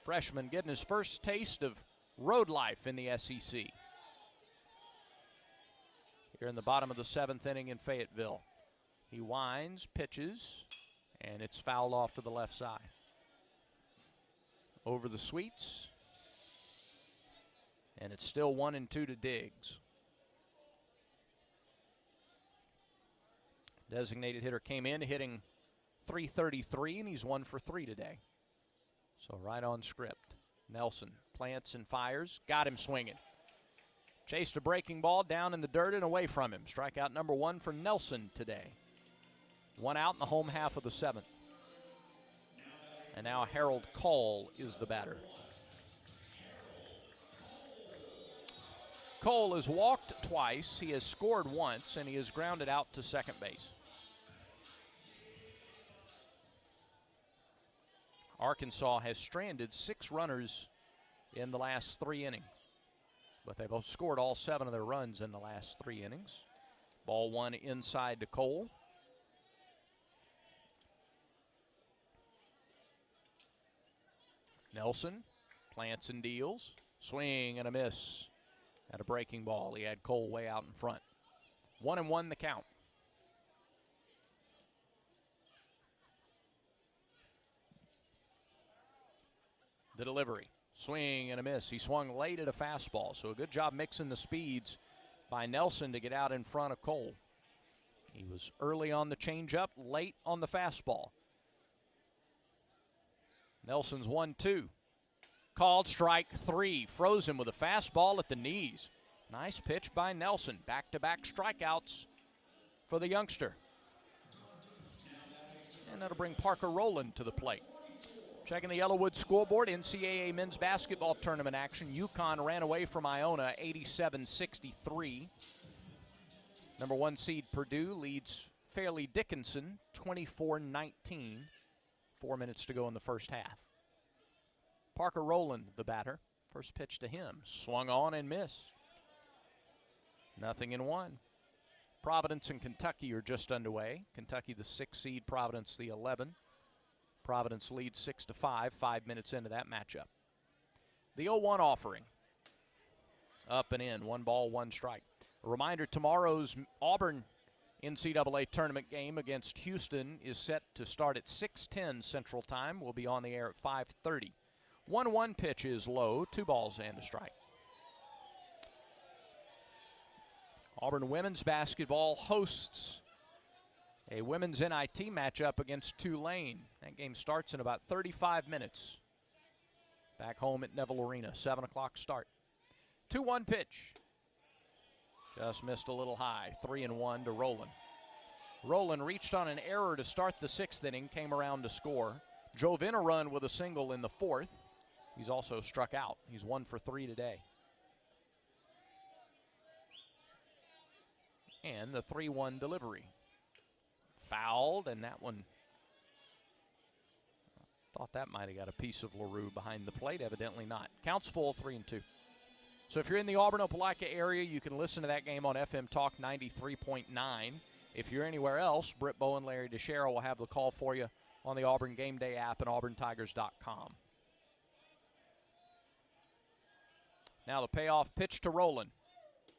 Freshman getting his first taste of road life in the SEC. Here in the bottom of the 7th inning in Fayetteville. He winds, pitches, and it's fouled off to the left side. Over the sweets. And it's still 1-2 to Diggs. Designated hitter came in hitting .333, and he's 1 for 3 today. So right on script. Nelson plants and fires. Got him swinging. Chased a breaking ball down in the dirt and away from him. Strikeout number 1 for Nelson today. 1 out in the home half of the 7th. And now Harold Cole is the batter. Cole has walked twice, he has scored once, and he has grounded out to second base. Arkansas has stranded 6 runners in the last 3 innings, but they've scored all 7 of their runs in the last 3 innings. Ball one inside to Cole. Nelson plants and deals. Swing and a miss at a breaking ball. He had Cole way out in front. 1-1 the count. The delivery. Swing and a miss. He swung late at a fastball, so a good job mixing the speeds by Nelson to get out in front of Cole. He was early on the changeup, late on the fastball. Nelson's 1-2. Called strike 3. Froze him with a fastball at the knees. Nice pitch by Nelson. Back-to-back strikeouts for the youngster. And that'll bring Parker Rowland to the plate. Checking the Yellowwood scoreboard, NCAA men's basketball tournament action. UConn ran away from Iona 87-63. Number 1 seed Purdue leads Fairleigh Dickinson 24-19. 4 minutes to go in the first half. Parker Rowland, the batter. First pitch to him. Swung on and missed. 0-1. Providence and Kentucky are just underway. Kentucky the 6 seed, Providence the 11. Providence leads 6-5, 5 minutes into that matchup. The 0-1 offering. Up and in, 1 ball, 1 strike. A reminder, tomorrow's Auburn NCAA tournament game against Houston is set to start at 6:10 Central Time. We'll be on the air at 5:30. 1-1 pitch is low, 2 balls and a strike. Auburn women's basketball hosts a women's NIT matchup against Tulane. That game starts in about 35 minutes. Back home at Neville Arena, 7 o'clock start. 2-1 pitch. Just missed a little high, 3-1 to Rowland. Rowland reached on an error to start the 6th inning, came around to score. Drove in a run with a single in the 4th. He's also struck out. He's 1 for 3 today. And the 3-1 delivery. Fouled, and that one, thought that might have got a piece of LaRue behind the plate. Evidently not. Counts full, 3-2. So if you're in the Auburn-Opelika area, you can listen to that game on FM Talk 93.9. If you're anywhere else, Britt Bowen, Larry DeShera will have the call for you on the Auburn Game Day app and auburntigers.com. Now the payoff pitch to Rowland.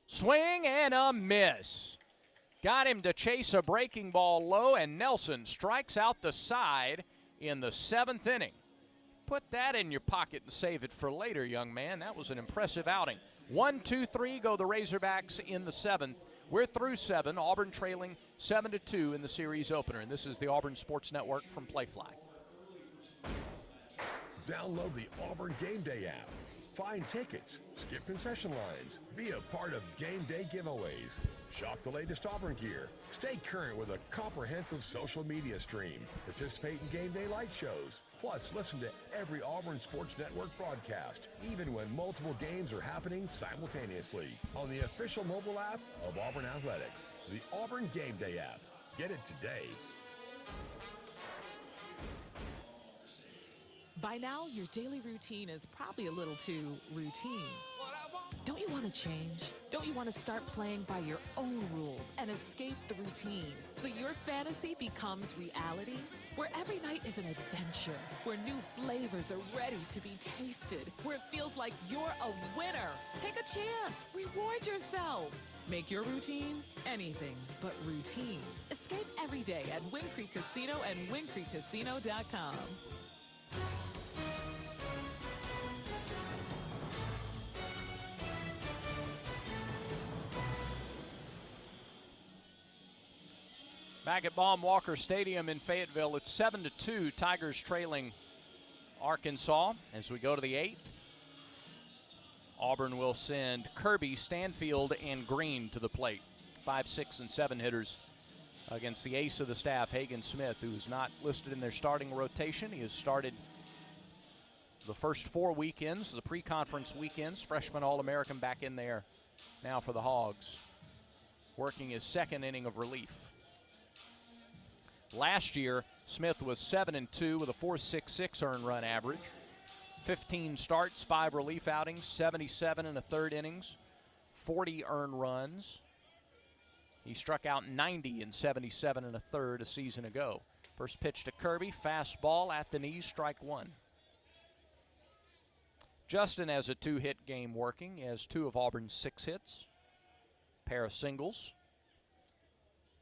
Swing and a miss. Got him to chase a breaking ball low, and Nelson strikes out the side in the 7th inning. Put that in your pocket and save it for later, young man. That was an impressive outing. 1, 2, 3 go the Razorbacks in the 7th. We're through 7. Auburn trailing 7-2 in the series opener. And this is the Auburn Sports Network from Playfly. Download the Auburn Game Day app. Find tickets, skip concession lines, be a part of game day giveaways, shop the latest Auburn gear, stay current with a comprehensive social media stream, participate in game day light shows, plus listen to every Auburn Sports Network broadcast, even when multiple games are happening simultaneously on the official mobile app of Auburn Athletics, the Auburn Game Day app. Get it today. By now, your daily routine is probably a little too routine. Don't you want to change? Don't you want to start playing by your own rules and escape the routine so your fantasy becomes reality? Where every night is an adventure, where new flavors are ready to be tasted, where it feels like you're a winner. Take a chance. Reward yourself. Make your routine anything but routine. Escape every day at Wind Creek Casino and windcreekcasino.com. Back at Baum-Walker Stadium in Fayetteville, it's 7-2. Tigers trailing Arkansas as we go to the 8th. Auburn will send Kirby, Stanfield, and Green to the plate. 5, 6, and 7 hitters against the ace of the staff, Hagen Smith, who is not listed in their starting rotation. He has started the first 4 weekends, the pre-conference weekends. Freshman All-American back in there now for the Hogs, working his 2nd inning of relief. Last year, Smith was 7-2 with a 4.66 earned run average. 15 starts, 5 relief outings, 77 in the 3rd innings, 40 earned runs. He struck out 90 in 77 1/3 a season ago. First pitch to Kirby, fastball at the knees, strike one. Justin has a 2-hit game working. He has 2 of Auburn's 6 hits. Pair of singles.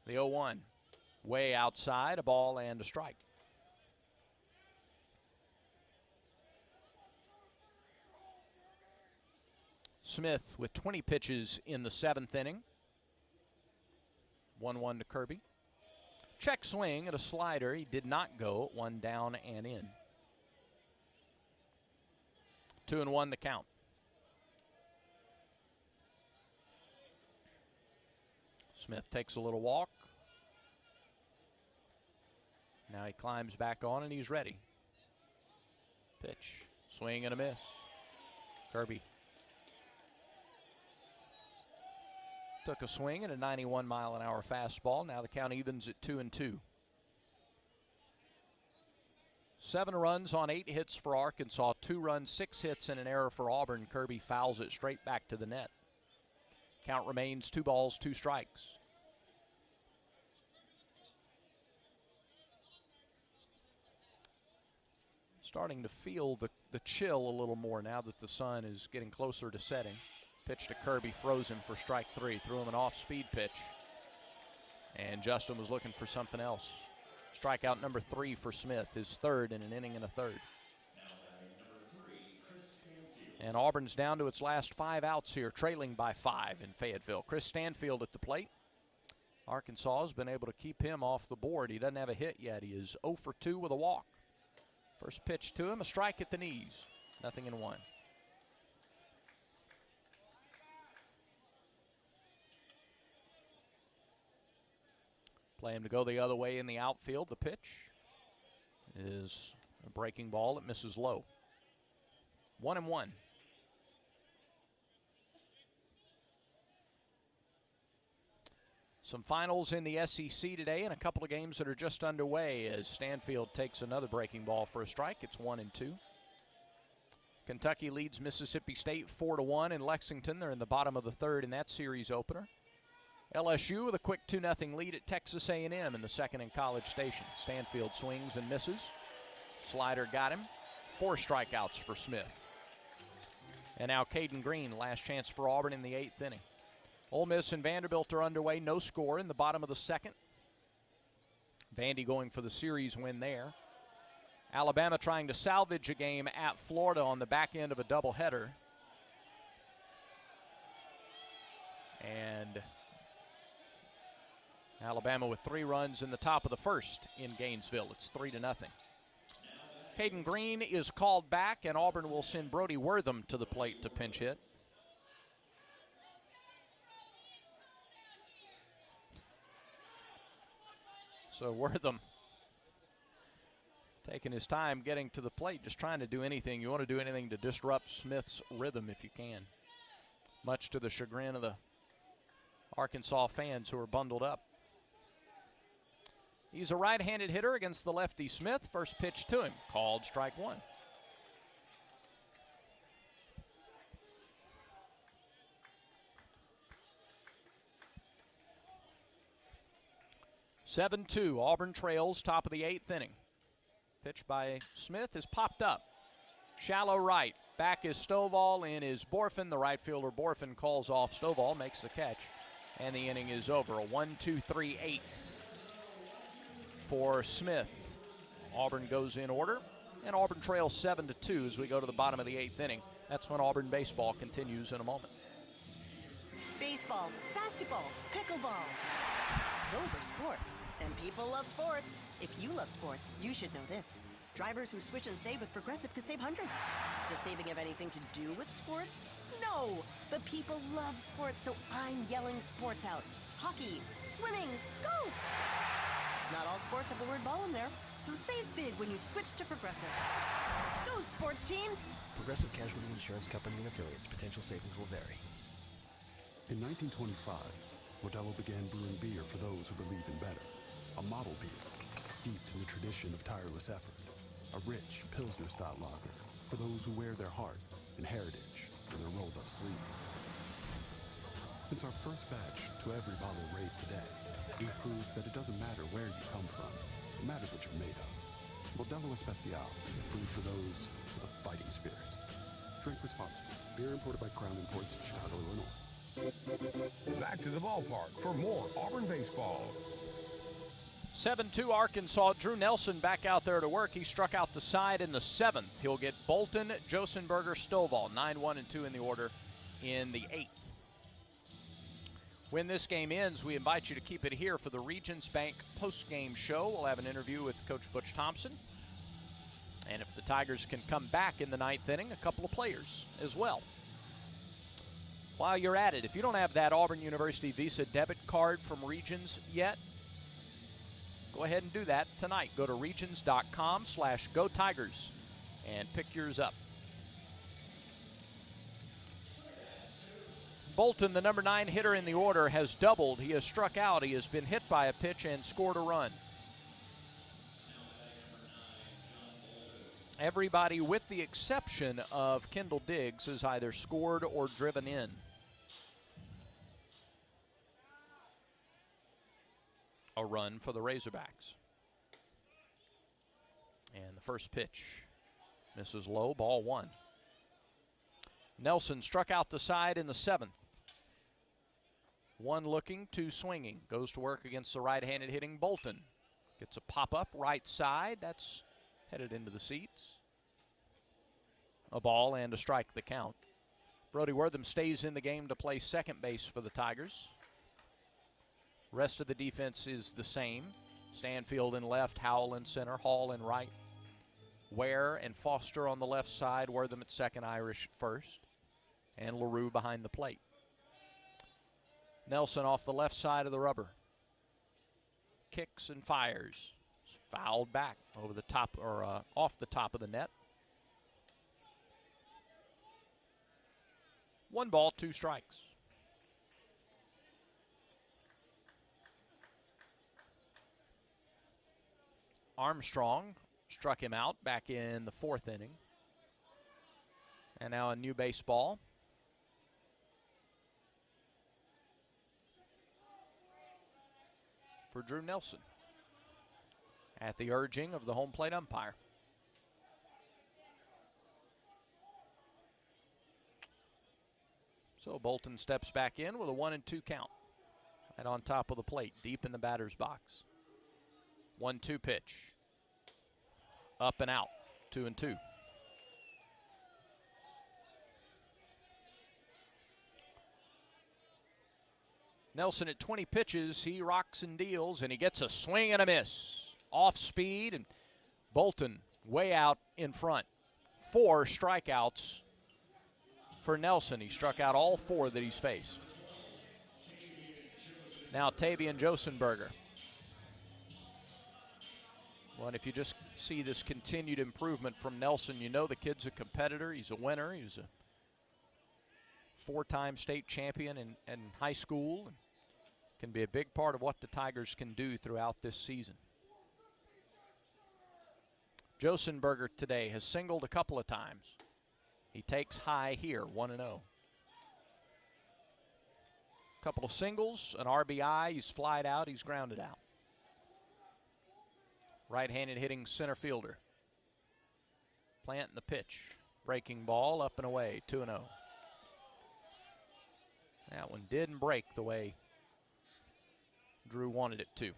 The 0-1. Way outside, a ball and a strike. Smith with 20 pitches in the 7th inning. 1-1 to Kirby. Check swing at a slider. He did not go. 1 down and in. 2-1 the count. Smith takes a little walk. Now he climbs back on and he's ready. Pitch. Swing and a miss. Kirby took a swing at a 91-mile-an-hour fastball. Now the count evens at 2-2. 7 runs on 8 hits for Arkansas. 2 runs, 6 hits, and an error for Auburn. Kirby fouls it straight back to the net. Count remains 2 balls, 2 strikes. Starting to feel the chill a little more now that the sun is getting closer to setting. Pitch to Kirby, frozen for strike 3. Threw him an off-speed pitch. And Justin was looking for something else. Strikeout number 3 for Smith, his 3rd in an inning and a 3rd. And Auburn's down to its last 5 outs here, trailing by 5 in Fayetteville. Chris Stanfield at the plate. Arkansas has been able to keep him off the board. He doesn't have a hit yet. He is 0 for 2 with a walk. First pitch to him, a strike at the knees. 0-1. Play him to go the other way in the outfield. The pitch is a breaking ball that misses low. 1-1. Some finals in the SEC today and a couple of games that are just underway as Stanfield takes another breaking ball for a strike. It's 1-2. Kentucky leads Mississippi State 4-1 in Lexington. They're in the bottom of the 3rd in that series opener. LSU with a quick 2-0 lead at Texas A&M in the 2nd in College Station. Stanfield swings and misses. Slider got him. 4 strikeouts for Smith. And now Caden Green, last chance for Auburn in the 8th inning. Ole Miss and Vanderbilt are underway, no score in the bottom of the 2nd. Vandy going for the series win there. Alabama trying to salvage a game at Florida on the back end of a doubleheader. And Alabama with 3 runs in the top of the 1st in Gainesville. It's 3-0. Caden Green is called back, and Auburn will send Brody Wortham to the plate to pinch hit. So Wortham taking his time getting to the plate, just trying to do anything. You want to do anything to disrupt Smith's rhythm if you can. Much to the chagrin of the Arkansas fans who are bundled up. He's a right-handed hitter against the lefty Smith. First pitch to him, called strike 1. (7-2). Auburn trails, top of the 8th inning. Pitch by Smith is popped up. Shallow right. Back is Stovall, in is Borfin. The right fielder Borfin calls off Stovall, makes the catch, and the inning is over. A 1-2-3-8 for Smith. Auburn goes in order, and Auburn trails 7-2 as we go to the bottom of the 8th inning. That's when Auburn baseball continues in a moment. Baseball, basketball, pickleball. Those are sports, and people love sports. If you love sports, you should know this. Drivers who switch and save with Progressive could save hundreds. Does saving have anything to do with sports? No! The people love sports, so I'm yelling sports out. Hockey, swimming, golf! Not all sports have the word ball in there, so save big when you switch to Progressive. Go sports teams! Progressive Casualty Insurance Company and affiliates. Potential savings will vary. In 1925, Modelo began brewing beer for those who believe in better. A model beer, steeped in the tradition of tireless effort. A rich Pilsner-style lager for those who wear their heart and heritage in their rolled-up sleeve. Since our first batch to every bottle raised today, we've proved that it doesn't matter where you come from. It matters what you're made of. Modelo Especial, brewed for those with a fighting spirit. Drink responsibly. Beer imported by Crown Imports, Chicago, Illinois. Back to the ballpark for more Auburn baseball. 7-2 Arkansas. Drew Nelson back out there to work. He struck out the side in the 7th. He'll get Bolton, Josenberger, Stovall. 9-1 and 2 in the order in the 8th. When this game ends, we invite you to keep it here for the Regions Bank post-game show. We'll have an interview with Coach Butch Thompson. And if the Tigers can come back in the 9th inning, a couple of players as well. While you're at it, if you don't have that Auburn University Visa debit card from Regions yet, go ahead and do that tonight. Go to regions.com/GoTigers and pick yours up. Bolton, the number 9 hitter in the order, has doubled. He has struck out. He has been hit by a pitch and scored a run. Everybody, with the exception of Kendall Diggs, has either scored or driven in. A run for the Razorbacks. And the first pitch misses low, ball 1. Nelson struck out the side in the 7th. 1 looking, 2 swinging. Goes to work against the right-handed hitting Bolton. Gets a pop-up right side. That's headed into the seats. A ball and a strike the count. Brody Wortham stays in the game to play second base for the Tigers. Rest of the defense is the same. Stanfield in left, Howell in center, Hall in right. Ware and Foster on the left side, Wortham at second, Irish at first. And LaRue behind the plate. Nelson off the left side of the rubber. Kicks and fires. It's fouled back over the top, or off the top of the net. 1 ball, 2 strikes. Armstrong struck him out back in the 4th inning. And now a new baseball. For Drew Nelson at the urging of the home plate umpire. So Bolton steps back in with a 1-2 count. Right on top of the plate, deep in the batter's box. 1-2 pitch. Up and out, 2-2. Nelson at 20 pitches, he rocks and deals, and he gets a swing and a miss. Off speed, and Bolton way out in front. 4 strikeouts for Nelson. He struck out all 4 that he's faced. Now Tavian Josenberger. Well, and if you just see this continued improvement from Nelson, you know the kid's a competitor. He's a winner. He's a 4-time state champion in high school. And can be a big part of what the Tigers can do throughout this season. Josenberger today has singled a couple of times. He takes high here, 1-0. Couple of singles, an RBI, he's flied out, he's grounded out. Right-handed hitting center fielder. Planting the pitch. Breaking ball, up and away, 2-0. That one didn't break the way Drew wanted it to.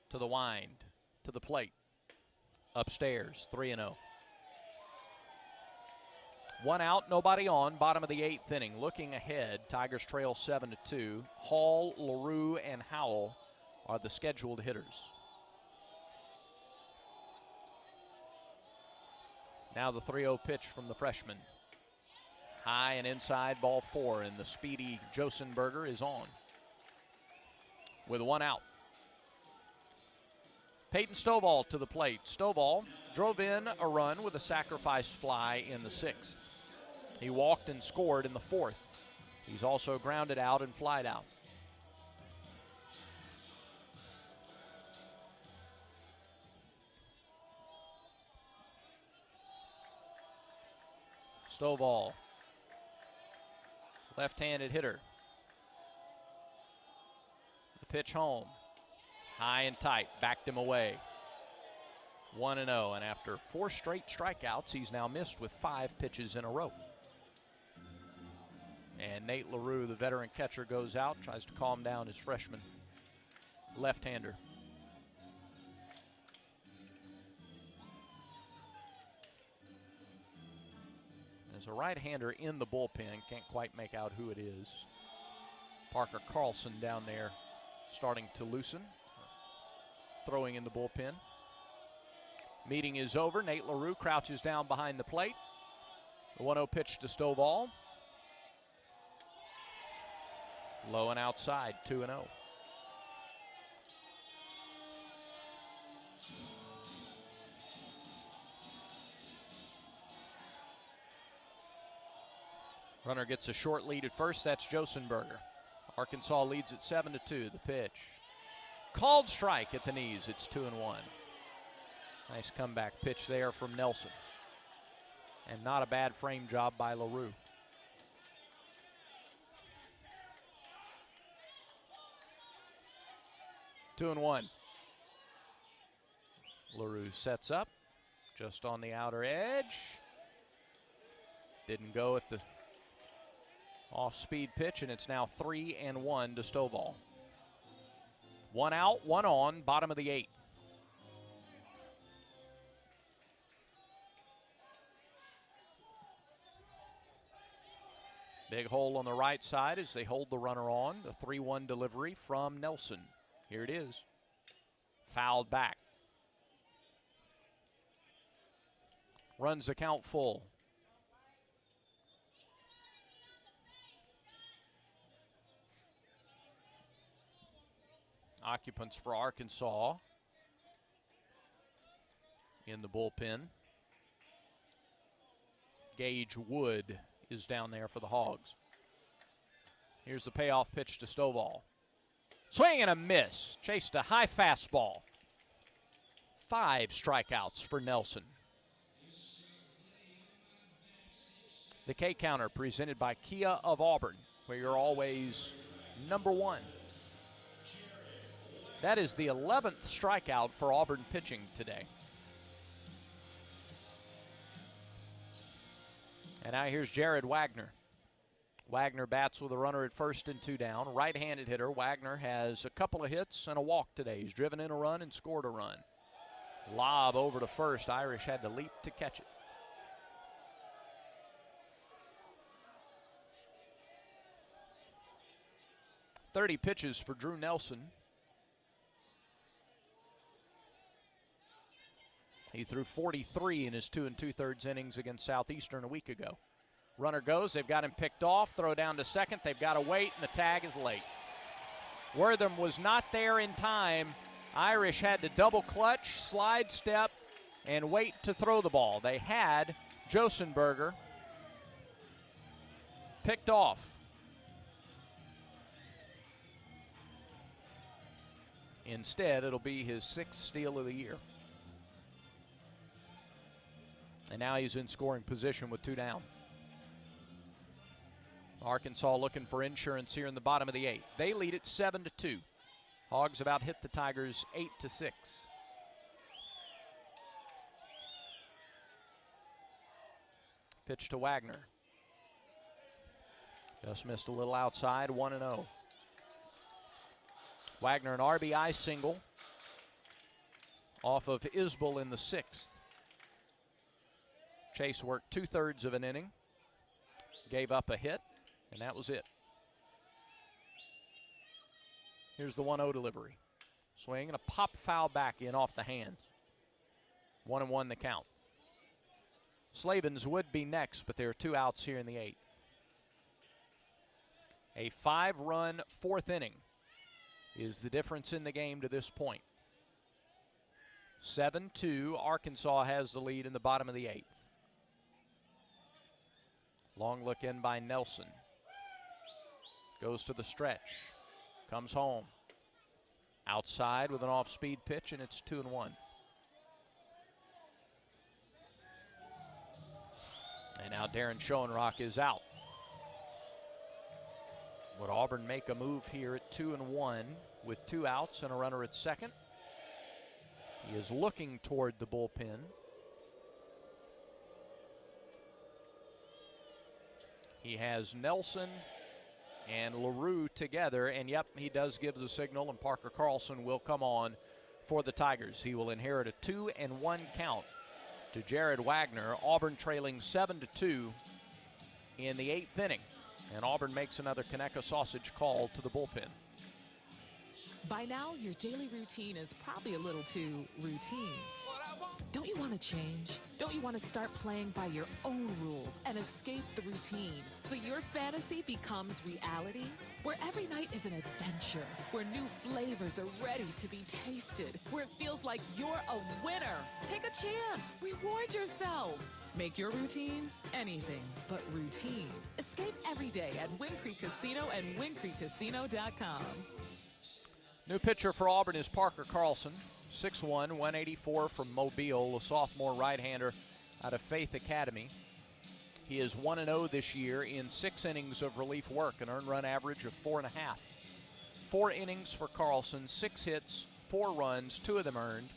To the wind, to the plate. Upstairs, 3-0. 1 out, nobody on, bottom of the 8th inning. Looking ahead, Tigers trail 7-2. Hall, LaRue, and Howell are the scheduled hitters. Now the 3-0 pitch from the freshman. High and inside, ball 4, and the speedy Josenberger is on. With 1 out. Peyton Stovall to the plate. Stovall drove in a run with a sacrifice fly in the 6th. He walked and scored in the 4th. He's also grounded out and flied out. Stovall, left-handed hitter. The pitch home, high and tight, backed him away. 1-0, and after 4 straight strikeouts, he's now missed with 5 pitches in a row. And Nate LaRue, the veteran catcher, goes out, tries to calm down his freshman left-hander. There's a right-hander in the bullpen, can't quite make out who it is. Parker Carlson down there starting to loosen, throwing in the bullpen. Meeting is over. Nate LaRue crouches down behind the plate. The 1-0 pitch to Stovall. Low and outside, 2-0. Runner gets a short lead at first. That's Josenberger. Arkansas leads at 7-2. The pitch. Called strike at the knees. It's 2-1. Nice comeback pitch there from Nelson. And not a bad frame job by LaRue. Two and one. LaRue sets up just on the outer edge. Didn't go at the off-speed pitch, and it's now 3-1 to Stovall. 1 out, 1 on, bottom of the 8th. Big hole on the right side as they hold the runner on. The 3-1 delivery from Nelson. Here it is. Fouled back. Runs the count full. Occupants for Arkansas in the bullpen. Gage Wood is down there for the Hogs. Here's the payoff pitch to Stovall. Swing and a miss. Chased a high fastball. 5 strikeouts for Nelson. The K counter presented by Kia of Auburn, where you're always number 1. That is the 11th strikeout for Auburn pitching today. And now here's Jared Wagner. Wagner bats with a runner at first and 2 down. Right-handed hitter. Wagner has a couple of hits and a walk today. He's driven in a run and scored a run. Lob over to first. Irish had to leap to catch it. .30 pitches for Drew Nelson. He threw 43 in his 2 2/3 innings against Southeastern a week ago. Runner goes, they've got him picked off, throw down to second, they've got to wait, and the tag is late. Wortham was not there in time. Irish had to double clutch, slide step, and wait to throw the ball. They had Josenberger picked off. Instead, it'll be his 6th steal of the year. And now he's in scoring position with 2 down. Arkansas looking for insurance here in the bottom of the 8th. They lead it 7-2. Hogs about hit the Tigers 8-6. Pitch to Wagner. Just missed a little outside, 1-0. Wagner an RBI single off of Isbell in the 6th. Chase worked 2/3 of an inning, gave up a hit, and that was it. Here's the 1-0 delivery. Swing and a pop foul back in off the hands. 1-1 the count. Slavens would be next, but there are 2 outs here in the 8th. A 5-run 4th inning is the difference in the game to this point. 7-2, Arkansas has the lead in the bottom of the 8th. Long look in by Nelson. Goes to the stretch. Comes home. Outside with an off-speed pitch, and it's 2-1. And now Darren Schoenrock is out. Would Auburn make a move here at 2-1 with 2 outs and a runner at second? He is looking toward the bullpen. He has Nelson and LaRue together, and yep, he does give the signal, and Parker Carlson will come on for the Tigers. He will inherit a 2-1 count to Jared Wagner. Auburn trailing 7-2 in the 8th inning, and Auburn makes another Conecuh sausage call to the bullpen. By now, your daily routine is probably a little too routine. Don't you want to change? Don't you want to start playing by your own rules and escape the routine so your fantasy becomes reality? Where every night is an adventure, where new flavors are ready to be tasted, where it feels like you're a winner. Take a chance. Reward yourself. Make your routine anything but routine. Escape every day at Wind Creek Casino and WindCreekCasino.com. New pitcher for Auburn is Parker Carlson. 6'1", 184 from Mobile, a sophomore right-hander out of Faith Academy. He is 1-0 this year in 6 innings of relief work, an earned run average of 4.5. 4 innings for Carlson, 6 hits, 4 runs, 2 of them earned,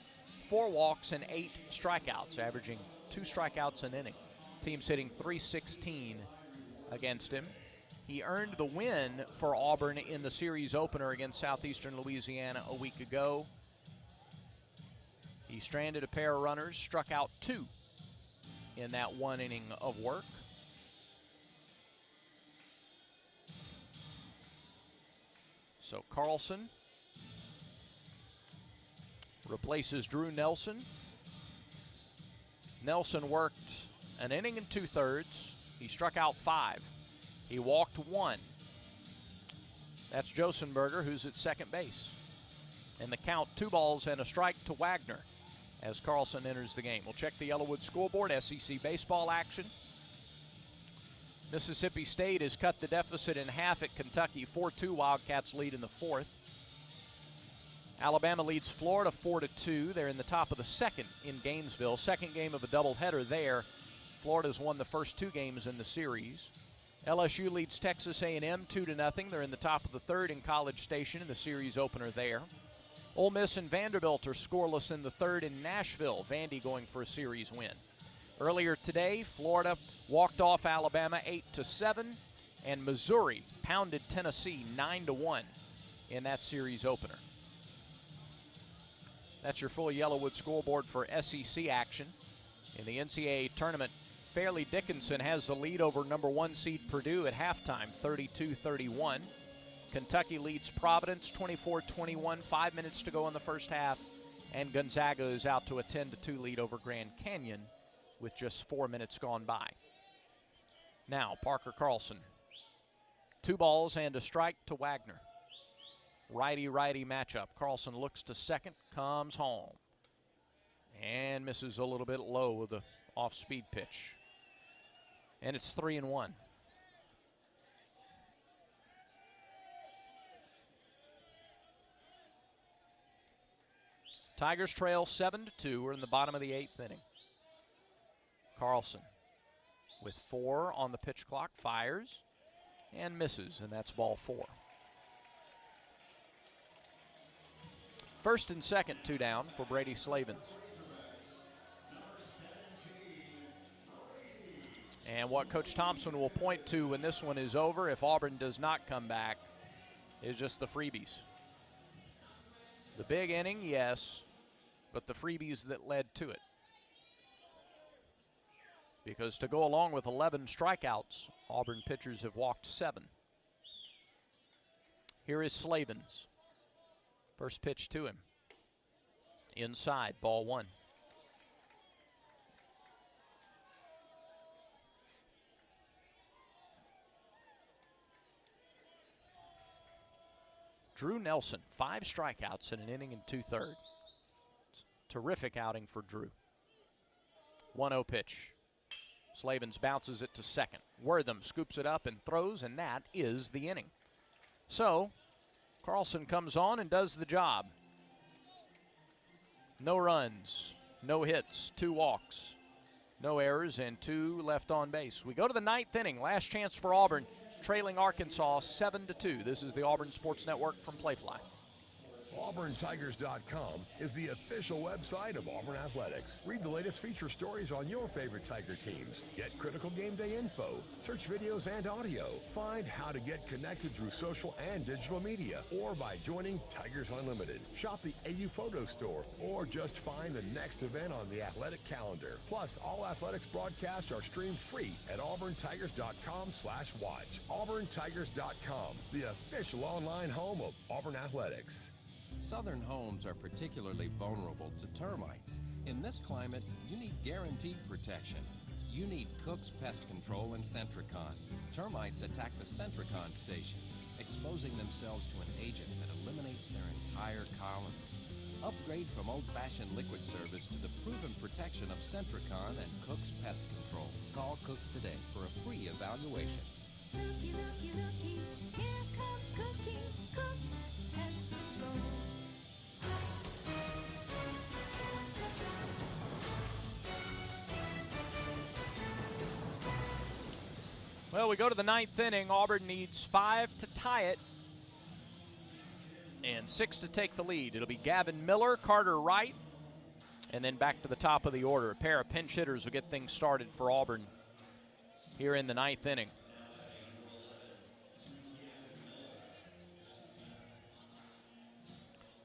4 walks and 8 strikeouts, averaging 2 strikeouts an inning. Team's hitting .316 against him. He earned the win for Auburn in the series opener against Southeastern Louisiana a week ago. He stranded a pair of runners, struck out 2 in that 1 inning of work. So Carlson replaces Drew Nelson. Nelson worked an inning and 2/3. He struck out 5. He walked 1. That's Josenberger, who's at second base. And the count, 2 balls and a strike to Wagner as Carlson enters the game. We'll check the Yellowwood scoreboard, SEC baseball action. Mississippi State has cut the deficit in half at Kentucky. 4-2 Wildcats lead in the 4th. Alabama leads Florida 4-2. They're in the top of the 2nd in Gainesville. Second game of a doubleheader there. Florida's won the first 2 games in the series. LSU leads Texas A&M 2-0. They're in the top of the 3rd in College Station in the series opener there. Ole Miss and Vanderbilt are scoreless in the 3rd in Nashville. Vandy going for a series win. Earlier today, Florida walked off Alabama 8-7, and Missouri pounded Tennessee 9-1 in that series opener. That's your full Yellowwood scoreboard for SEC action. In the NCAA tournament, Fairleigh Dickinson has the lead over number 1 seed Purdue at halftime, 32-31. Kentucky leads Providence 24-21, 5 minutes to go in the first half, and Gonzaga is out to a 10-2 lead over Grand Canyon with just 4 minutes gone by. Now, Parker Carlson. 2 balls and a strike to Wagner. Righty-righty matchup. Carlson looks to second, comes home, and misses a little bit low with the off-speed pitch. And it's 3-1. Tigers trail 7-2. We're in the bottom of the 8th inning. Carlson with 4 on the pitch clock, fires and misses, and that's ball 4. First and second, 2 down for Brady Slavens. And what Coach Thompson will point to when this one is over, if Auburn does not come back, is just the freebies. The big inning, yes, but the freebies that led to it. Because to go along with 11 strikeouts, Auburn pitchers have walked 7. Here is Slavens. First pitch to him. Inside, ball 1. Drew Nelson, 5 strikeouts in an inning and 2/3. Terrific outing for Drew. 1-0 pitch. Slavens bounces it to second. Wortham scoops it up and throws, and that is the inning. So, Carlson comes on and does the job. No runs, no hits, 2 walks. No errors and 2 left on base. We go to the 9th inning. Last chance for Auburn, trailing Arkansas 7-2. This is the Auburn Sports Network from Playfly. AuburnTigers.com is the official website of Auburn Athletics. Read the latest feature stories on your favorite Tiger teams. Get critical game day info. Search videos and audio. Find how to get connected through social and digital media or by joining Tigers Unlimited. Shop the AU Photo Store or just find the next event on the athletic calendar. Plus, all athletics broadcasts are streamed free at AuburnTigers.com/watch. AuburnTigers.com, the official online home of Auburn Athletics. Southern homes are particularly vulnerable to termites. In this climate, you need guaranteed protection. You need Cook's Pest Control and Centricon. Termites attack the Centricon stations, exposing themselves to an agent that eliminates their entire colony. Upgrade from old-fashioned liquid service to the proven protection of Centricon and Cook's Pest Control. Call Cook's today for a free evaluation. Looky, looky, looky, here comes Cookie, Cook's Pest Control. Well, we go to the 9th inning. Auburn needs 5 to tie it and 6 to take the lead. It'll be Gavin Miller, Carter Wright, and then back to the top of the order. A pair of pinch hitters will get things started for Auburn here in the 9th inning.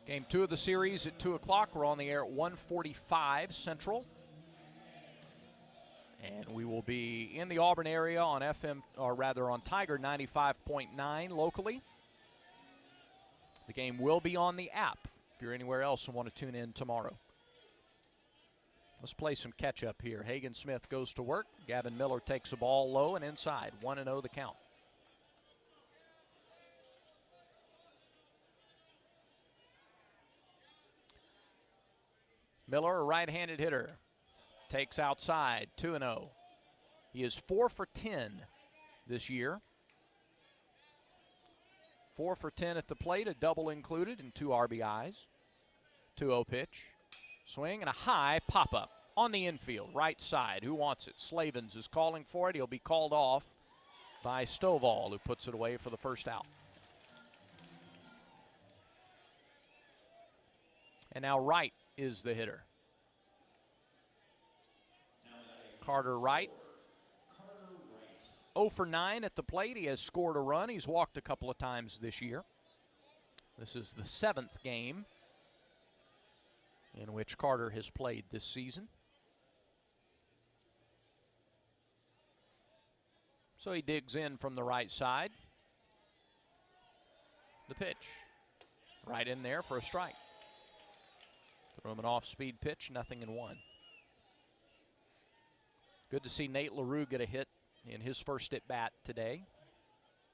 Game 2 of the series at 2 o'clock. We're on the air at 1:45 Central. And we will be in the Auburn area on FM, or rather on Tiger 95.9 locally. The game will be on the app if you're anywhere else and want to tune in tomorrow. Let's play some catch up here. Hagen Smith goes to work. Gavin Miller takes a ball low and inside. 1-0 the count. Miller, a right-handed hitter, takes outside, 2-0. He is 4 for 10 this year. 4 for 10 at the plate, a double included, and 2 RBIs. 2-0 pitch. Swing and a high pop-up on the infield, right side. Who wants it? Slavens is calling for it. He'll be called off by Stovall, who puts it away for the first out. And now Wright is the hitter. Carter Wright. 0 for 9 at the plate. He has scored a run. He's walked a couple of times this year. This is the 7th game in which Carter has played this season. So he digs in from the right side. The pitch. Right in there for a strike. Throw him an off-speed pitch, 0-1. Good to see Nate LaRue get a hit in his first at-bat today.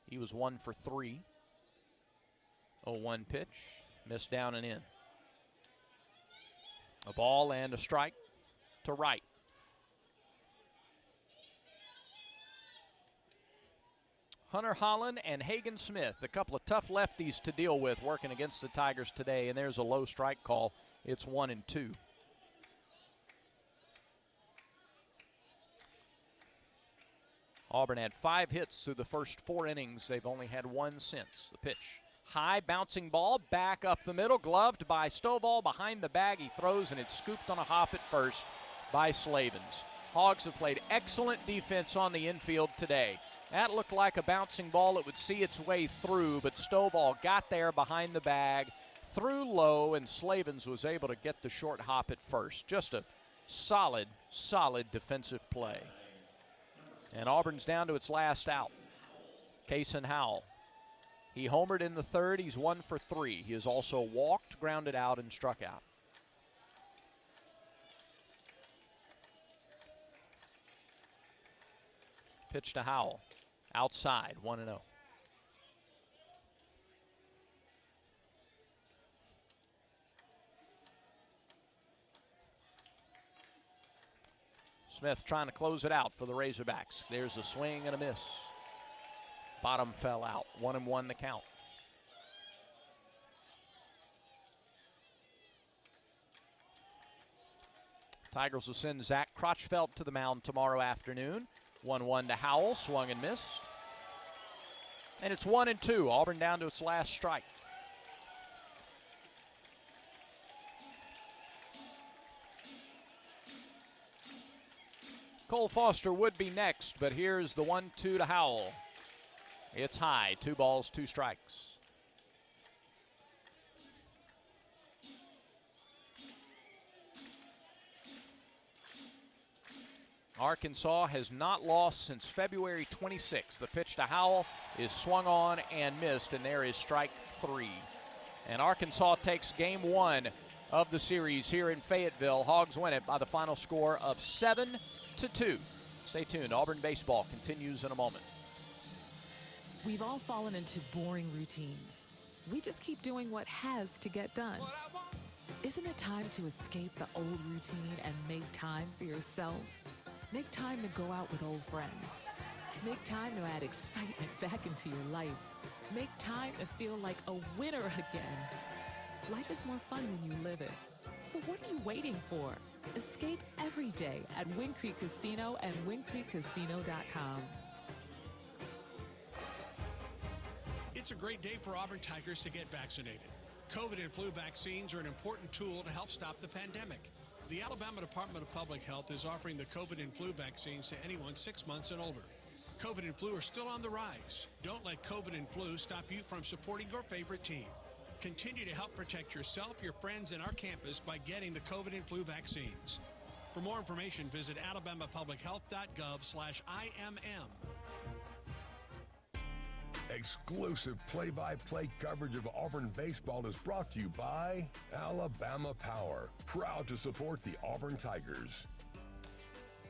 He was 1 for 3. 0-1 pitch, missed down and in. A ball and a strike to Wright. Hunter Holland and Hagen Smith, a couple of tough lefties to deal with working against the Tigers today, and there's a low strike call. It's 1-2. Auburn had 5 hits through the first 4 innings. They've only had 1 since. The pitch. High bouncing ball back up the middle, gloved by Stovall behind the bag. He throws and it's scooped on a hop at first by Slavens. Hogs have played excellent defense on the infield today. That looked like a bouncing ball that would see its way through, but Stovall got there behind the bag, threw low, and Slavens was able to get the short hop at first. Just a solid, solid defensive play. And Auburn's down to its last out. Kason Howell. He homered in the 3rd. He's 1 for 3. He has also walked, grounded out, and struck out. Pitch to Howell. Outside, 1-0. Smith trying to close it out for the Razorbacks. There's a swing and a miss. Bottom fell out. 1-1 the count. Tigers will send Zach Crotchfeld to the mound tomorrow afternoon. 1-1 to Howell, swung and missed. And it's 1-2. Auburn down to its last strike. Cole Foster would be next, but here's the 1-2 to Howell. It's high, 2 balls, 2 strikes. Arkansas has not lost since February 26th. The pitch to Howell is swung on and missed, and there is strike 3. And Arkansas takes game 1 of the series here in Fayetteville. Hogs win it by the final score of 7-2. Stay tuned. Auburn baseball continues in a moment. We've all fallen into boring routines. We just keep doing what has to get done. Isn't it time to escape the old routine and make time for yourself? Make time to go out with old friends. Make time to add excitement back into your life. Make time to feel like a winner again. Life is more fun when you live it. So what are you waiting for? Escape every day at Wind Creek Casino and windcreekcasino.com. It's a great day for Auburn Tigers to get vaccinated. COVID and flu vaccines are an important tool to help stop the pandemic. The Alabama Department of Public Health is offering the COVID and flu vaccines to anyone 6 months and older. COVID and flu are still on the rise. Don't let COVID and flu stop you from supporting your favorite team. Continue to help protect yourself, your friends, and our campus by getting the COVID and flu vaccines. For more information, visit alabamapublichealth.gov/IMM. Exclusive play-by-play coverage of Auburn baseball is brought to you by Alabama Power, proud to support the Auburn Tigers.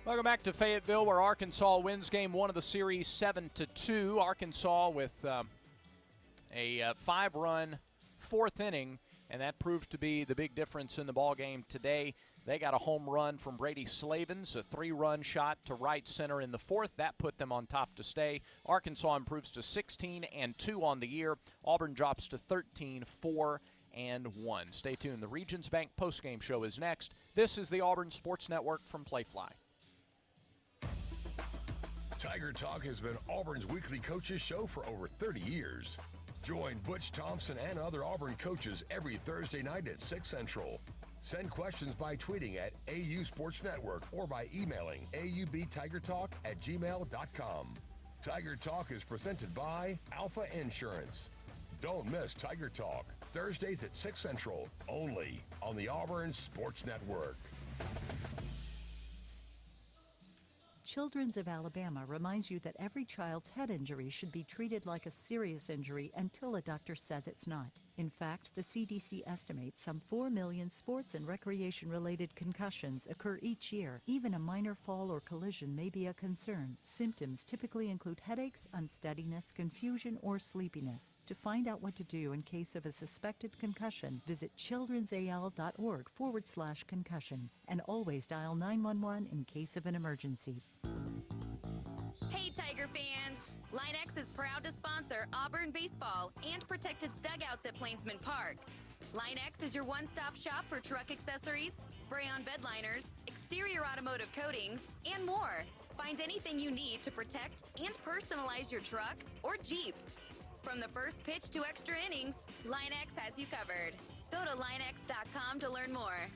Welcome back to Fayetteville, where Arkansas wins game 1 of the series 7-2. Arkansas with a 5-run 4th inning, and that proved to be the big difference in the ball game today. They got a home run from Brady Slavens, a 3-run shot to right center in the 4th. That put them on top to stay. Arkansas improves to 16-2 on the year. Auburn drops to 13-4-1. Stay tuned. The Regions Bank postgame show is next. This is the Auburn Sports Network from Playfly. Tiger Talk has been Auburn's weekly coaches show for over 30 years. Join Butch Thompson and other Auburn coaches every Thursday night at 6 Central. Send questions by tweeting at AU Sports Network or by emailing aubtigertalk@gmail.com. Tiger Talk is presented by Alpha Insurance. Don't miss Tiger Talk, Thursdays at 6 Central, only on the Auburn Sports Network. Children's of Alabama reminds you that every child's head injury should be treated like a serious injury until a doctor says it's not. In fact, the CDC estimates some 4 million sports and recreation-related concussions occur each year. Even a minor fall or collision may be a concern. Symptoms typically include headaches, unsteadiness, confusion, or sleepiness. To find out what to do in case of a suspected concussion, visit childrensal.org/concussion and always dial 911 in case of an emergency. Hey, Tiger fans! LineX is proud to sponsor Auburn baseball and protect its dugouts at Plainsman Park. LineX is your one-stop shop for truck accessories, spray-on bed liners, exterior automotive coatings, and more. Find anything you need to protect and personalize your truck or Jeep. From the first pitch to extra innings, LineX has you covered. Go to linex.com to learn more.